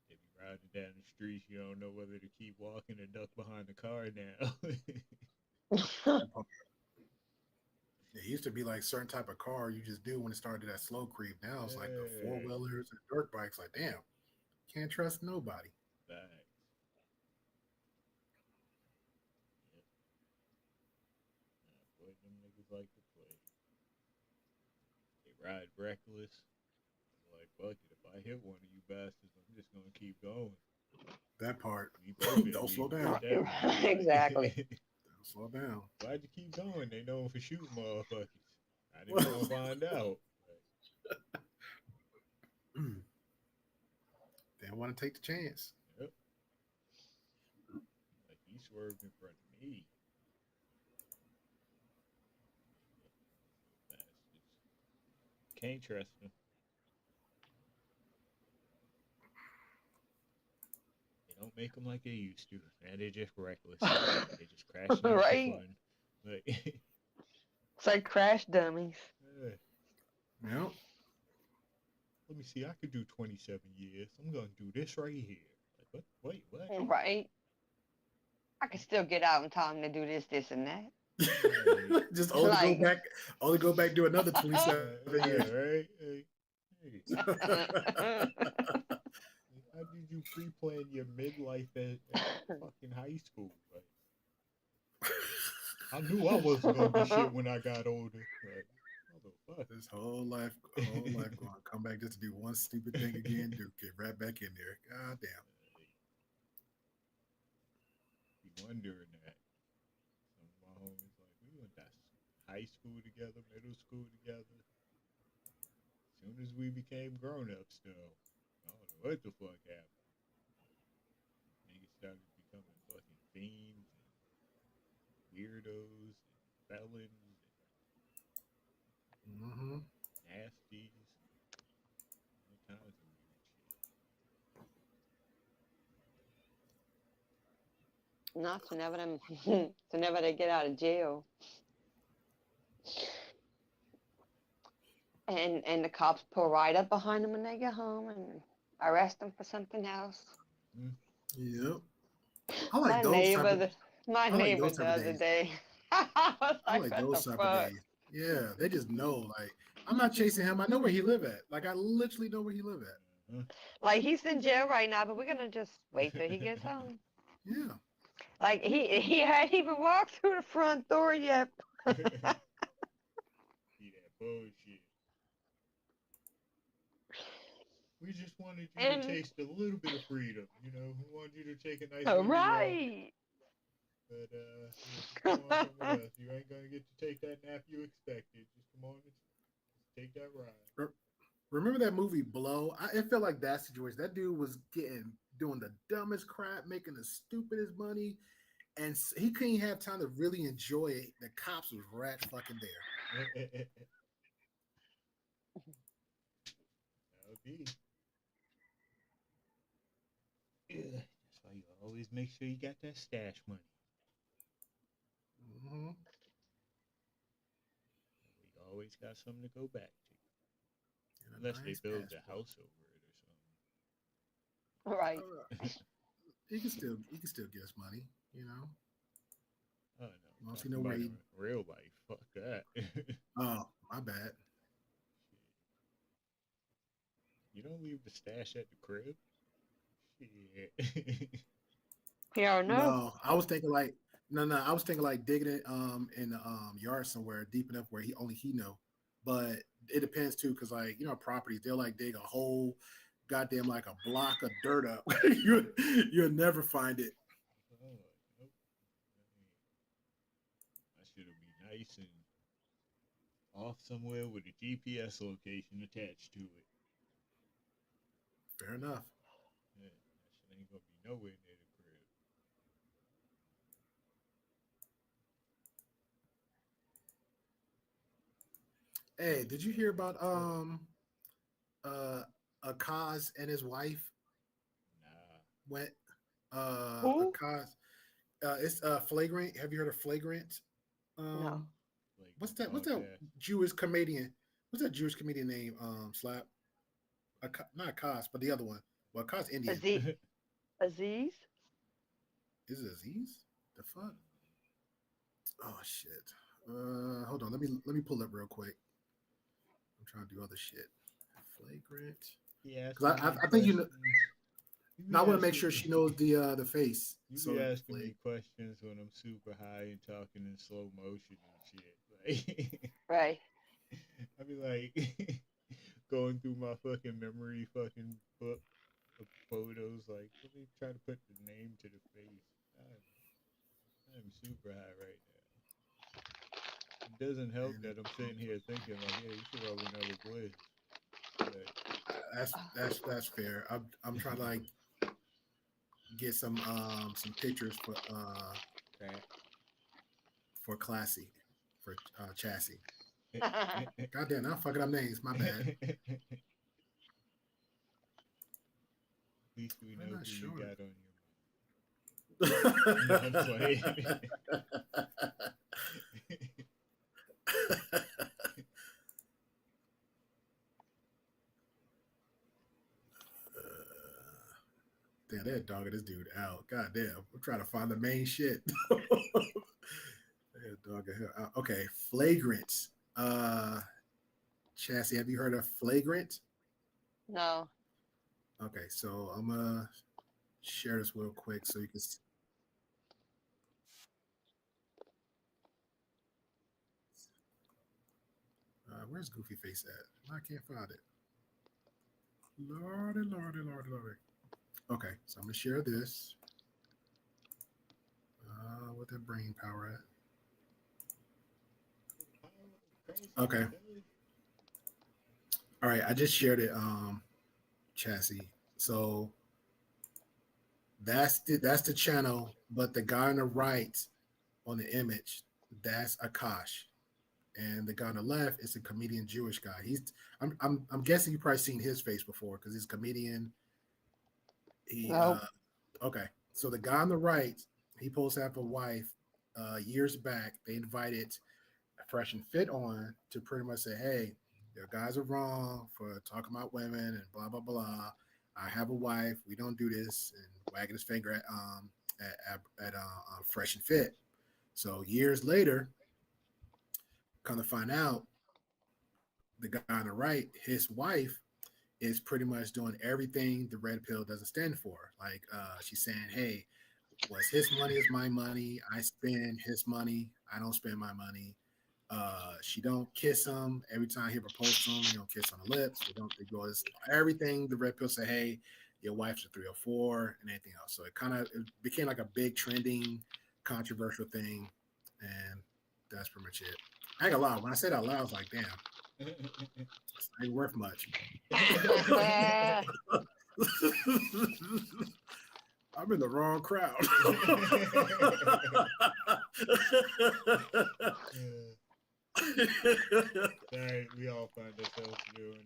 They be riding down the streets, you don't know whether to keep walking or duck behind the car now. It used to be like certain type of car you just do when it started that slow creep. Now it's like the four wheelers and dirt bikes. Like, damn, can't trust nobody. Facts. Yep. Nah, boy, them niggas like to play. They ride reckless. Like, fuck it, if I hit one of you bastards, I'm just gonna keep going. That part. We both Don't be slow down. with that one. Exactly. Don't slow down. Why'd you keep going? They known for shooting motherfuckers. I didn't want to find out. They don't want to take the chance. Yep. Like, he swerved in front of me. Bastards. Can't trust them. They don't make them like they used to. Now they're just reckless. They just crashing out Right. for fun. Like, It's like crash dummies. Yep. let me see. I could do 27 years. I'm gonna do this right here. Like, what? Wait, what? Right. I can still get out in time to do this, this, and that. Just only Like- go back, do another 27 Yeah, years. right? Hey. How did you pre-plan your midlife at fucking high school? Like, I knew I wasn't gonna be shit when I got older. Like, motherfucker. This whole life going to come back just to do one stupid thing again, get right back in there. God damn. Be wondering that. Some of my homies like, we went to high school together, middle school together. As soon as we became grown-ups, though, I don't know what the fuck happened. Niggas started becoming fucking fiends and weirdos and felons Mm-hmm. and nasties. All kinds of weird shit. Not to never them, to never they get out of jail. And the cops pull right up behind them when they get home and arrest them for something else. Yep. I like My those neighbor, type of, my I like neighbor those the type of other days. day. I was I like, like what those the type fuck? of days. Yeah, they just know. Like, I'm not chasing him. I know where he live at. Like, I literally know where he live at. Like he's in jail right now, but we're gonna just wait till he gets home. Yeah. Like he hadn't even walked through the front door yet. See that bullshit. We just wanted you And- to taste a little bit of freedom, you know. We wanted you to take a nice little walk. Right. But come on somewhere else. You ain't gonna get to take that nap you expected. Just come on and take that ride. Remember that movie Blow? It felt like that situation. That dude was doing the dumbest crap, making the stupidest money, and he couldn't even have time to really enjoy it. The cops was right fucking there. That would be. Yeah, that's why you always make sure you got that stash money. Mm-hmm. We always got something to go back to. And a Unless nice they build passport. a house over it or something. Right. He can still get us money, you know. Oh no. Once talking you know where about he- in real life. Fuck that. Oh, my bad. You don't leave the stash at the crib. Shit. Yeah, no. No, I was thinking like I was thinking like digging it in the yard somewhere deep enough where only he know. But it depends too, because like properties, they'll like dig a whole goddamn like a block of dirt up. You'll never find it. Oh, nope. I should have been nice and off somewhere with a GPS location attached to it. Fair enough. Yeah, that shit ain't gonna be nowhere near the crib. Hey, did you hear about Akaz and his wife Nah. went Who? Akaz it's Flagrant. Have you heard of Flagrant? No. Like What's that podcast. Jewish comedian? What's that Jewish comedian name? Slap. Not Akaz, but the other one. Well, Akaz Indian. Aziz? Is it Aziz? The fuck? Oh shit. Hold on. Let me pull up real quick. I'm trying to do other shit. Flagrant. Yeah. Because I think you know. Now I want to make sure she knows the face. You So be asking me questions when I'm super high and talking in slow motion and shit. Like, Right. I be like going through my fucking memory fucking book of photos. Like, let me try to put the name to the face. I'm super high right now. It doesn't help that I'm sitting here thinking like, yeah, you should roll another bliss. But that's fair. I'm trying to like get some pictures for Classy, for Chassis. Goddamn, I'm fucking up names. My bad. at least we know who sure. you got on your mind. No, I'm playing. Damn, they're dogging this dude out. God damn, I'm trying to find the main shit. They're dogging him out. Okay, Flagrant. Chassis, have you heard of Flagrant? No. Okay, so I'm gonna share this real quick so you can see. Where's Goofy Face at? I can't find it. Lordy, lordy, lordy, lordy. Okay, so I'm gonna share this. With that brain power at. Okay. All right, I just shared it, Chassis. So that's the channel, but the guy on the right on the image, that's Akash. And the guy on the left is a comedian Jewish guy. I'm guessing you probably seen his face before because he's a comedian. Okay. So the guy on the right, he supposed to have a wife years back. They invited Fresh and Fit on to pretty much say, hey, your guys are wrong for talking about women and blah, blah, blah. I have a wife. We don't do this. And wagging his finger at Fresh and Fit. So years later, come to find out, the guy on the right, his wife is pretty much doing everything the red pill doesn't stand for. Like she's saying, hey, what's his money is my money. I spend his money. I don't spend my money. She don't kiss him every time he proposes to him. You don't kiss on the lips. They go everything the red pill say, hey, your wife's a 304 and anything else. So it became like a big trending, controversial thing. And that's pretty much it. I ain't gonna lie. When I said it out loud, I was like, damn, it's not worth much. I'm in the wrong crowd. Sorry, we all find ourselves doing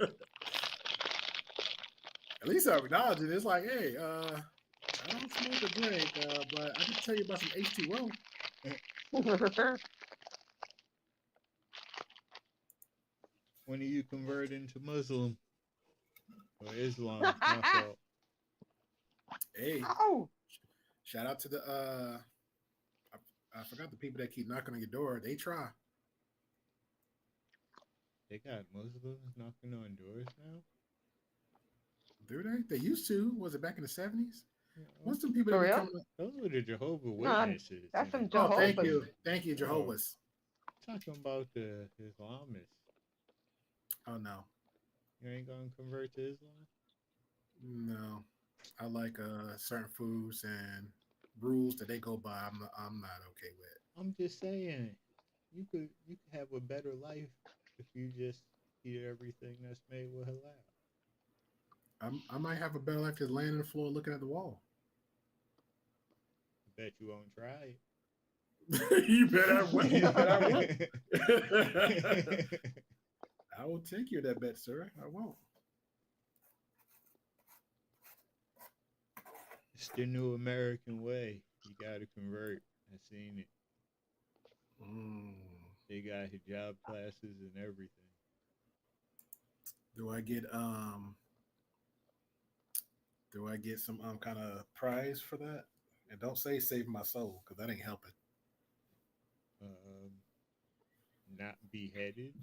it. At least I acknowledge it. It's like, hey, I don't smoke or drink, but I can tell you about some H2O. When are you converting to Muslim or Islam? My fault. Hey, shout out to the I forgot the people that keep knocking on your door. They try. They got Muslims knocking on doors now? Do they? They used to. Was it back in the 70s? Yeah, What's some people For that real? become those were the Jehovah Nah, Witnesses. that's some Oh, Jehovah's. thank you. Thank you, Jehovah's. Talking about the Islamists. Oh no. You ain't gonna convert to Islam? No. I like certain foods and rules that they go by. I'm not okay with. I'm just saying, you could have a better life if you just eat everything that's made with halal. I might have a better life just laying on the floor looking at the wall. I bet you won't try it. You bet I will. You bet I will. I will take you that bet, sir. I won't. It's the new American way. You gotta convert. I seen it. They got hijab classes and everything. Do I get some kind of prize for that? And don't say save my soul, because that ain't helping. Not beheaded.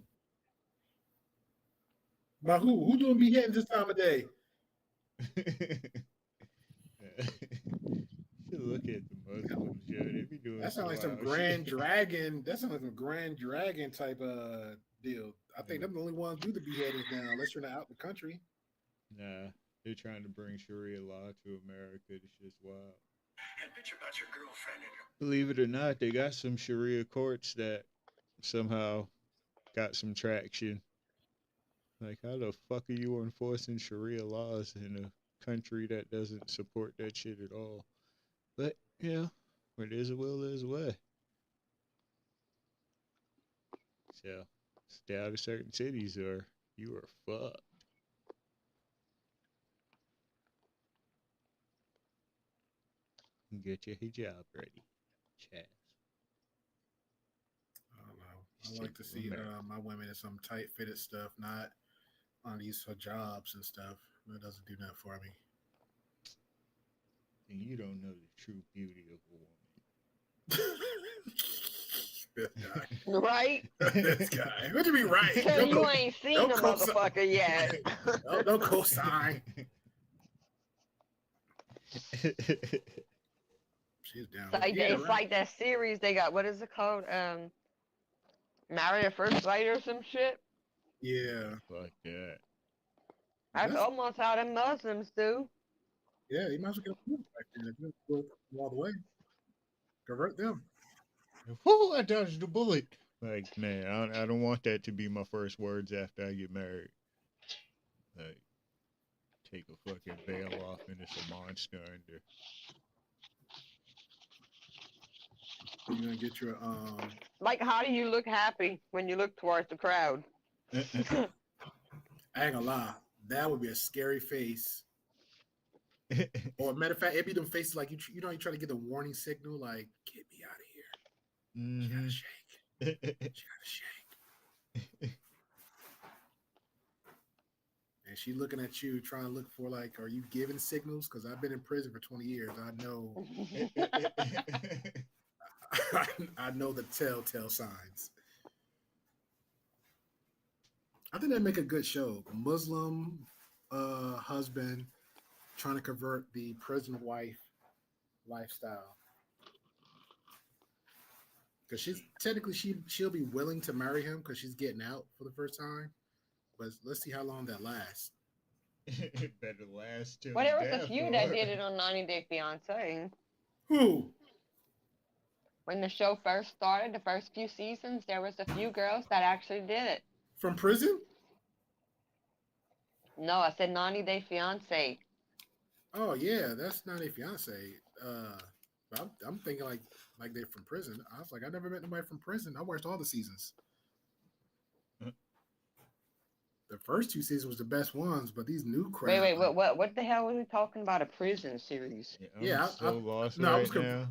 But who doing beheadings this time of day? Look at the Muslims, yo. They be doing That sounds like some wild Grand shit. Dragon. That sounds like some Grand Dragon type deal. I think they're the only ones do the beheadings now, unless you're not out in the country. Nah, they're trying to bring Sharia law to America. This shit's wild. And bitch about your girlfriend and your Believe it or not, they got some Sharia courts that somehow got some traction. Like, how the fuck are you enforcing Sharia laws in a country that doesn't support that shit at all? But, you know, where there's a will, there's a way. So, stay out of certain cities or you are fucked. Get your hijab ready, Chaz. I don't know. I like to see my women in some tight fitted stuff, not on these hijabs and stuff. That doesn't do that for me. And you don't know the true beauty of a woman. This guy. Right? This guy. What do you mean, right? Cause you ain't seen the motherfucker yet. Don't co-sign. She's down. It's like that series they got. What is it called? Married at First Sight or some shit. Yeah. Fuck that. That's almost how the Muslims do. Yeah, you might as well get a food back there. Go all the way. Convert them. Whoo, I dodged the bullet. Like, man, I don't want that to be my first words after I get married. Like, take a fucking veil off and it's a monster under. You're gonna get your Like, how do you look happy when you look towards the crowd? I ain't gonna lie, that would be a scary face. Or matter of fact, it'd be them faces like you try to get the warning signal, like, get me out of here. She gotta shake. She gotta shake. And she looking at you, trying to look for, like, are you giving signals? Because I've been in prison for 20 years. I know. I know the telltale signs. I think that'd make a good show. A Muslim husband trying to convert the prison wife lifestyle. Because she's technically she'll be willing to marry him because she's getting out for the first time. But let's see how long that lasts. It better last till Well, there was death, a few or- that did it on 90 Day Fiance. Who? When the show first started, the first few seasons, there was a few girls that actually did it. From prison? No, I said 90 Day Fiance. Oh yeah, that's not a fiance. I'm thinking like they're from prison. I was like, I never met nobody from prison. I watched all the seasons. The first two seasons was the best ones, but these new crap. Wait, what the hell was we talking about? A prison series? I'm so lost no, I right was now.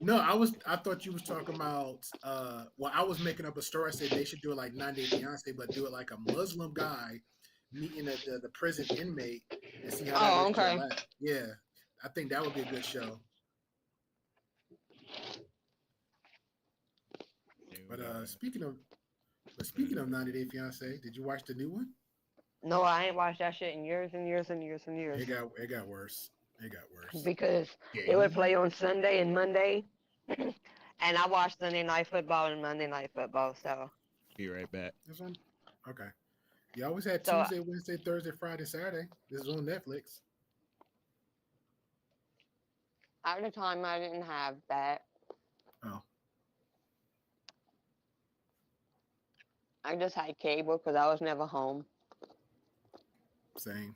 No, I thought you was talking about well, I was making up a story. I said they should do it like 90 Day Fiance, but do it like a Muslim guy meeting the prison inmate and see how Oh, okay. Yeah. I think that would be a good show. But speaking of 90 Day Fiance, did you watch the new one? No, I ain't watched that shit in years and years and years and years. It got worse. It got worse. Because it would play on Sunday and Monday, and I watch Sunday Night Football and Monday Night Football. So be right back. This one? Okay. You always had So, Tuesday, Wednesday, Thursday, Friday, Saturday. This is on Netflix. at the time, I didn't have that. Oh. I just had cable because I was never home. Same.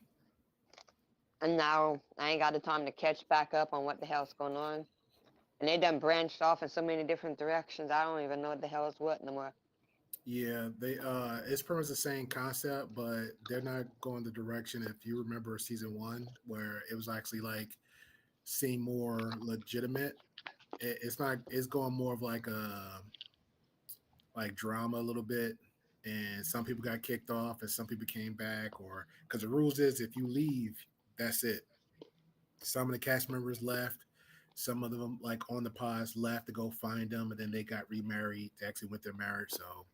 And now I ain't got the time to catch back up on what the hell's going on. And they done branched off in so many different directions. I don't even know what the hell is what no more. Yeah, they it's pretty much the same concept, but they're not going the direction. If you remember season one, where it was actually like seem more legitimate. It's not. It's going more of like a like drama a little bit, and some people got kicked off, and some people came back, or because the rules is if you leave, that's it. Some of the cast members left. Some of them, like on the pods, left to go find them, and then they got remarried to actually went their marriage. So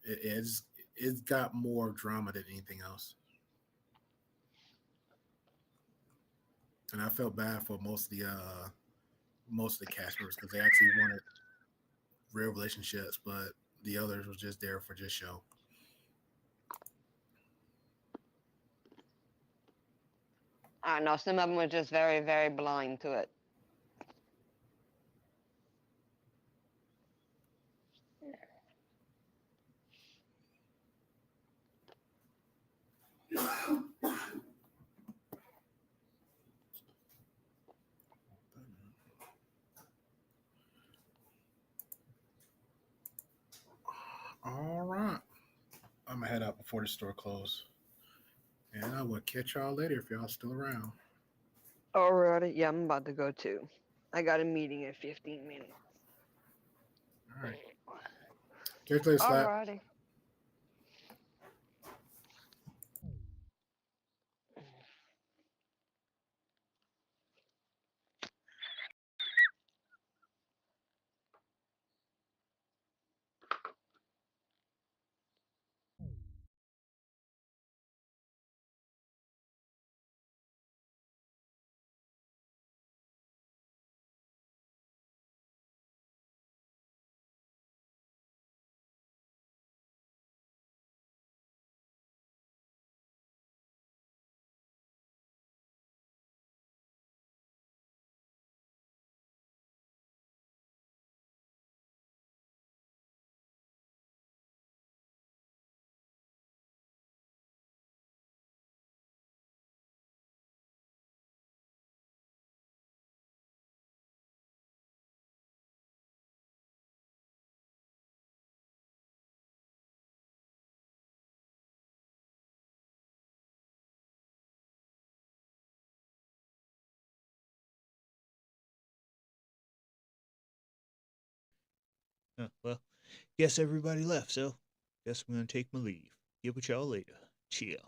it's got more drama than anything else. And I felt bad for most of the cast members because they actually wanted real relationships, but the others was just there for just show. I don't know. Some of them were just very, very blind to it. All right. I'm gonna head out before the store closes. And I will catch y'all later if y'all still around. Alrighty. Yeah, I'm about to go too. I got a meeting in 15 minutes. All right. Catch you later, Slap. Alrighty. Well, guess everybody left, so guess I'm gonna take my leave. Get with y'all later. Chill.